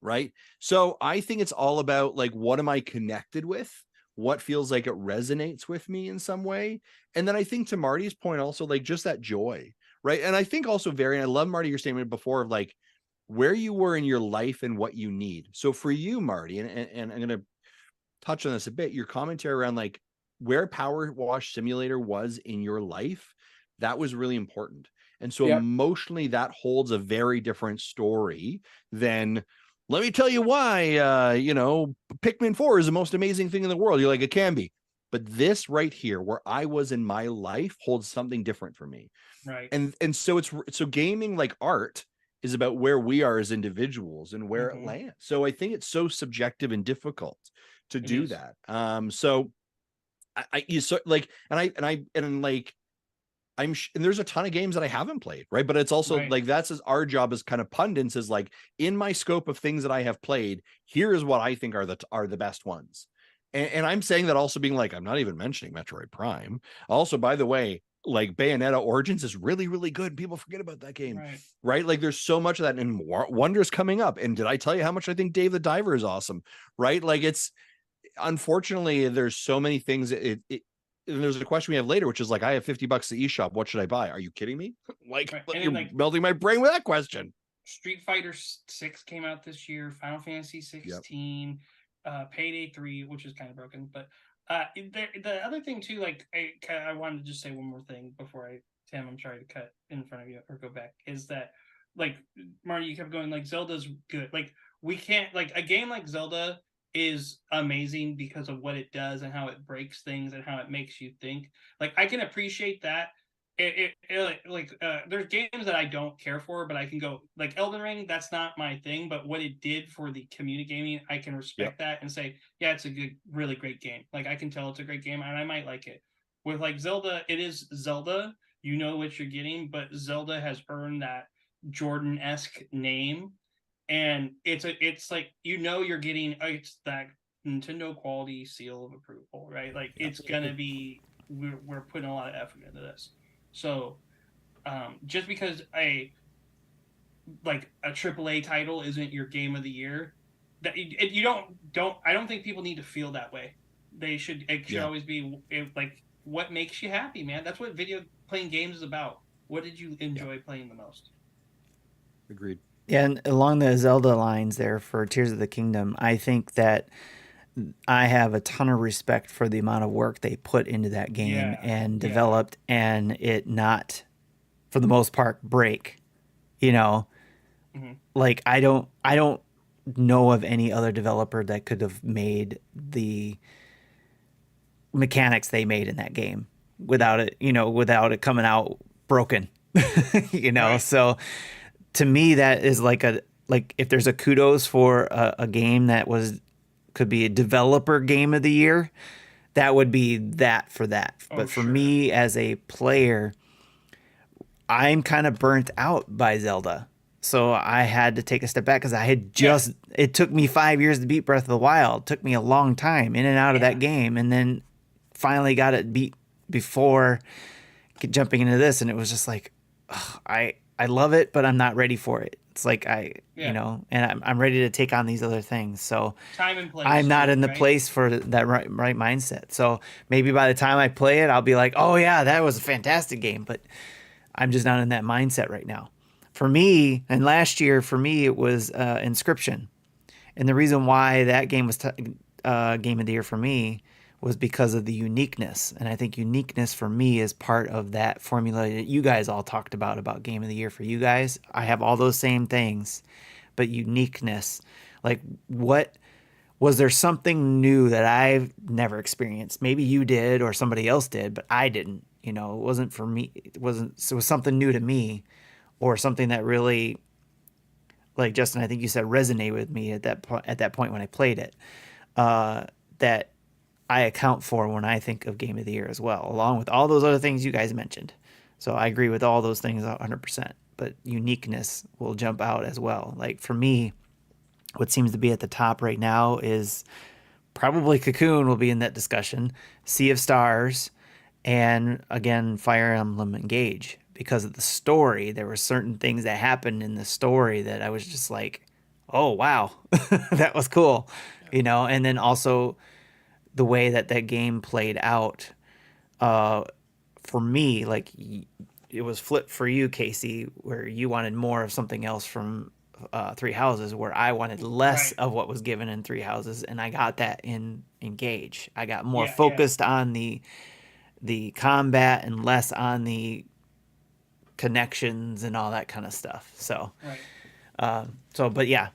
Right. So I think it's all about like, what am I connected with? What feels like it resonates with me in some way? And then I think to Marty's point, also like just that joy. Right. And I think also I love, Marty, your statement before of like where you were in your life and what you need. So for you, Marty, and I'm going to touch on this a bit, your commentary around like where Power Wash Simulator was in your life, that was really important. And so emotionally, that holds a very different story than, let me tell you why, Pikmin 4 is the most amazing thing in the world. You're like, it can be. But this right here, where I was in my life, holds something different for me. Right. And so gaming, like art, is about where we are as individuals and where it lands. So I think it's so subjective and difficult to do that. So and there's a ton of games that I haven't played, right? But it's also like, that's as our job as kind of pundits, is like, in my scope of things that I have played, here is what I think are the best ones. And I'm saying that also being like, I'm not even mentioning Metroid Prime. Also, by the way, like Bayonetta Origins is really, really good. People forget about that game, right? Like there's so much of that, and Wonder's coming up. And did I tell you how much I think Dave the Diver is awesome, right? Like it's, unfortunately, there's so many things. And there's a question we have later, which is like, I have $50 at eShop. What should I buy? Are you kidding me? Like, you're melting my brain with that question. Street Fighter 6 came out this year. Final Fantasy 16, Payday 3, which is kind of broken. But the other thing too, like I wanted to just say one more thing before Tim, I'm sorry to cut in front of you or go back, is that like Marty, you kept going like Zelda's good. Like we can't, like a game like Zelda is amazing because of what it does and how it breaks things and how it makes you think. Like I can appreciate that. There's games that I don't care for, but I can go like Elden Ring. That's not my thing, but what it did for the community gaming, I can respect that and say, yeah, it's a good, really great game. Like I can tell it's a great game and I might like it. With like Zelda, it is Zelda. You know what you're getting, but Zelda has earned that Jordan-esque name. And it's like, you're getting, it's that Nintendo quality seal of approval, right? Like it's gonna be, we're putting a lot of effort into this. So just because a AAA title isn't your game of the year, that you don't I don't think people need to feel that way. It should always be like, what makes you happy, man? That's what playing games is about. What did you enjoy playing the most? Agreed. Yeah, and along the Zelda lines there for Tears of the Kingdom, I think that I have a ton of respect for the amount of work they put into that game and developed, and it not, for the most part, break. Like I don't know of any other developer that could have made the mechanics they made in that game without it coming out broken. So to me, that is like if there's a kudos for a game that could be a developer game of the year, that would be that for that. But for me as a player, I'm kind of burnt out by Zelda. So I had to take a step back because I had it took me 5 years to beat Breath of the Wild. It took me a long time in and out of that game, and then finally got it beat before jumping into this. And it was just like, I love it, but I'm not ready for it. It's like and I'm ready to take on these other things. So time and place, I'm not in the place for that right mindset. So maybe by the time I play it, I'll be like, oh yeah, that was a fantastic game. But I'm just not in that mindset right now. For me, and last year for me, it was Inscription. And the reason why that game was game of the year for me was because of the uniqueness. And I think uniqueness for me is part of that formula that you guys all talked about game of the year for you guys. I have all those same things, but uniqueness, like what was there something new that I've never experienced? Maybe you did or somebody else did, but I didn't. It wasn't for me. It was something new to me, or something that really, like Justin, I think you said, resonated with me at that point when I played it. That I account for when I think of Game of the Year as well, along with all those other things you guys mentioned. So I agree with all those things 100%. But uniqueness will jump out as well. Like for me, what seems to be at the top right now is probably Cocoon will be in that discussion, Sea of Stars, and again, Fire Emblem Engage. Because of the story, there were certain things that happened in the story that I was just like, oh, wow, that was cool, you know? And then also the way that that game played out, for me, like it was flipped for you, Casey, where you wanted more of something else from Three Houses, where I wanted less of what was given in Three Houses, and I got that in Engage. I got more focused on the combat and less on the connections and all that kind of stuff. So, but yeah,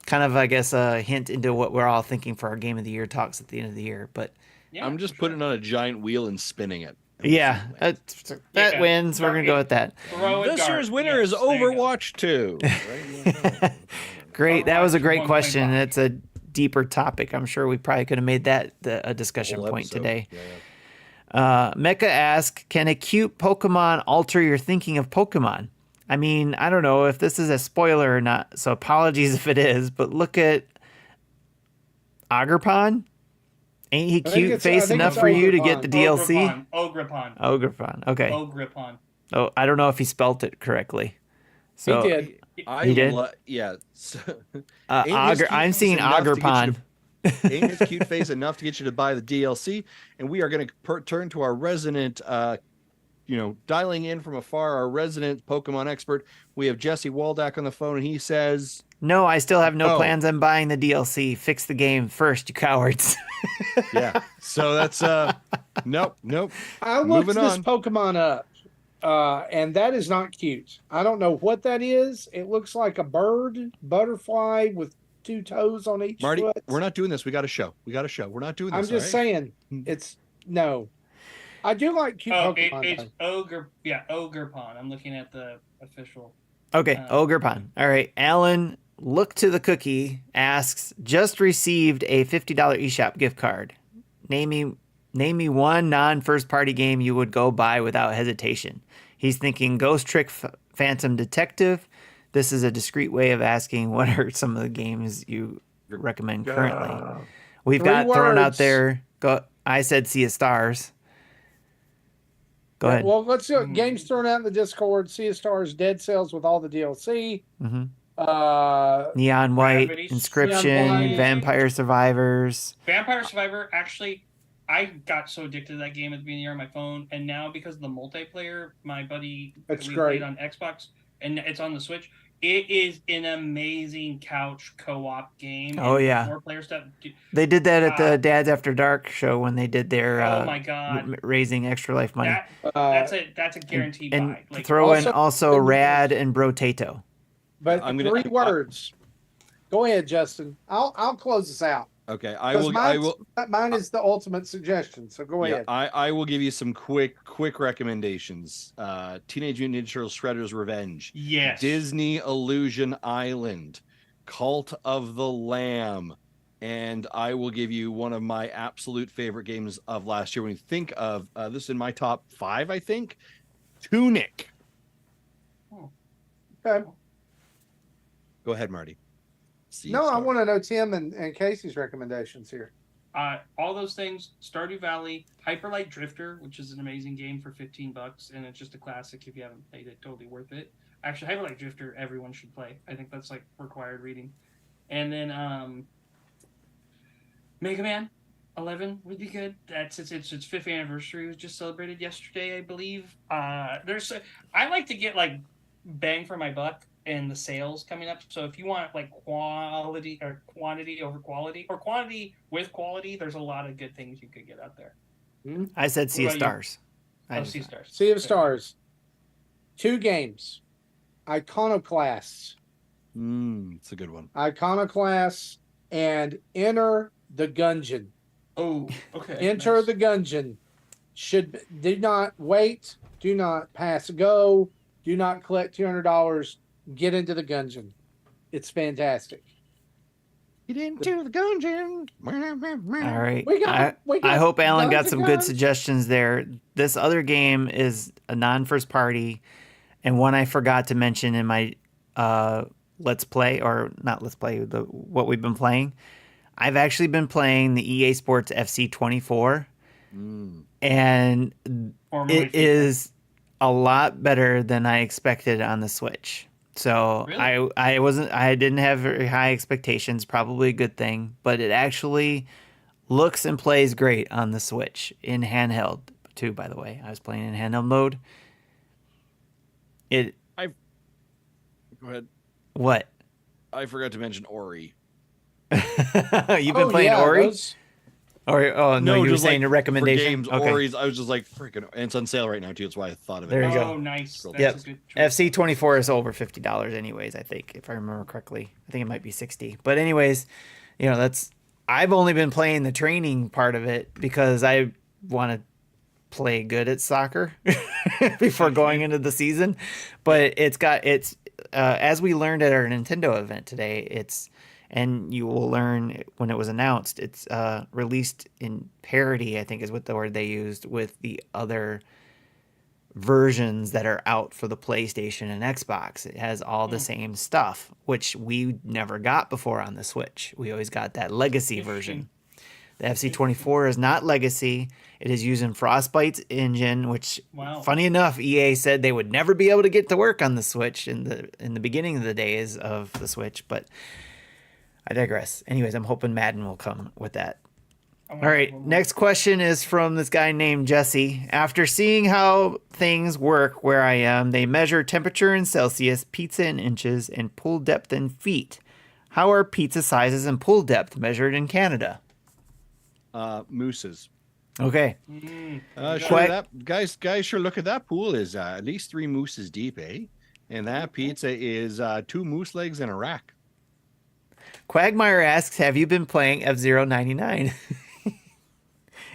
kind of, I guess, a hint into what we're all thinking for our Game of the Year talks at the end of the year. But I'm just putting on a giant wheel and spinning it. Yeah, that wins. We're going to go with that. This year's winner is Overwatch 2. Great. That was a great question. It's a deeper topic. I'm sure we probably could have made that a discussion point today. Mecha asks, can a cute Pokemon alter your thinking of Pokemon? I mean, I don't know if this is a spoiler or not, so apologies if it is, but look at Agripon. Ain't he cute face enough for you to get the DLC? Ogrepon. Okay. Ogrepon. Oh, I don't know if he spelt it correctly. So he did. He did? Yeah. I'm seeing Agripon. Ain't his cute face enough to get you to buy the DLC? And we are going to turn to our resident, dialing in from afar, our resident Pokemon expert. We have Jesse Waldack on the phone, and he says... No, I still have no plans on buying the DLC. Fix the game first, you cowards. Yeah. So that's nope. I looked this Pokemon up, and that is not cute. I don't know what that is. It looks like a butterfly with 2 toes on each Marty, foot. we're not doing this. We got a show. We're not doing this. I'm just saying, it's no. I do like cute Pokemon. It's Ogrepon. I'm looking at the official. Okay, Ogrepon. All right, Alan. Look to the cookie asks, just received a $50 eShop gift card. Name me one non-first party game you would go buy without hesitation. He's thinking Ghost Trick Phantom Detective. This is a discreet way of asking what are some of the games you recommend currently. We've got thrown out there. I said Sea of Stars. Go ahead. Well, let's do it. Games thrown out in the Discord. Sea of Stars, Dead Cells with all the DLC. Mm-hmm. Neon White, Gravity's Inscription, Neon White. Vampire Survivors. Vampire Survivor, actually, I got so addicted to that game at the beginning of the year on my phone, and now because of the multiplayer, my buddy played on Xbox, and it's on the Switch. It is an amazing couch co-op game. Oh, yeah. 4-player stuff. They did that at the Dads After Dark show when they did their oh my God. raising extra life money. That's a guaranteed and buy. Throw in also Rad and Brotato. But 3 words. Go ahead, Justin. I'll close this out. Okay, Mine is the ultimate suggestion. So go ahead. I will give you some quick recommendations. Teenage Mutant Ninja Turtles: Shredder's Revenge. Yes. Disney Illusion Island, Cult of the Lamb, and I will give you one of my absolute favorite games of last year. When you think of this is in my top 5, I think. Tunic. Okay. Go ahead, Marty. I want to know Tim and Casey's recommendations here. All those things: Stardew Valley, Hyper Light Drifter, which is an amazing game for $15, and it's just a classic. If you haven't played it, totally worth it. Actually, Hyper Light Drifter, everyone should play. I think that's like required reading. And then Mega Man 11 would be good. That's its 5th anniversary was just celebrated yesterday, I believe. I like to get like bang for my buck and the sales coming up. So if you want like quality or quantity over quality or quantity with quality, there's a lot of good things you could get out there. I said Sea of Stars. Sea of Stars. Sea of Stars. 2 games. Iconoclasts. It's a good one. Iconoclasts and Enter the Gungeon. Oh, okay. Enter the Gungeon. Do not wait. Do not pass go. Do not collect $200. Get into the Gungeon. It's fantastic. Get into the gungeon. All right. We got I hope Alan got guns some and good guns. suggestions there. This other game is a non-first party, and one I forgot to mention in my let's play, or not let's play, what we've been playing. I've actually been playing the EA Sports FC24, and Formerly it is a lot better than I expected on the Switch. So Really? I didn't have very high expectations, probably a good thing, but it actually looks and plays great on the Switch in handheld too, by the way. I was playing in handheld mode. Go ahead. What? I forgot to mention Ori. You've been playing Ori? Or no, you were just saying a recommendation. for games. Okay. Ori's. I was just like freaking, and it's on sale right now too. That's why I thought of it. There you go. Oh, nice. That's Yep. a good choice. FC24 is over $50 anyways, I think, if I remember correctly. I think it might be 60. But anyways, I've only been playing the training part of it because I want to play good at soccer before going into the season. But it's as we learned at our Nintendo event today, and you will learn when it was announced, it's released in parity, I think is what the word they used, with the other versions that are out for the PlayStation and Xbox. It has all the same stuff, which we never got before on the Switch. We always got that legacy version. The FC24 is not legacy. It is using Frostbite's engine, which, funny enough, EA said they would never be able to get to work on the Switch in the beginning of the days of the Switch, but I digress. Anyways, I'm hoping Madden will come with that. All right, next question is from this guy named Jesse. After seeing how things work where I am, they measure temperature in Celsius, pizza in inches, and pull depth in feet. How are pizza sizes and pull depth measured in Canada? Mooses. Okay. Sure. That guys, sure. Look at that pool is at least 3 mooses deep, eh? And that pizza is 2 moose legs and a rack. Quagmire asks, "Have you been playing F-Zero 99?"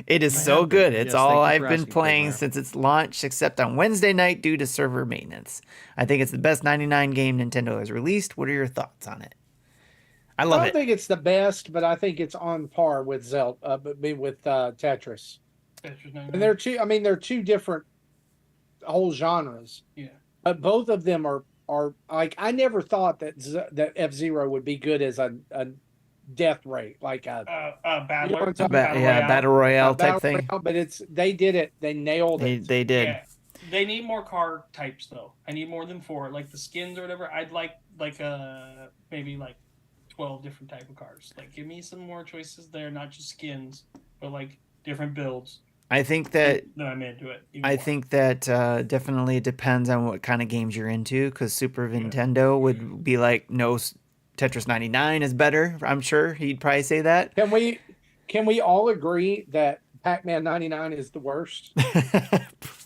It is so good. It's all I've been playing since its launch, except on Wednesday night due to server maintenance. I think it's the best 99 game Nintendo has released. What are your thoughts on it? I love it. I don't think it's the best, but I think it's on par with Tetris. And they're two. I mean, they're two different whole genres. Yeah. But both of them are like, I never thought that F-Zero would be good as a death rate, like a battle royale type thing. But they did it. They nailed it. They did. Yeah. They need more car types though. I need more than 4, like the skins or whatever. I'd like maybe like 12 different type of cars. Like, give me some more choices there, not just skins, but like different builds. I think that I'm into it. I think that definitely depends on what kind of games you're into, because Super Nintendo would be like, no, Tetris 99 is better. I'm sure he'd probably say that. Can we all agree that Pac-Man 99 is the worst?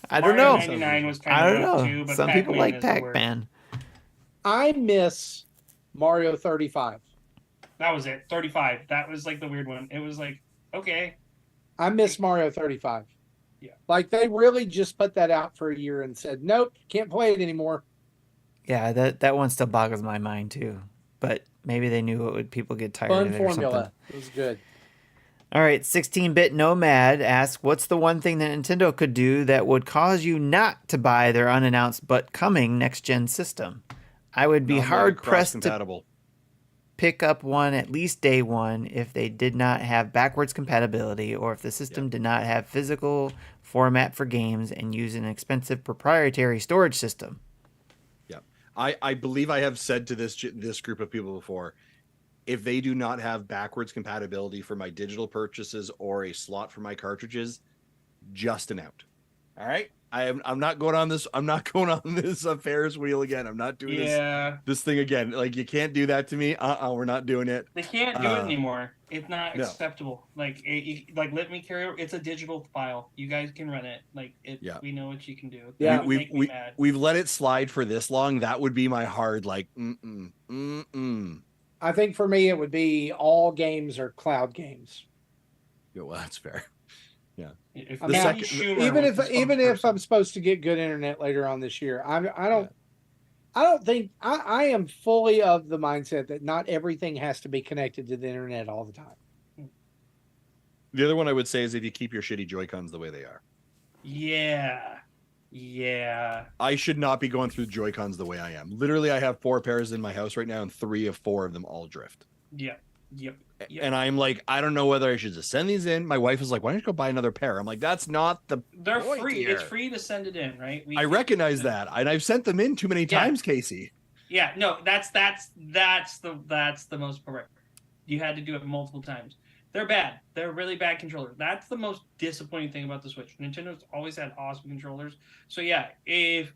I don't know. 99 was I don't know. too, but Some Pac-Man people like is the worst. Pac-Man. I miss Mario 35. That was it. 35. That was like the weird one. It was like, okay. I miss Mario 35. Yeah. Like, they really just put that out for a year and said, nope, can't play it anymore. Yeah, that one still boggles my mind too. But maybe they knew it would people get tired Fun of it or formula. something. It was good. All right, 16-bit Nomad asks, what's the one thing that Nintendo could do that would cause you not to buy their unannounced but coming next-gen system? I would be hard-pressed to pick up one at least day one if they did not have backwards compatibility, or if the system did not have physical format for games and use an expensive proprietary storage system. Yeah, I believe I have said to this group of people before, if they do not have backwards compatibility for my digital purchases or a slot for my cartridges, just an out. All right, I'm not going on this. I'm not going on this Ferris wheel again. I'm not doing this thing again. Like, you can't do that to me. We're not doing it. They can't do it anymore. It's not acceptable. Like, let me carry it. It's a digital file. You guys can run it. Like, we know what you can do. Yeah, we've let it slide for this long. That would be my hard I think for me, it would be all games or cloud games. Yeah, well, that's fair. Yeah. Even if I'm supposed to get good internet later on this year, I I don't think I am fully of the mindset that not everything has to be connected to the internet all the time. The other one I would say is if you keep your shitty Joy-Cons the way they are. Yeah. Yeah. I should not be going through Joy-Cons the way I am. Literally, I have 4 pairs in my house right now, and 3 of 4 of them all drift. Yep. Yep. And I'm like, I don't know whether I should just send these in. My wife is like, why don't you go buy another pair? I'm like, that's not the They're point free. here. It's free to send it in, right? I recognize that, and I've sent them in too many times, Casey. Yeah, no, that's the most correct. You had to do it multiple times. They're bad. They're really bad controllers. That's the most disappointing thing about the Switch. Nintendo's always had awesome controllers. So yeah, if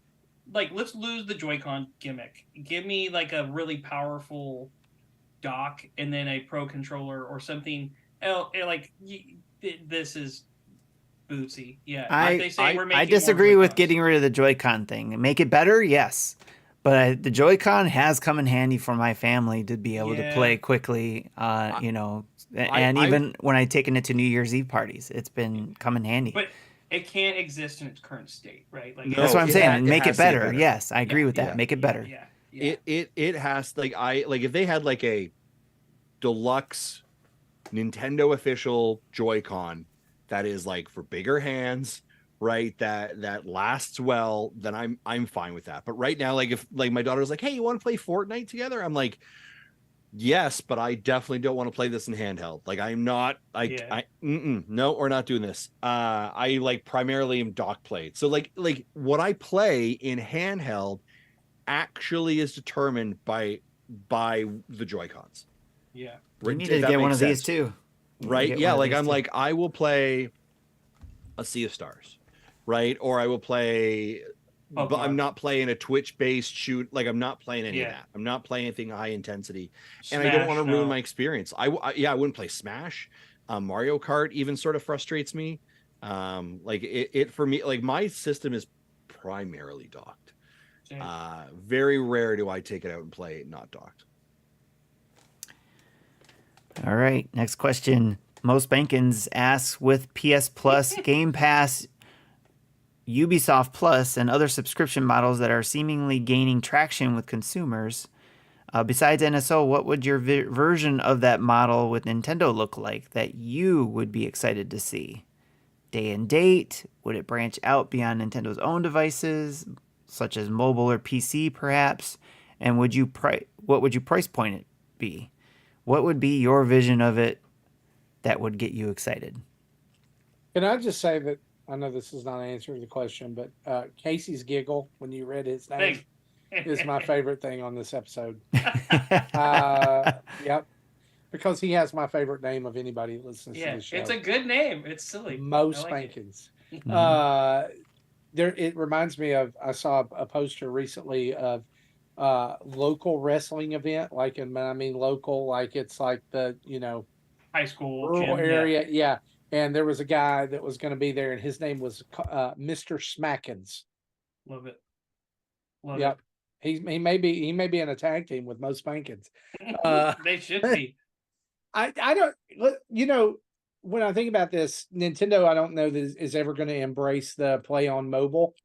let's lose the Joy-Con gimmick. Give me like a really powerful dock and then a Pro controller or something. This is bootsy. Yeah, I disagree with getting rid of the Joy-Con thing. Make it better, yes. But the Joy-Con has come in handy for my family to be able to play quickly, even when I taken it to New Year's Eve parties, it's been come in handy. But it can't exist in its current state, right? Like that's what I'm saying. Make it better. Yes, I agree with that. Yeah. Make it better. Yeah. It has if they had like a deluxe Nintendo official Joy-Con that is like for bigger hands, right, that lasts well, then I'm fine with that. But right now, like if like my daughter's like, hey, you want to play Fortnite together? I'm like, yes, but I definitely don't want to play this in handheld. Like I'm not no, we're not doing this. I like primarily am dock played. So like what I play in handheld actually is determined by the Joy-Cons. Yeah. We need to get one of these too. Right? Yeah, like I'm like I will play a Sea of Stars, right? Or I will play but I'm not playing a Twitch-based shoot. Like I'm not playing any of that. I'm not playing anything high intensity, and I don't want to ruin my experience. I wouldn't play Smash. Mario Kart even sort of frustrates me. Like it for me. Like my system is primarily docked. Very rare do I take it out and play it not docked. All right, next question. Most Bankins asks, with PS Plus, Game Pass, Ubisoft Plus, and other subscription models that are seemingly gaining traction with consumers, besides NSO, what would your version of that model with Nintendo look like that you would be excited to see? Day and date? Would it branch out beyond Nintendo's own devices, such as mobile or PC, perhaps? And what would you price point it be? What would be your vision of it that would get you excited? Can I just say that I know this is not answering the question, but Casey's giggle when you read his name is my favorite thing on this episode. Yep. Because he has my favorite name of anybody that listens to the show. It's a good name. It's silly. Most Spankins. It reminds me of, I saw a poster recently of local wrestling event, like local, like it's like the high school rural gym, area, yeah. And there was a guy that was going to be there, and his name was Mr. Smackins. Love it. Yep. He may be in a tag team with Most Spankins. They should be. I don't, when I think about this, Nintendo, I don't know that is ever going to embrace the play on mobile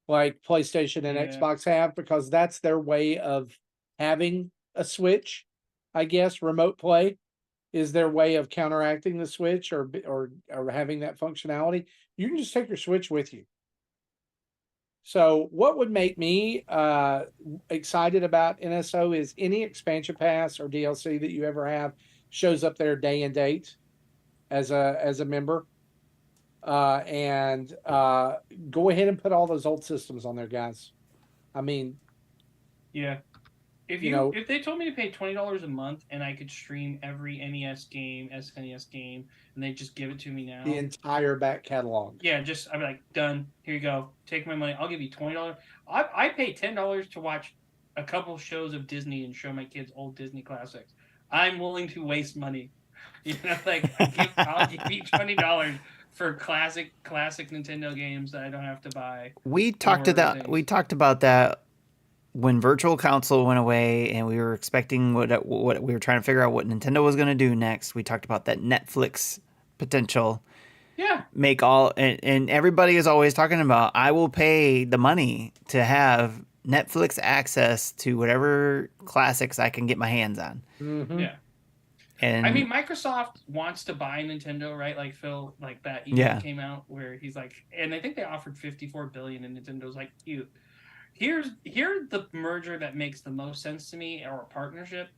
like PlayStation and Xbox have, because that's their way of having a Switch. I guess remote play is their way of counteracting the Switch or having that functionality. You can just take your Switch with you. So what would make me excited about NSO is any expansion pass or DLC that you ever have shows up there day and date as a member. And go ahead and put all those old systems on there, guys. I mean, yeah. If they told me to pay $20 a month and I could stream every NES game, SNES game, and they just give it to me now, the entire back catalog. Yeah, I'd be like, done. Here you go. Take my money. I'll give you $20. I pay $10 to watch a couple shows of Disney and show my kids old Disney classics. I'm willing to waste money. I'll give you $20 for classic Nintendo games that I don't have to buy. We talked about that when Virtual Console went away, and we were expecting what we were trying to figure out what Nintendo was going to do next. We talked about that Netflix potential. Yeah. And everybody is always talking about, I will pay the money to have Netflix access to whatever classics I can get my hands on. Mhm. Yeah. And I mean, Microsoft wants to buy Nintendo, right? Like Phil, like that email Yeah. came out where he's like, and I think they offered 54 billion, and Nintendo's like, you. Here's the merger that makes the most sense to me, or a partnership.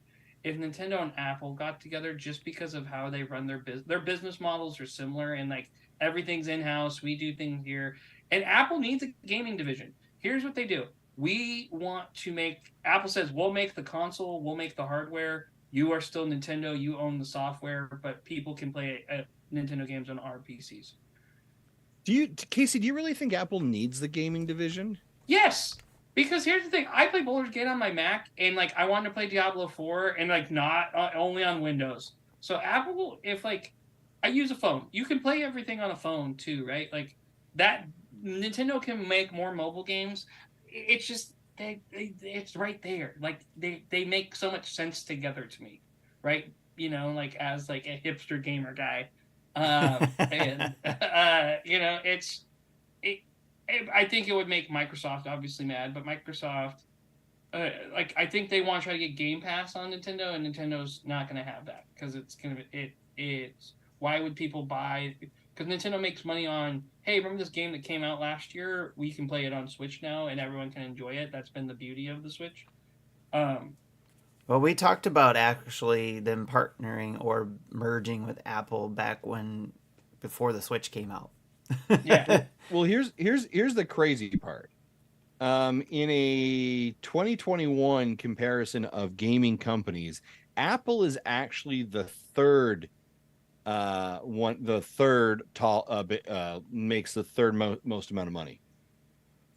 If Nintendo and Apple got together, just because of how they run their business models are similar, and like everything's in house, we do things here, and Apple needs a gaming division. Here's what they do: we want to make. Apple says we'll make the console, we'll make the hardware. You are still Nintendo, you own the software, but people can play Nintendo games on our PCs. Casey, do you really think Apple needs the gaming division? Yes, because here's the thing: I play Baldur's Gate on my Mac, and like I wanted to play Diablo 4, and like not only on Windows. So Apple, if like I use a phone, you can play everything on a phone too, right? Like that, Nintendo can make more mobile games. It's just it's right there. Like they make so much sense together to me, right? You know, like as like a hipster gamer guy, and you know, I think it would make Microsoft obviously mad, but Microsoft, like I think they want to try to get Game Pass on Nintendo, and Nintendo's not going to have that because it's why would people buy? Because Nintendo makes money on, hey, remember this game that came out last year? We can play it on Switch now, and everyone can enjoy it. That's been the beauty of the Switch. Well, we talked about actually them partnering or merging with Apple back before the Switch came out. Yeah. Well, here's the crazy part. In a 2021 comparison of gaming companies, Apple is actually the third makes the third most amount of money.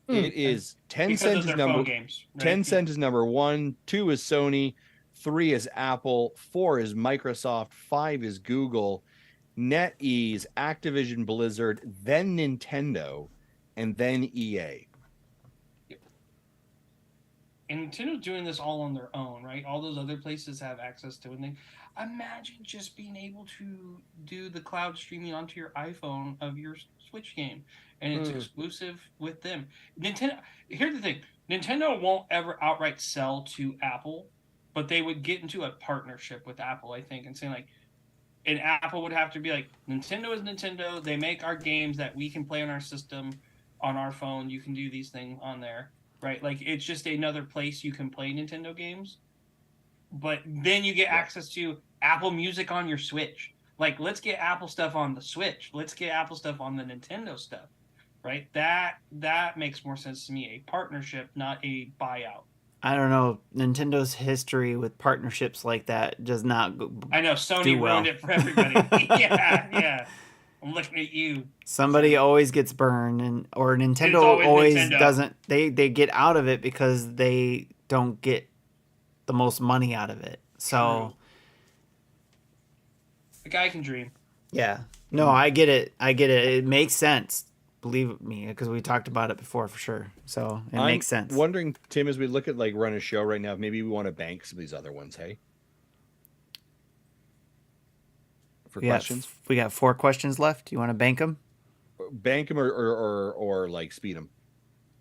It is Tencent is number games, right? Tencent is number 1, 2 is Sony, 3 is Apple, 4 is Microsoft, 5 is Google, NetEase, Activision Blizzard, then Nintendo, and then EA. And Nintendo's doing this all on their own, right? All those other places have access to it. Imagine just being able to do the cloud streaming onto your iPhone of your Switch game, and it's exclusive with them. Nintendo. Here's the thing: Nintendo won't ever outright sell to Apple, but they would get into a partnership with Apple, I think, and saying like, and Apple would have to be like, Nintendo is Nintendo. They make our games that we can play on our system, on our phone. You can do these things on there. Right, like it's just another place you can play Nintendo games, but then you get access to Apple Music on your Switch. Like, let's get Apple stuff on the Switch. Let's get Apple stuff on the Nintendo stuff. Right, that makes more sense to me. A partnership, not a buyout. I don't know. Nintendo's history with partnerships like that does not. I know Sony ruined it for everybody. yeah. I'm looking at you. Somebody always gets burned, or Nintendo always Nintendo. Doesn't. They get out of it because they don't get the most money out of it. So the guy can dream. Yeah. No, I get it. It makes sense. Believe me, because we talked about it before for sure. So it makes sense. I'm wondering, Tim, as we look at like run a show right now, maybe we want to bank some of these other ones. Hey. Questions? We got 4 questions left. You want to bank them? Bank them or like speed them.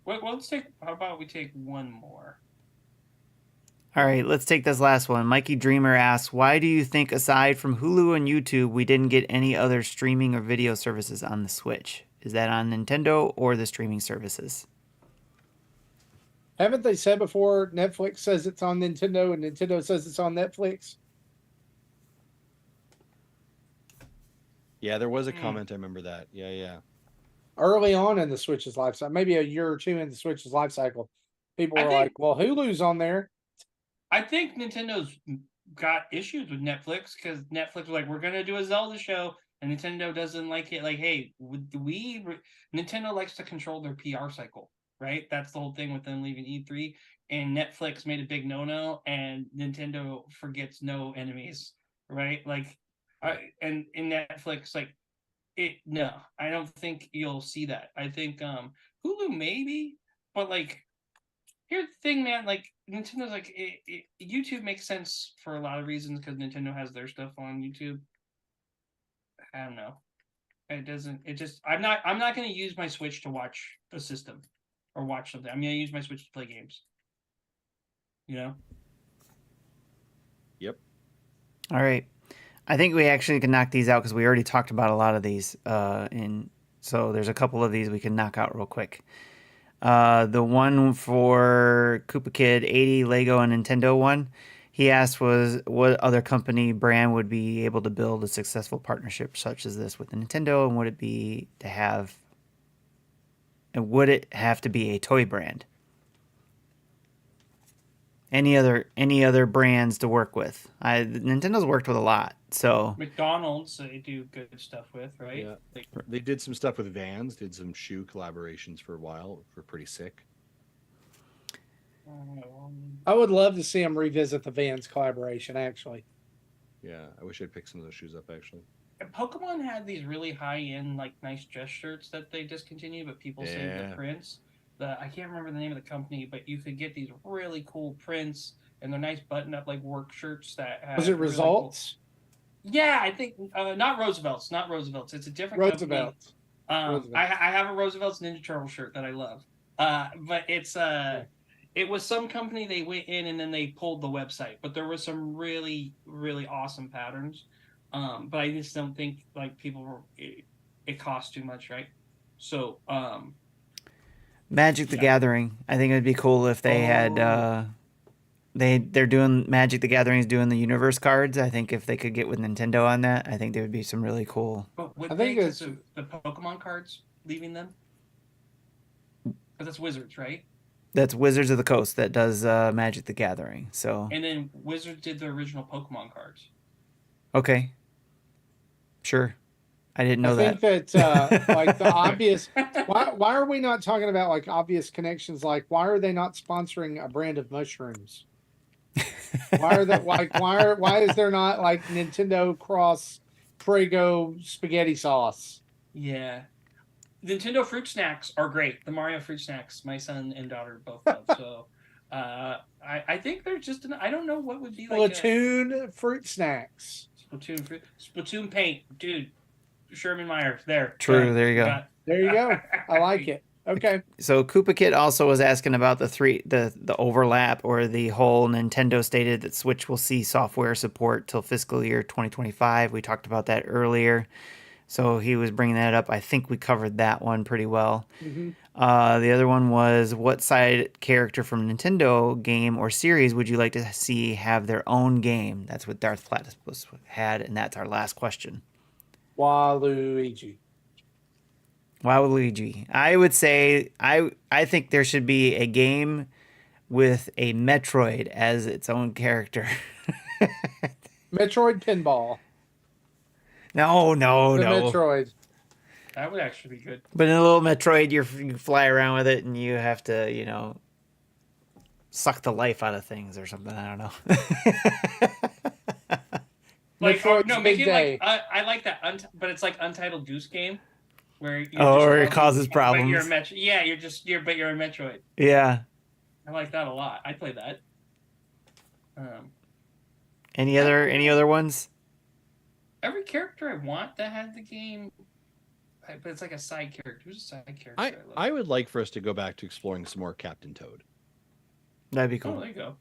Well, let's take. How about we take one more? All right, let's take this last one. Mikey Dreamer asks, "Why do you think, aside from Hulu and YouTube, we didn't get any other streaming or video services on the Switch? Is that on Nintendo or the streaming services?" Haven't they said before Netflix says it's on Nintendo and Nintendo says it's on Netflix? Yeah, there was a comment. I remember that. Yeah. Early on in the Switch's life cycle, maybe a year or two in the Switch's life cycle, people were like, well, Hulu's on there. I think Nintendo's got issues with Netflix because Netflix was like, we're going to do a Zelda show, and Nintendo doesn't like it. Like, hey, Nintendo likes to control their PR cycle, right? That's the whole thing with them leaving E3, and Netflix made a big no-no, and Nintendo forgets no enemies, right? Like, and in Netflix, like, no, I don't think you'll see that. I think Hulu maybe, but like, here's the thing, man. Like, Nintendo's like YouTube makes sense for a lot of reasons because Nintendo has their stuff on YouTube. I don't know. It doesn't. It just. I'm not going to use my Switch to watch a system, or watch something. I mean, I use my Switch to play games. You know. Yep. All right. I think we actually can knock these out because we already talked about a lot of these. So there's a couple of these we can knock out real quick. The one for Koopa Kid 80 Lego and Nintendo one, he asked was what other company brand would be able to build a successful partnership such as this with Nintendo, and would it have to be a toy brand? Any other brands to work with? Nintendo's worked with a lot, so McDonald's they do good stuff with, right? Yeah. They did some stuff with Vans, did some shoe collaborations for a while. Were pretty sick. I would love to see them revisit the Vans collaboration, actually. Yeah, I wish I'd pick some of those shoes up, actually. Pokemon had these really high-end, like, nice dress shirts that they discontinued, but people saved the prints. I can't remember the name of the company, but you could get these really cool prints, and they're nice button-up, like, work shirts that have... Was it really Results? Cool... Yeah, I think... not Roosevelt's. It's a different Roosevelt's. company. I have a Roosevelt's Ninja Turtle shirt that I love. But it's... It was some company they went in and then they pulled the website, but there was some really, really awesome patterns. But I just don't think like people were, it costs too much, right? So, Magic the Gathering. I think it'd be cool if they had, they're doing Magic the Gathering is doing the universe cards. I think if they could get with Nintendo on that, I think there would be some really cool. But would I think it's the Pokemon cards leaving them? Because that's Wizards, right? That's Wizards of the Coast that does Magic the Gathering. So and then Wizards did the original Pokemon cards. Okay. Sure. I didn't know that. I think that like the obvious why are we not talking about like obvious connections? Like why are they not sponsoring a brand of mushrooms? Why are that like why is there not like Nintendo cross Prego spaghetti sauce? Yeah. Nintendo fruit snacks are great. The Mario fruit snacks, my son and daughter both love. So, I think they're just. I don't know what would be like. Splatoon fruit snacks. Splatoon paint, dude. Sherman Myers, there. True. There you go. There you go. I like it. Okay. So Koopa Kid also was asking about the overlap or the whole Nintendo stated that Switch will see software support till fiscal year 2025. We talked about that earlier. So he was bringing that up. I think we covered that one pretty well. Mm-hmm. The other one was what side character from Nintendo game or series would you like to see have their own game? That's what Darth Platypus had, and that's our last question. Waluigi. I would say I think there should be a game with a Metroid as its own character. Metroid Pinball. No. Metroid. That would actually be good. But in a little Metroid, you fly around with it, and you have to, suck the life out of things or something. I don't know. Like, Metroid's make Big it Day. like I like that, but it's like Untitled Goose Game, where or it causes problems. But you're a Metroid. Yeah. I like that a lot. I play that. Any other ones? Every character I want that had the game, but it's like a side character. Who's a side character? I would like for us to go back to exploring some more Captain Toad. That'd be cool. Oh, there you go.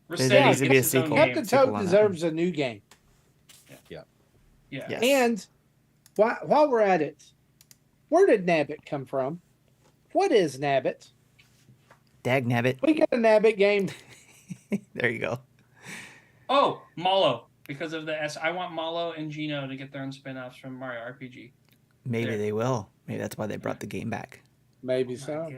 There needs to be a sequel. Captain Toad deserves a new game. Yeah. Yes. And while we're at it, where did Nabbit come from? What is Nabbit? Dag Nabbit. We get a Nabbit game. There you go. Oh, Malo. Because of the S. I want Malo and Gino to get their own spin-offs from Mario RPG. Maybe they will. Maybe that's why they brought the game back. Maybe so.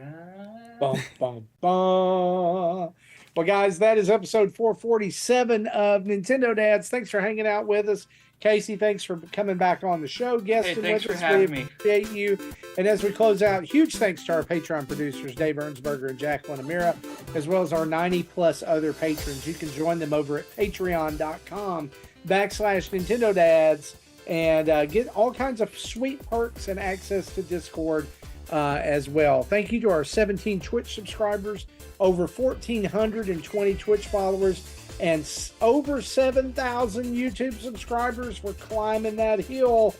Bum, bum, bum. Well, guys, that is episode 447 of Nintendo Dads. Thanks for hanging out with us. Casey, thanks for coming back on the show. Guesting thanks with for us. We having me. appreciate you. And as we close out, huge thanks to our Patreon producers, Dave Ernsberger and Jacqueline Amira, as well as our 90-plus other patrons. You can join them over at patreon.com/Nintendo Dads and get all kinds of sweet perks and access to Discord as well. Thank you to our 17 Twitch subscribers, over 1,420 Twitch followers, and over 7,000 YouTube subscribers. We're climbing that hill.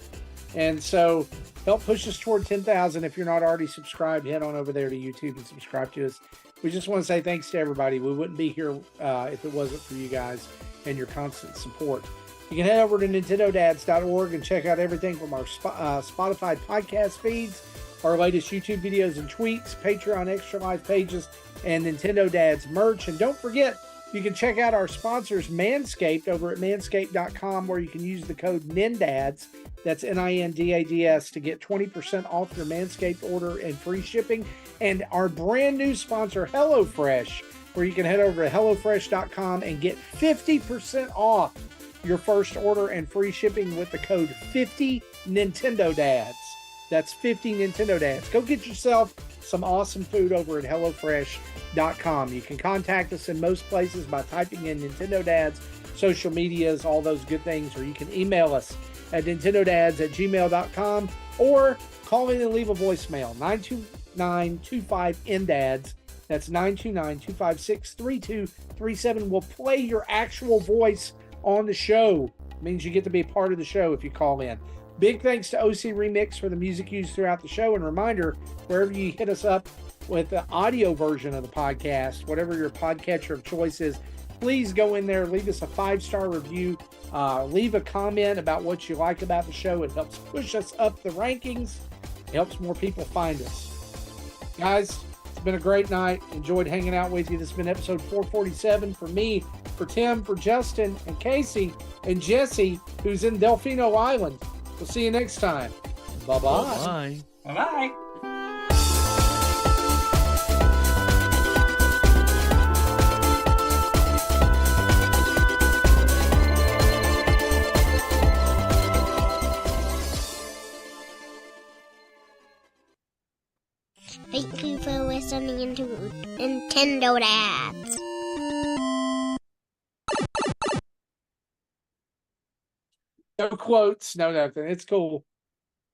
And so Help push us toward 10,000. If you're not already subscribed, head on over there to YouTube and subscribe to us. We just want to say thanks to everybody. We wouldn't be here if it wasn't for you guys and your constant support. You can head over to NintendoDads.org and check out everything from our Spotify podcast feeds, our latest YouTube videos and tweets, Patreon Extra Life pages, and Nintendo Dads merch. And don't forget, you can check out our sponsors, Manscaped, over at manscaped.com, where you can use the code NINDADS, that's NINDADS, to get 20% off your Manscaped order and free shipping. And our brand new sponsor, HelloFresh, where you can head over to HelloFresh.com and get 50% off your first order and free shipping with the code 50 Nintendo Dads. That's 50 Nintendo Dads. Go get yourself some awesome food over at HelloFresh.com. You can contact us in most places by typing in Nintendo Dads, social medias, all those good things, or you can email us at nintendodads@gmail.com or call in and leave a voicemail, 929-25-NDADS. That's 929-256-3237. We'll play your actual voice on the show. It means you get to be a part of the show if you call in. Big thanks to OC Remix for the music used throughout the show. And reminder, wherever you hit us up with the audio version of the podcast, whatever your podcatcher of choice is, please go in there, leave us a 5-star review, leave a comment about what you like about the show. It helps push us up the rankings. It helps more people find us. Guys, it's been a great night. Enjoyed hanging out with you. This has been episode 447 for me, for Tim, for Justin, and Casey, and Jesse, who's in Delfino Island. We'll see you next time. Bye-bye. Bye. Bye-bye. Thank you for listening to Nintendo Dads. No quotes, no nothing. It's cool.